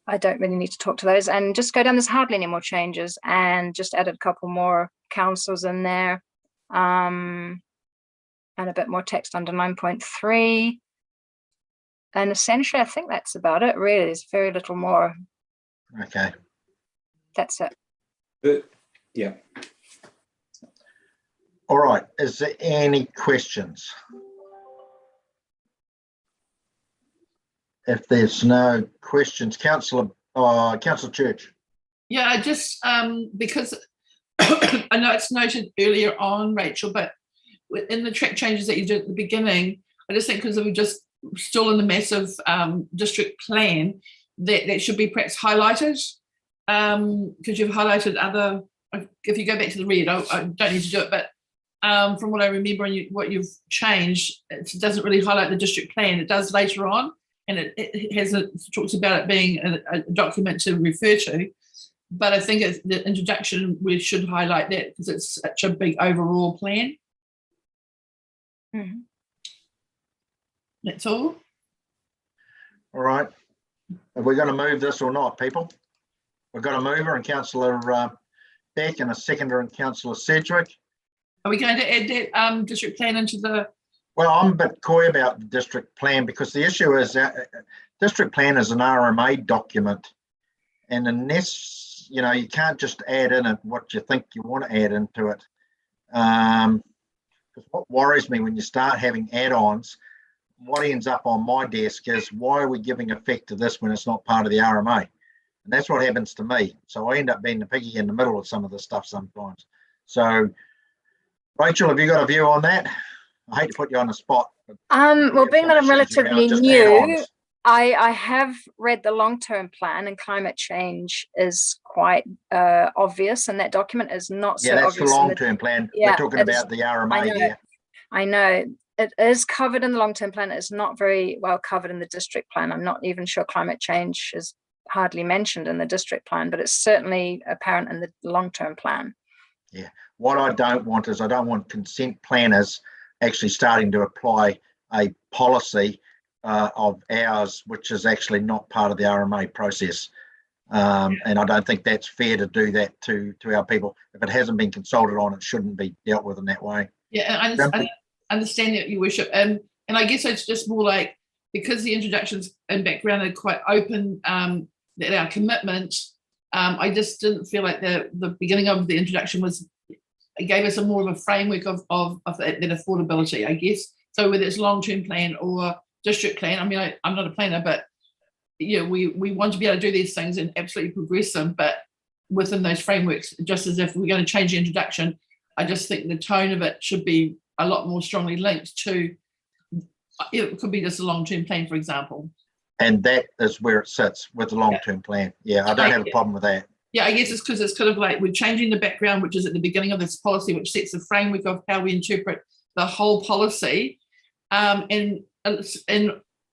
I don't really need to talk to those, and just go down. There's hardly any more changes, and just added a couple more councils in there. And a bit more text under 9.3. And essentially, I think that's about it, really. There's very little more.
Okay.
That's it.
Yeah.
All right. Is there any questions? If there's no questions, Councillor Church.
Yeah, I just, because I know it's noted earlier on, Rachel, but in the track changes that you did at the beginning, I just think because we're just still in the mess of district plan, that should be perhaps highlighted, because you've highlighted other, if you go back to the read, I don't need to do it, but from what I remember and what you've changed, it doesn't really highlight the district plan. It does later on, and it talks about it being a document to refer to. But I think the introduction, we should highlight that because it's such a big overall plan.
Mm-hmm.
That's all.
All right. Are we going to move this or not, people? We've got a mover and Councillor Beck and a seconder and Councillor Sedgwick.
Are we going to add that district plan into the?
Well, I'm a bit coy about the district plan because the issue is that district plan is an RMA document, and unless you can't just add in it what you think you want to add into it. Because what worries me when you start having add-ons, what ends up on my desk is why are we giving effect to this when it's not part of the RMA? And that's what happens to me. So I end up being the piggy in the middle of some of the stuff sometimes. So, Rachel, have you got a view on that? I hate to put you on the spot.
Well, being that I'm relatively
just
new,
add-ons.
I have read the long-term plan, and climate change is quite obvious, and that document is not so obvious.
Yeah, that's the long-term plan. We're talking about the RMA here.
I know. It is covered in the long-term plan. It's not very well covered in the district plan. I'm not even sure climate change is hardly mentioned in the district plan, but it's certainly apparent in the long-term plan.
Yeah. What I don't want is I don't want consent planners actually starting to apply a policy of ours, which is actually not part of the RMA process. And I don't think that's fair to do that to our people. If it hasn't been consulted on, it shouldn't be dealt with in that way.
Yeah, I understand that, Your Worship. And I guess it's just more like, because the introductions and background are quite open, that our commitment, I just didn't feel like the beginning of the introduction gave us a more of a framework of that affordability, I guess. So whether it's long-term plan or district plan, I mean, I'm not a planner, but yeah, we want to be able to do these things and absolutely progress them, but within those frameworks, just as if we're going to change the introduction, I just think the tone of it should be a lot more strongly linked to, it could be just a long-term plan, for example.
And that is where it sits with the long-term plan. Yeah, I don't have a problem with that.
Yeah, I guess it's because it's kind of like we're changing the background, which is at the beginning of this policy, which sets the framework of how we interpret the whole policy. And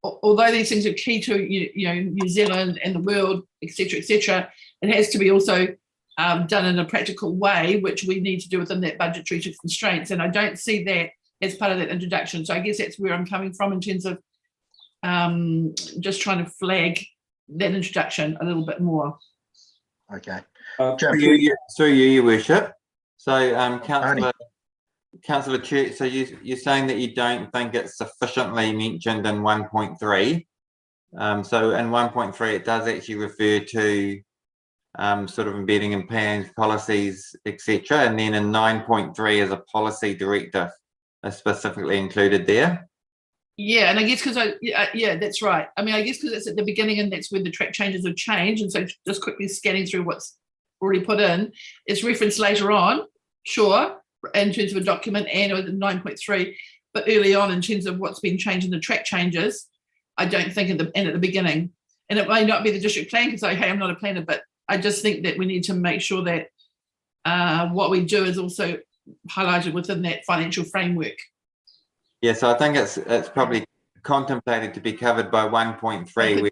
although these things are key to New Zealand and the world, etc., it has to be also done in a practical way, which we need to do within that budgetary constraints. And I don't see that as part of that introduction. So I guess that's where I'm coming from in terms of just trying to flag that introduction a little bit more.
Okay.
Through you, Your Worship. So, Councillor Church, so you're saying that you don't think it's sufficiently mentioned in 1.3. So in 1.3, it does actually refer to sort of embedding in plans, policies, etc. And then in 9.3 is a policy directive is specifically included there.
Yeah, and I guess because yeah, that's right. I mean, I guess because it's at the beginning and that's where the track changes have changed. And so just quickly scanning through what's already put in, it's referenced later on, sure, in terms of a document and with 9.3, but early on in terms of what's been changed in the track changes, I don't think at the beginning. And it may not be the district plan because hey, I'm not a planner, but I just think that we need to make sure that what we do is also highlighted within that financial framework.
Yeah, so I think it's probably contemplated to be covered by 1.3 with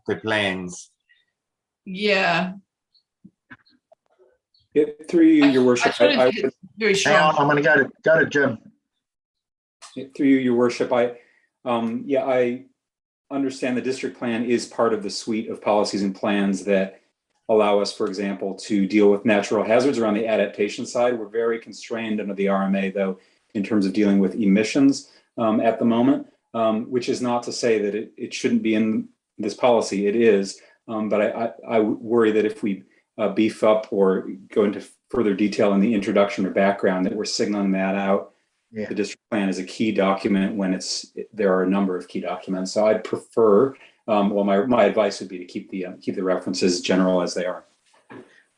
the plans.
Yeah.
Through you, Your Worship.
I very strong.
I'm going to go to Jim.
Through you, Your Worship. I understand the district plan is part of the suite of policies and plans that allow us, for example, to deal with natural hazards around the adaptation side. We're very constrained under the RMA, though, in terms of dealing with emissions at the moment, which is not to say that it shouldn't be in this policy. It is, but I worry that if we beef up or go into further detail in the introduction or background, that we're signaling that out. Yeah. The district plan is a key document when there are a number of key documents. So I'd prefer, my advice would be to keep the references general as they are.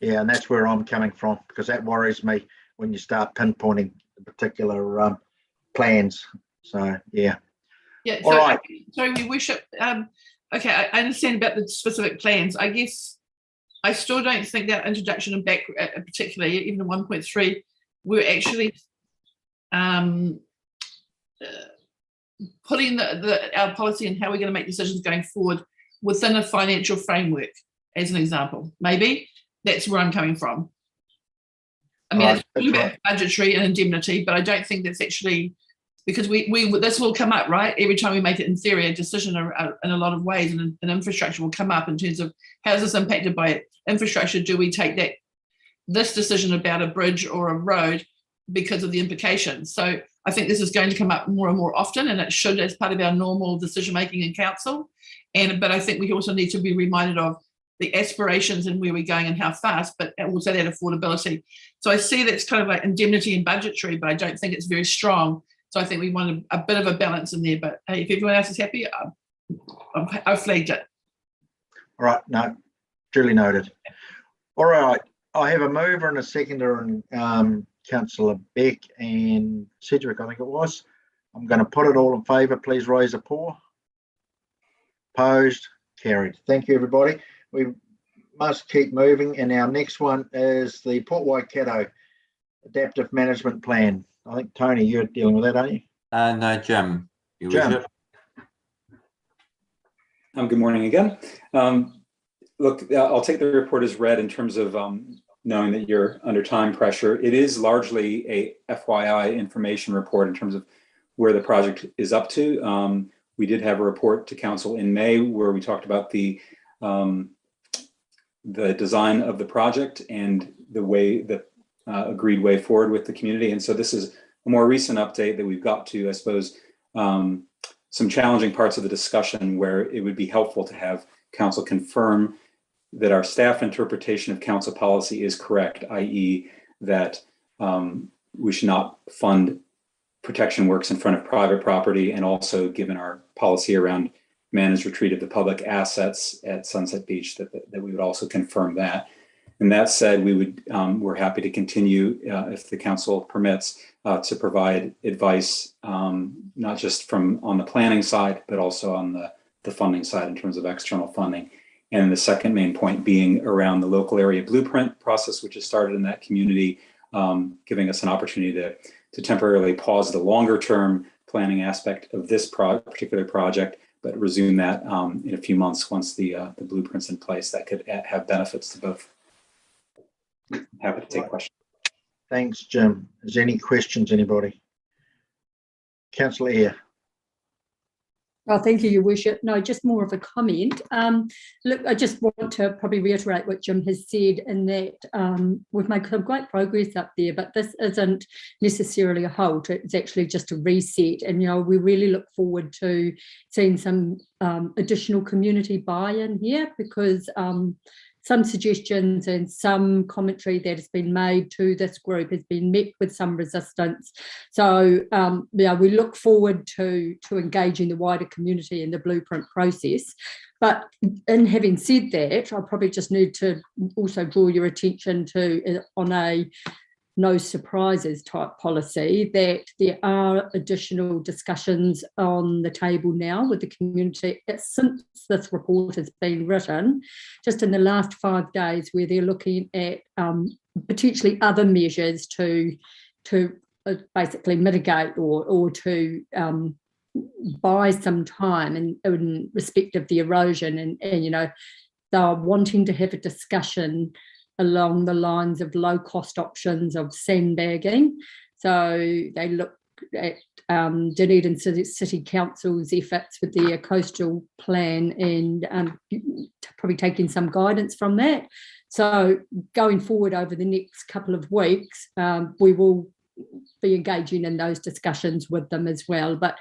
Yeah, and that's where I'm coming from, because that worries me when you start pinpointing the particular plans. So yeah.
Yeah.
All right.
Sorry, Your Worship. okay, I understand about the specific plans. I guess I still don't think that introduction and back, particularly even in 1.3, we're actually putting our policy and how we're going to make decisions going forward within a financial framework, as an example. Maybe that's where I'm coming from. I mean, it's really about budgetary and indemnity, but I don't think that's actually, because this will come up, right? Every time we make it in theory, a decision in a lot of ways, and infrastructure will come up in terms of how is this impacted by infrastructure? Do we take this decision about a bridge or a road because of the implications? So I think this is going to come up more and more often, and it should as part of our normal decision making in council. But I think we also need to be reminded of the aspirations and where we're going and how fast, but also that affordability. So I see that's kind of like indemnity and budgetary, but I don't think it's very strong. So I think we want a bit of a balance in there. But hey, if everyone else is happy, I've flagged it.
All right, no, duly noted. All right, I have a mover and a seconder, and Councillor Beck and Sedgwick, I think it was. I'm going to put it all in favour. Please raise a paw. Opposed? Carried. Thank you, everybody. We must keep moving, and our next one is the Port Waikato Adaptive Management Plan. I think, Tony, you're dealing with that, aren't you?
No, Jim. Your worship.
Good morning again. Look, I'll take the report as read in terms of knowing that you're under time pressure. It is largely a FYI information report in terms of where the project is up to. We did have a report to council in May where we talked about the design of the project and the way that agreed way forward with the community. And so this is a more recent update that we've got to, I suppose, some challenging parts of the discussion where it would be helpful to have council confirm that our staff interpretation of council policy is correct, i.e. that we should not fund protection works in front of private property, and also given our policy around managed retreat of the public assets at Sunset Beach, that we would also confirm that. And that said, we're happy to continue, if the council permits, to provide advice, not just from on the planning side, but also on the funding side in terms of external funding. And the second main point being around the local area blueprint process, which has started in that community, giving us an opportunity to temporarily pause the longer term planning aspect of this particular project, but resume that in a few months once the blueprint's in place. That could have benefits to both. Happy to take questions.
Thanks, Jim. Is there any questions, anybody? Councillor Eyre.
Oh, thank you, Your Worship. No, just more of a comment. Look, I just want to probably reiterate what Jim has said, in that we've made some great progress up there, but this isn't necessarily a halt. It's actually just a reset. And, we really look forward to seeing some additional community buy-in here, because some suggestions and some commentary that has been made to this group has been met with some resistance. So we look forward to engaging the wider community in the blueprint process. But in having said that, I probably just need to also draw your attention to, on a no surprises type policy, that there are additional discussions on the table now with the community since this report has been written, just in the last 5 days, where they're looking at potentially other measures to basically mitigate or to buy some time in respect of the erosion, and they're wanting to have a discussion along the lines of low-cost options of sandbagging. So they look at Dunedin City Council's efforts with their coastal plan, and probably taking some guidance from that. So going forward over the next couple of weeks, we will be engaging in those discussions with them as well. But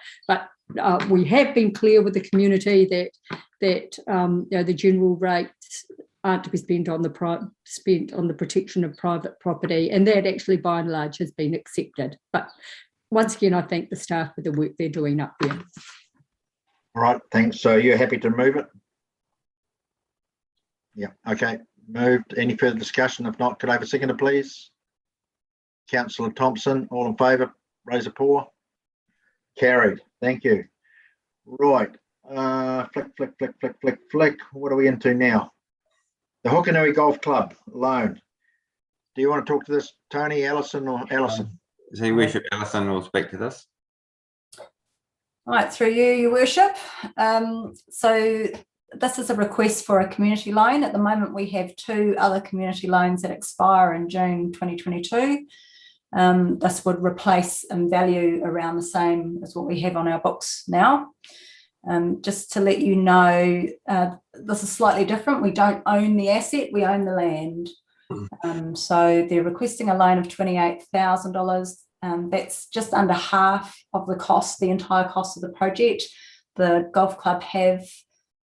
we have been clear with the community that the general rates aren't to be spent on the protection of private property, and that actually by and large has been accepted. But once again, I thank the staff for the work they're doing up there.
All right, thanks. So you're happy to move it? Yeah, okay, moved. Any further discussion? If not, could I have a seconder, please? Councillor Thompson, all in favour, raise a paw. Carried, thank you. Right, Flick. What are we into now? The Hukanui Golf Club loan. Do you want to talk to this, Tony, Alison, or Alison?
Your Worship, Alison will speak to this.
Right, through you, Your Worship. So this is a request for a community loan. At the moment, we have 2 other community loans that expire in June 2022. This would replace in value around the same as what we have on our books now. Just to let you know, this is slightly different. We don't own the asset, we own the land. So they're requesting a loan of $28,000. That's just under half of the cost, the entire cost of the project. The golf club have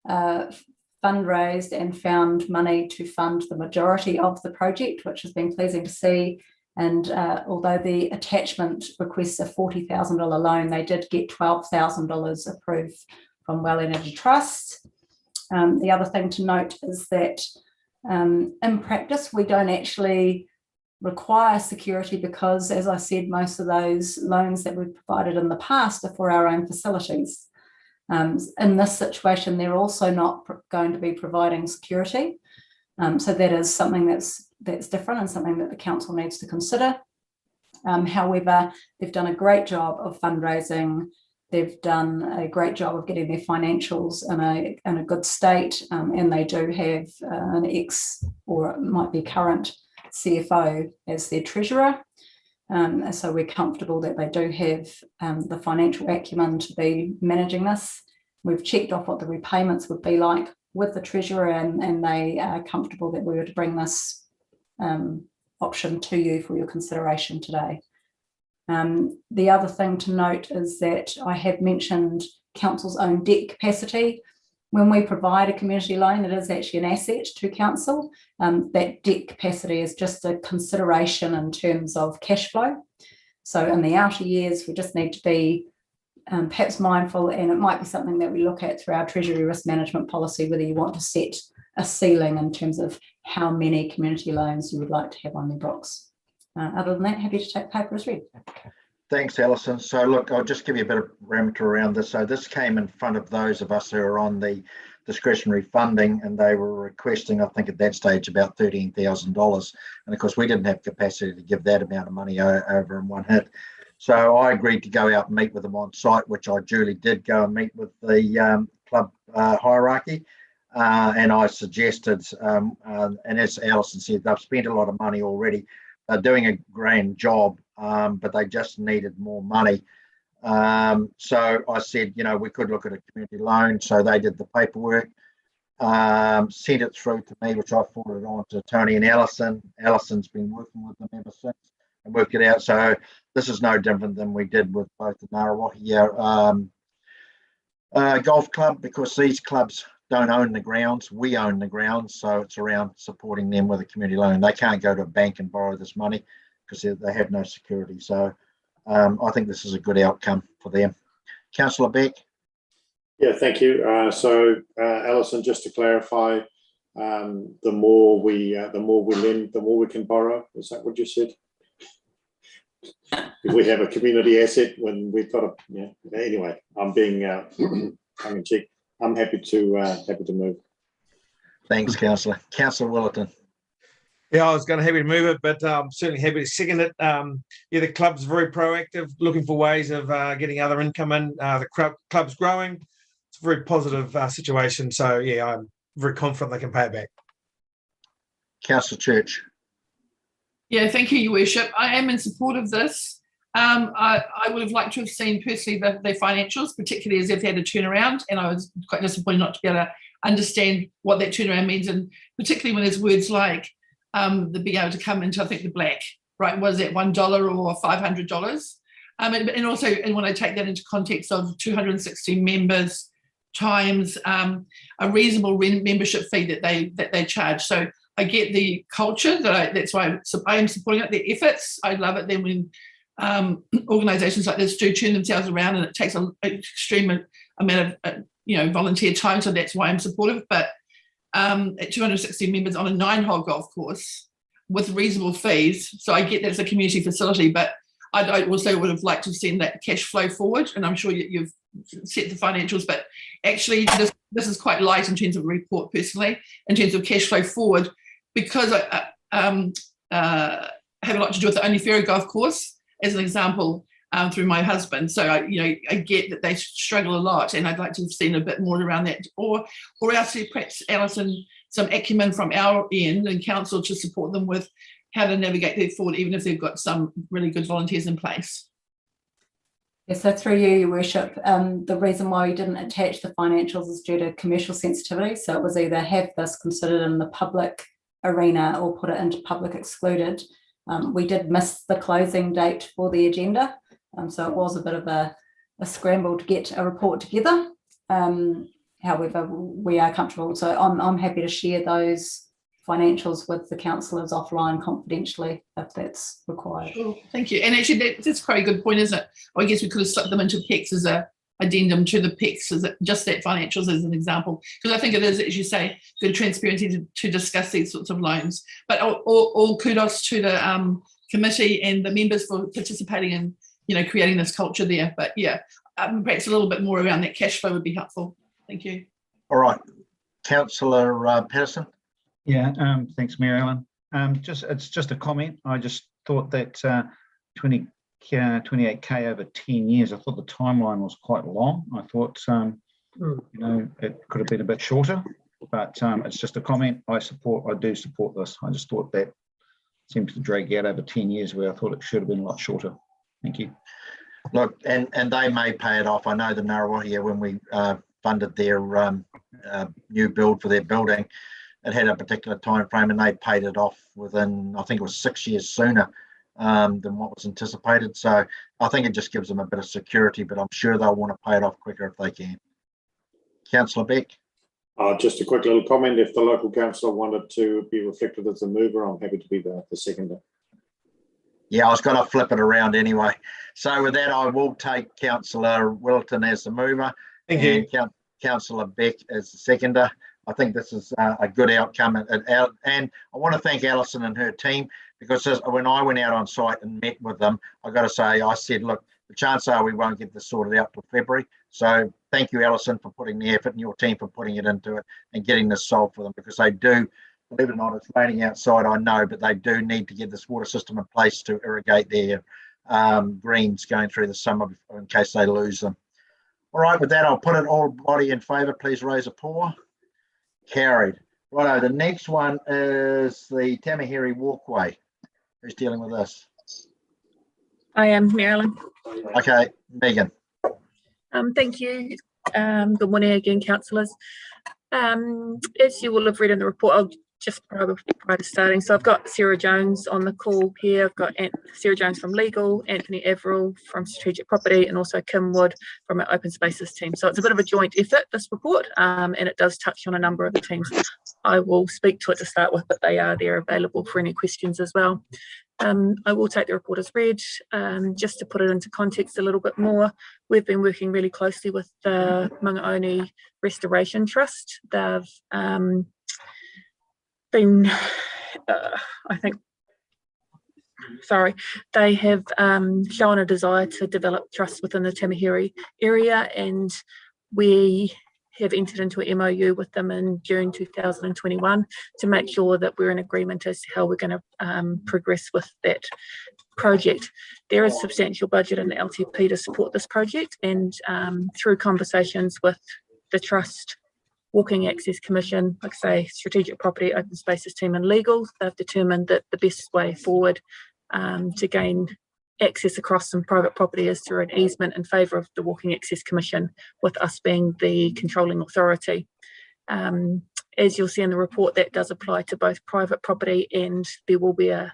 fundraised and found money to fund the majority of the project, which has been pleasing to see. And although the attachment requests a $40,000 loan, they did get $12,000 approved from Well Energy Trust. The other thing to note is that in practice, we don't actually require security because, as I said, most of those loans that we've provided in the past are for our own facilities. In this situation, they're also not going to be providing security. So that is something that's different and something that the council needs to consider. However, they've done a great job of fundraising. They've done a great job of getting their financials in a good state, and they do have an ex, or it might be current, CFO as their treasurer. So we're comfortable that they do have the financial acumen to be managing this. We've checked off what the repayments would be like with the treasurer, and they are comfortable that we were to bring this option to you for your consideration today. The other thing to note is that I have mentioned council's own debt capacity. When we provide a community loan, it is actually an asset to council. That debt capacity is just a consideration in terms of cash flow. So in the outer years, we just need to be perhaps mindful, and it might be something that we look at through our treasury risk management policy, whether you want to set a ceiling in terms of how many community loans you would like to have on your books. Other than that, happy to take paper as read.
Thanks, Alison. So look, I'll just give you a bit of parameter around this. So this came in front of those of us who are on the discretionary funding, and they were requesting, I think at that stage, about $13,000. And of course, we didn't have capacity to give that amount of money over in one hit. So I agreed to go out and meet with them on site, which I duly did go and meet with the club hierarchy. And I suggested, and as Alison said, they've spent a lot of money already. They're doing a grand job, but they just needed more money. So I said, we could look at a community loan. So they did the paperwork, sent it through to me, which I forwarded on to Tony and Alison. Alison's been working with them ever since and worked it out. So this is no different than we did with both the Ngaruawahia Golf Club, because these clubs don't own the grounds, we own the grounds, so it's around supporting them with a community loan. They can't go to a bank and borrow this money because they have no security. So I think this is a good outcome for them. Councillor Beck.
Yeah, thank you. So Alison, just to clarify, the more we lend, the more we can borrow. Is that what you said? If we have a community asset when we've got anyway, I'm being tongue in cheek. I'm happy to move.
Thanks, Councillor. Councillor Willerton.
Yeah, I was happy to move it, but I'm certainly happy to second it. The club's very proactive, looking for ways of getting other income in. The club's growing. It's a very positive situation. So, yeah, I'm very confident they can pay it back.
Councillor Church.
Yeah, thank you, Your Worship. I am in support of this. I would have liked to have seen personally their financials, particularly as they've had a turnaround, and I was quite disappointed not to be able to understand what that turnaround means, and particularly when there's words like the being able to come into, I think, the black, right? Was that $1 or $500? And also, and when I take that into context of 260 members times a reasonable membership fee that they charge. So I get the culture, that's why I am supporting it, the efforts. I love it then when organisations like this do turn themselves around, and it takes an extreme amount of volunteer time, so that's why I'm supportive. But at 260 members on a 9-hole golf course with reasonable fees, so I get that it's a community facility, but I also would have liked to have seen that cash flow forward, and I'm sure you've set the financials, but actually this is quite light in terms of a report personally, in terms of cash flow forward, because I have a lot to do with the Only Ferry Golf Course, as an example, through my husband. So I get that they struggle a lot, and I'd like to have seen a bit more around that, or else perhaps Alison, some acumen from our end and council to support them with how to navigate that forward, even if they've got some really good volunteers in place.
Yes, so through you, Your Worship, the reason why we didn't attach the financials is due to commercial sensitivity. So it was either have this considered in the public arena or put it into public excluded. We did miss the closing date for the agenda, so it was a bit of a scramble to get a report together. However, we are comfortable, so I'm happy to share those financials with the councillors offline confidentially if that's required.
Sure, thank you. And actually that's quite a good point, isn't it? I guess we could have slipped them into PECs as a addendum to the PECs, as just that financials as an example, because I think it is, as you say, good transparency to discuss these sorts of loans. But all kudos to the committee and the members for participating in creating this culture there. But yeah, perhaps a little bit more around that cash flow would be helpful. Thank you.
All right, Councillor Patterson.
Yeah, thanks, Mayor Allen. It's just a comment. I just thought that 28K over 10 years, I thought the timeline was quite long. I thought, it could have been a bit shorter, but it's just a comment. I do support this. I just thought that seems to drag out over 10 years where I thought it should have been a lot shorter. Thank you.
Look, and they may pay it off. I know the Ngaruawahia, when we funded their new build for their building, it had a particular time frame and they paid it off within, I think it was 6 years sooner than what was anticipated. So I think it just gives them a bit of security, but I'm sure they'll want to pay it off quicker if they can. Councillor Beck.
Just a quick little comment. If the local council wanted to be reflected as a mover, I'm happy to be the seconder.
Yeah, I was going to flip it around anyway. So with that, I will take Councillor Wilton as the mover.
Thank you.
And Councillor Beck as the seconder. I think this is a good outcome. And I want to thank Alison and her team, because when I went out on site and met with them, I got to say, I said, look, the chances are we won't get this sorted out till February. So thank you, Alison, for putting the effort, and your team for putting it into it and getting this solved for them, because they do, believe it or not, it's raining outside, I know, but they do need to get this water system in place to irrigate their greens going through the summer in case they lose them. All right, with that, I'll put it all body in favour. Please raise a paw. Carried. Righto, the next one is the Tamahiri walkway. Who's dealing with this?
I am, Marilyn.
Okay, Megan.
Thank you. Good morning again, councillors. As you will have read in the report, I'll just prior to starting. So I've got Sarah Jones on the call here. I've got Sarah Jones from Legal, Anthony Averill from Strategic Property, and also Kim Wood from our Open Spaces team. So it's a bit of a joint effort, this report, and it does touch on a number of the teams. I will speak to it to start with, but they are there available for any questions as well. I will take the report as read. Just to put it into context a little bit more, we've been working really closely with the Mangaoni Restoration Trust. They've been, they have shown a desire to develop trust within the Tamahiri area, and we have entered into an MOU with them in June 2021 to make sure that we're in agreement as to how we're going to progress with that project. There is substantial budget in the LTP to support this project, and through conversations with the Trust, Walking Access Commission, like I say, Strategic Property, Open Spaces team and Legal, they've determined that the best way forward to gain access across some private property is through an easement in favour of the Walking Access Commission, with us being the controlling authority. As you'll see in the report, that does apply to both private property, and there will be a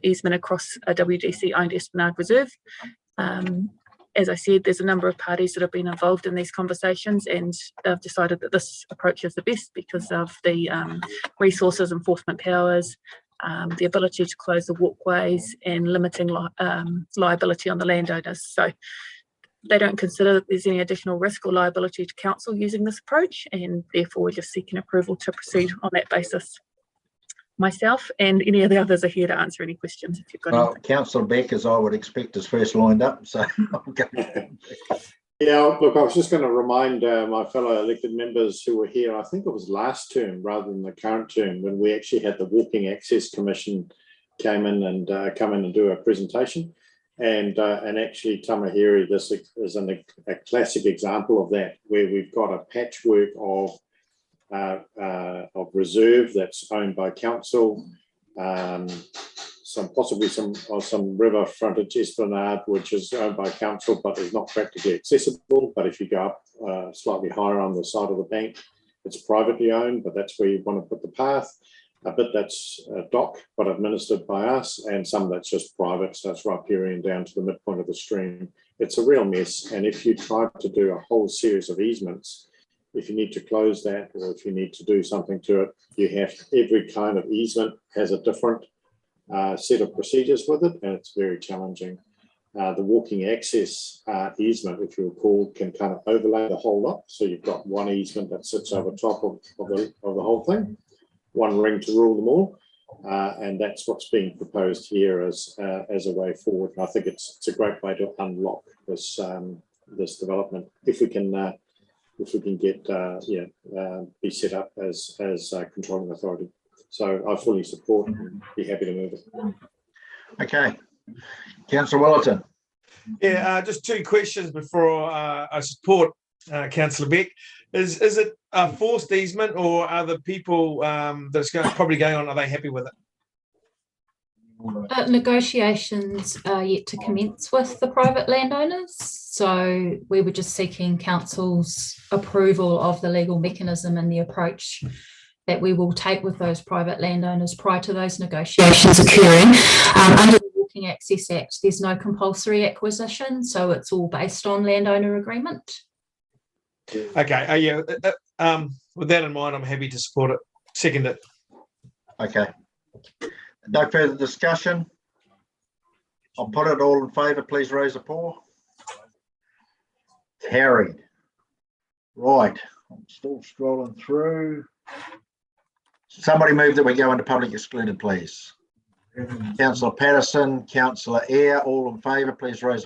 easement across a WDC owned Esplanade Reserve. As I said, there's a number of parties that have been involved in these conversations, and they've decided that this approach is the best because of the resources, enforcement powers, the ability to close the walkways, and limiting liability on the landowners. So they don't consider that there's any additional risk or liability to council using this approach, and therefore we're just seeking approval to proceed on that basis. myself and any of the others are here to answer any questions if you've got
Well,
anything.
Councillor Beck, as I would expect, is first lined up. So,
Yeah, look, I was just going to remind my fellow elected members who were here, I think it was last term rather than the current term, when we actually had the Walking Access Commission come in and do a presentation. And actually Tamahiri, this is a classic example of that, where we've got a patchwork of reserve that's owned by council, possibly some river frontage esplanade which is owned by council but is not practically accessible. But if you go up slightly higher on the side of the bank, it's privately owned, but that's where you want to put the path. A bit that's dock but administered by us, and some that's just private, so it's riparian down to the midpoint of the stream. It's a real mess, and if you try to do a whole series of easements, if you need to close that or if you need to do something to it, you have every kind of easement has a different set of procedures with it, and it's very challenging. The walking access easement, if you recall, can kind of overlay the whole lot. So you've got one easement that sits over top of the whole thing, one ring to rule them all, and that's what's being proposed here as a way forward. And I think it's a great way to unlock this this development if we can get be set up as controlling authority. So I fully support and be happy to move it.
okay, Councillor Willerton.
Yeah, just two questions before I support Councillor Beck. Is it a forced easement, or are the people that's probably going on, are they happy with it?
Negotiations are yet to commence with the private landowners. So we were just seeking council's approval of the legal mechanism and the approach that we will take with those private landowners prior to those negotiations occurring. Under the Walking Access Act, there's no compulsory acquisition, so it's all based on landowner agreement.
Okay, with that in mind, I'm happy to support it. Second it.
Okay. No further discussion. I'll put it all in favour. Please raise a paw. Carried. Right. I'm still scrolling through. Somebody move that we go into public excluded, please. Councillor Patterson, Councillor Eyre, all in favour, please raise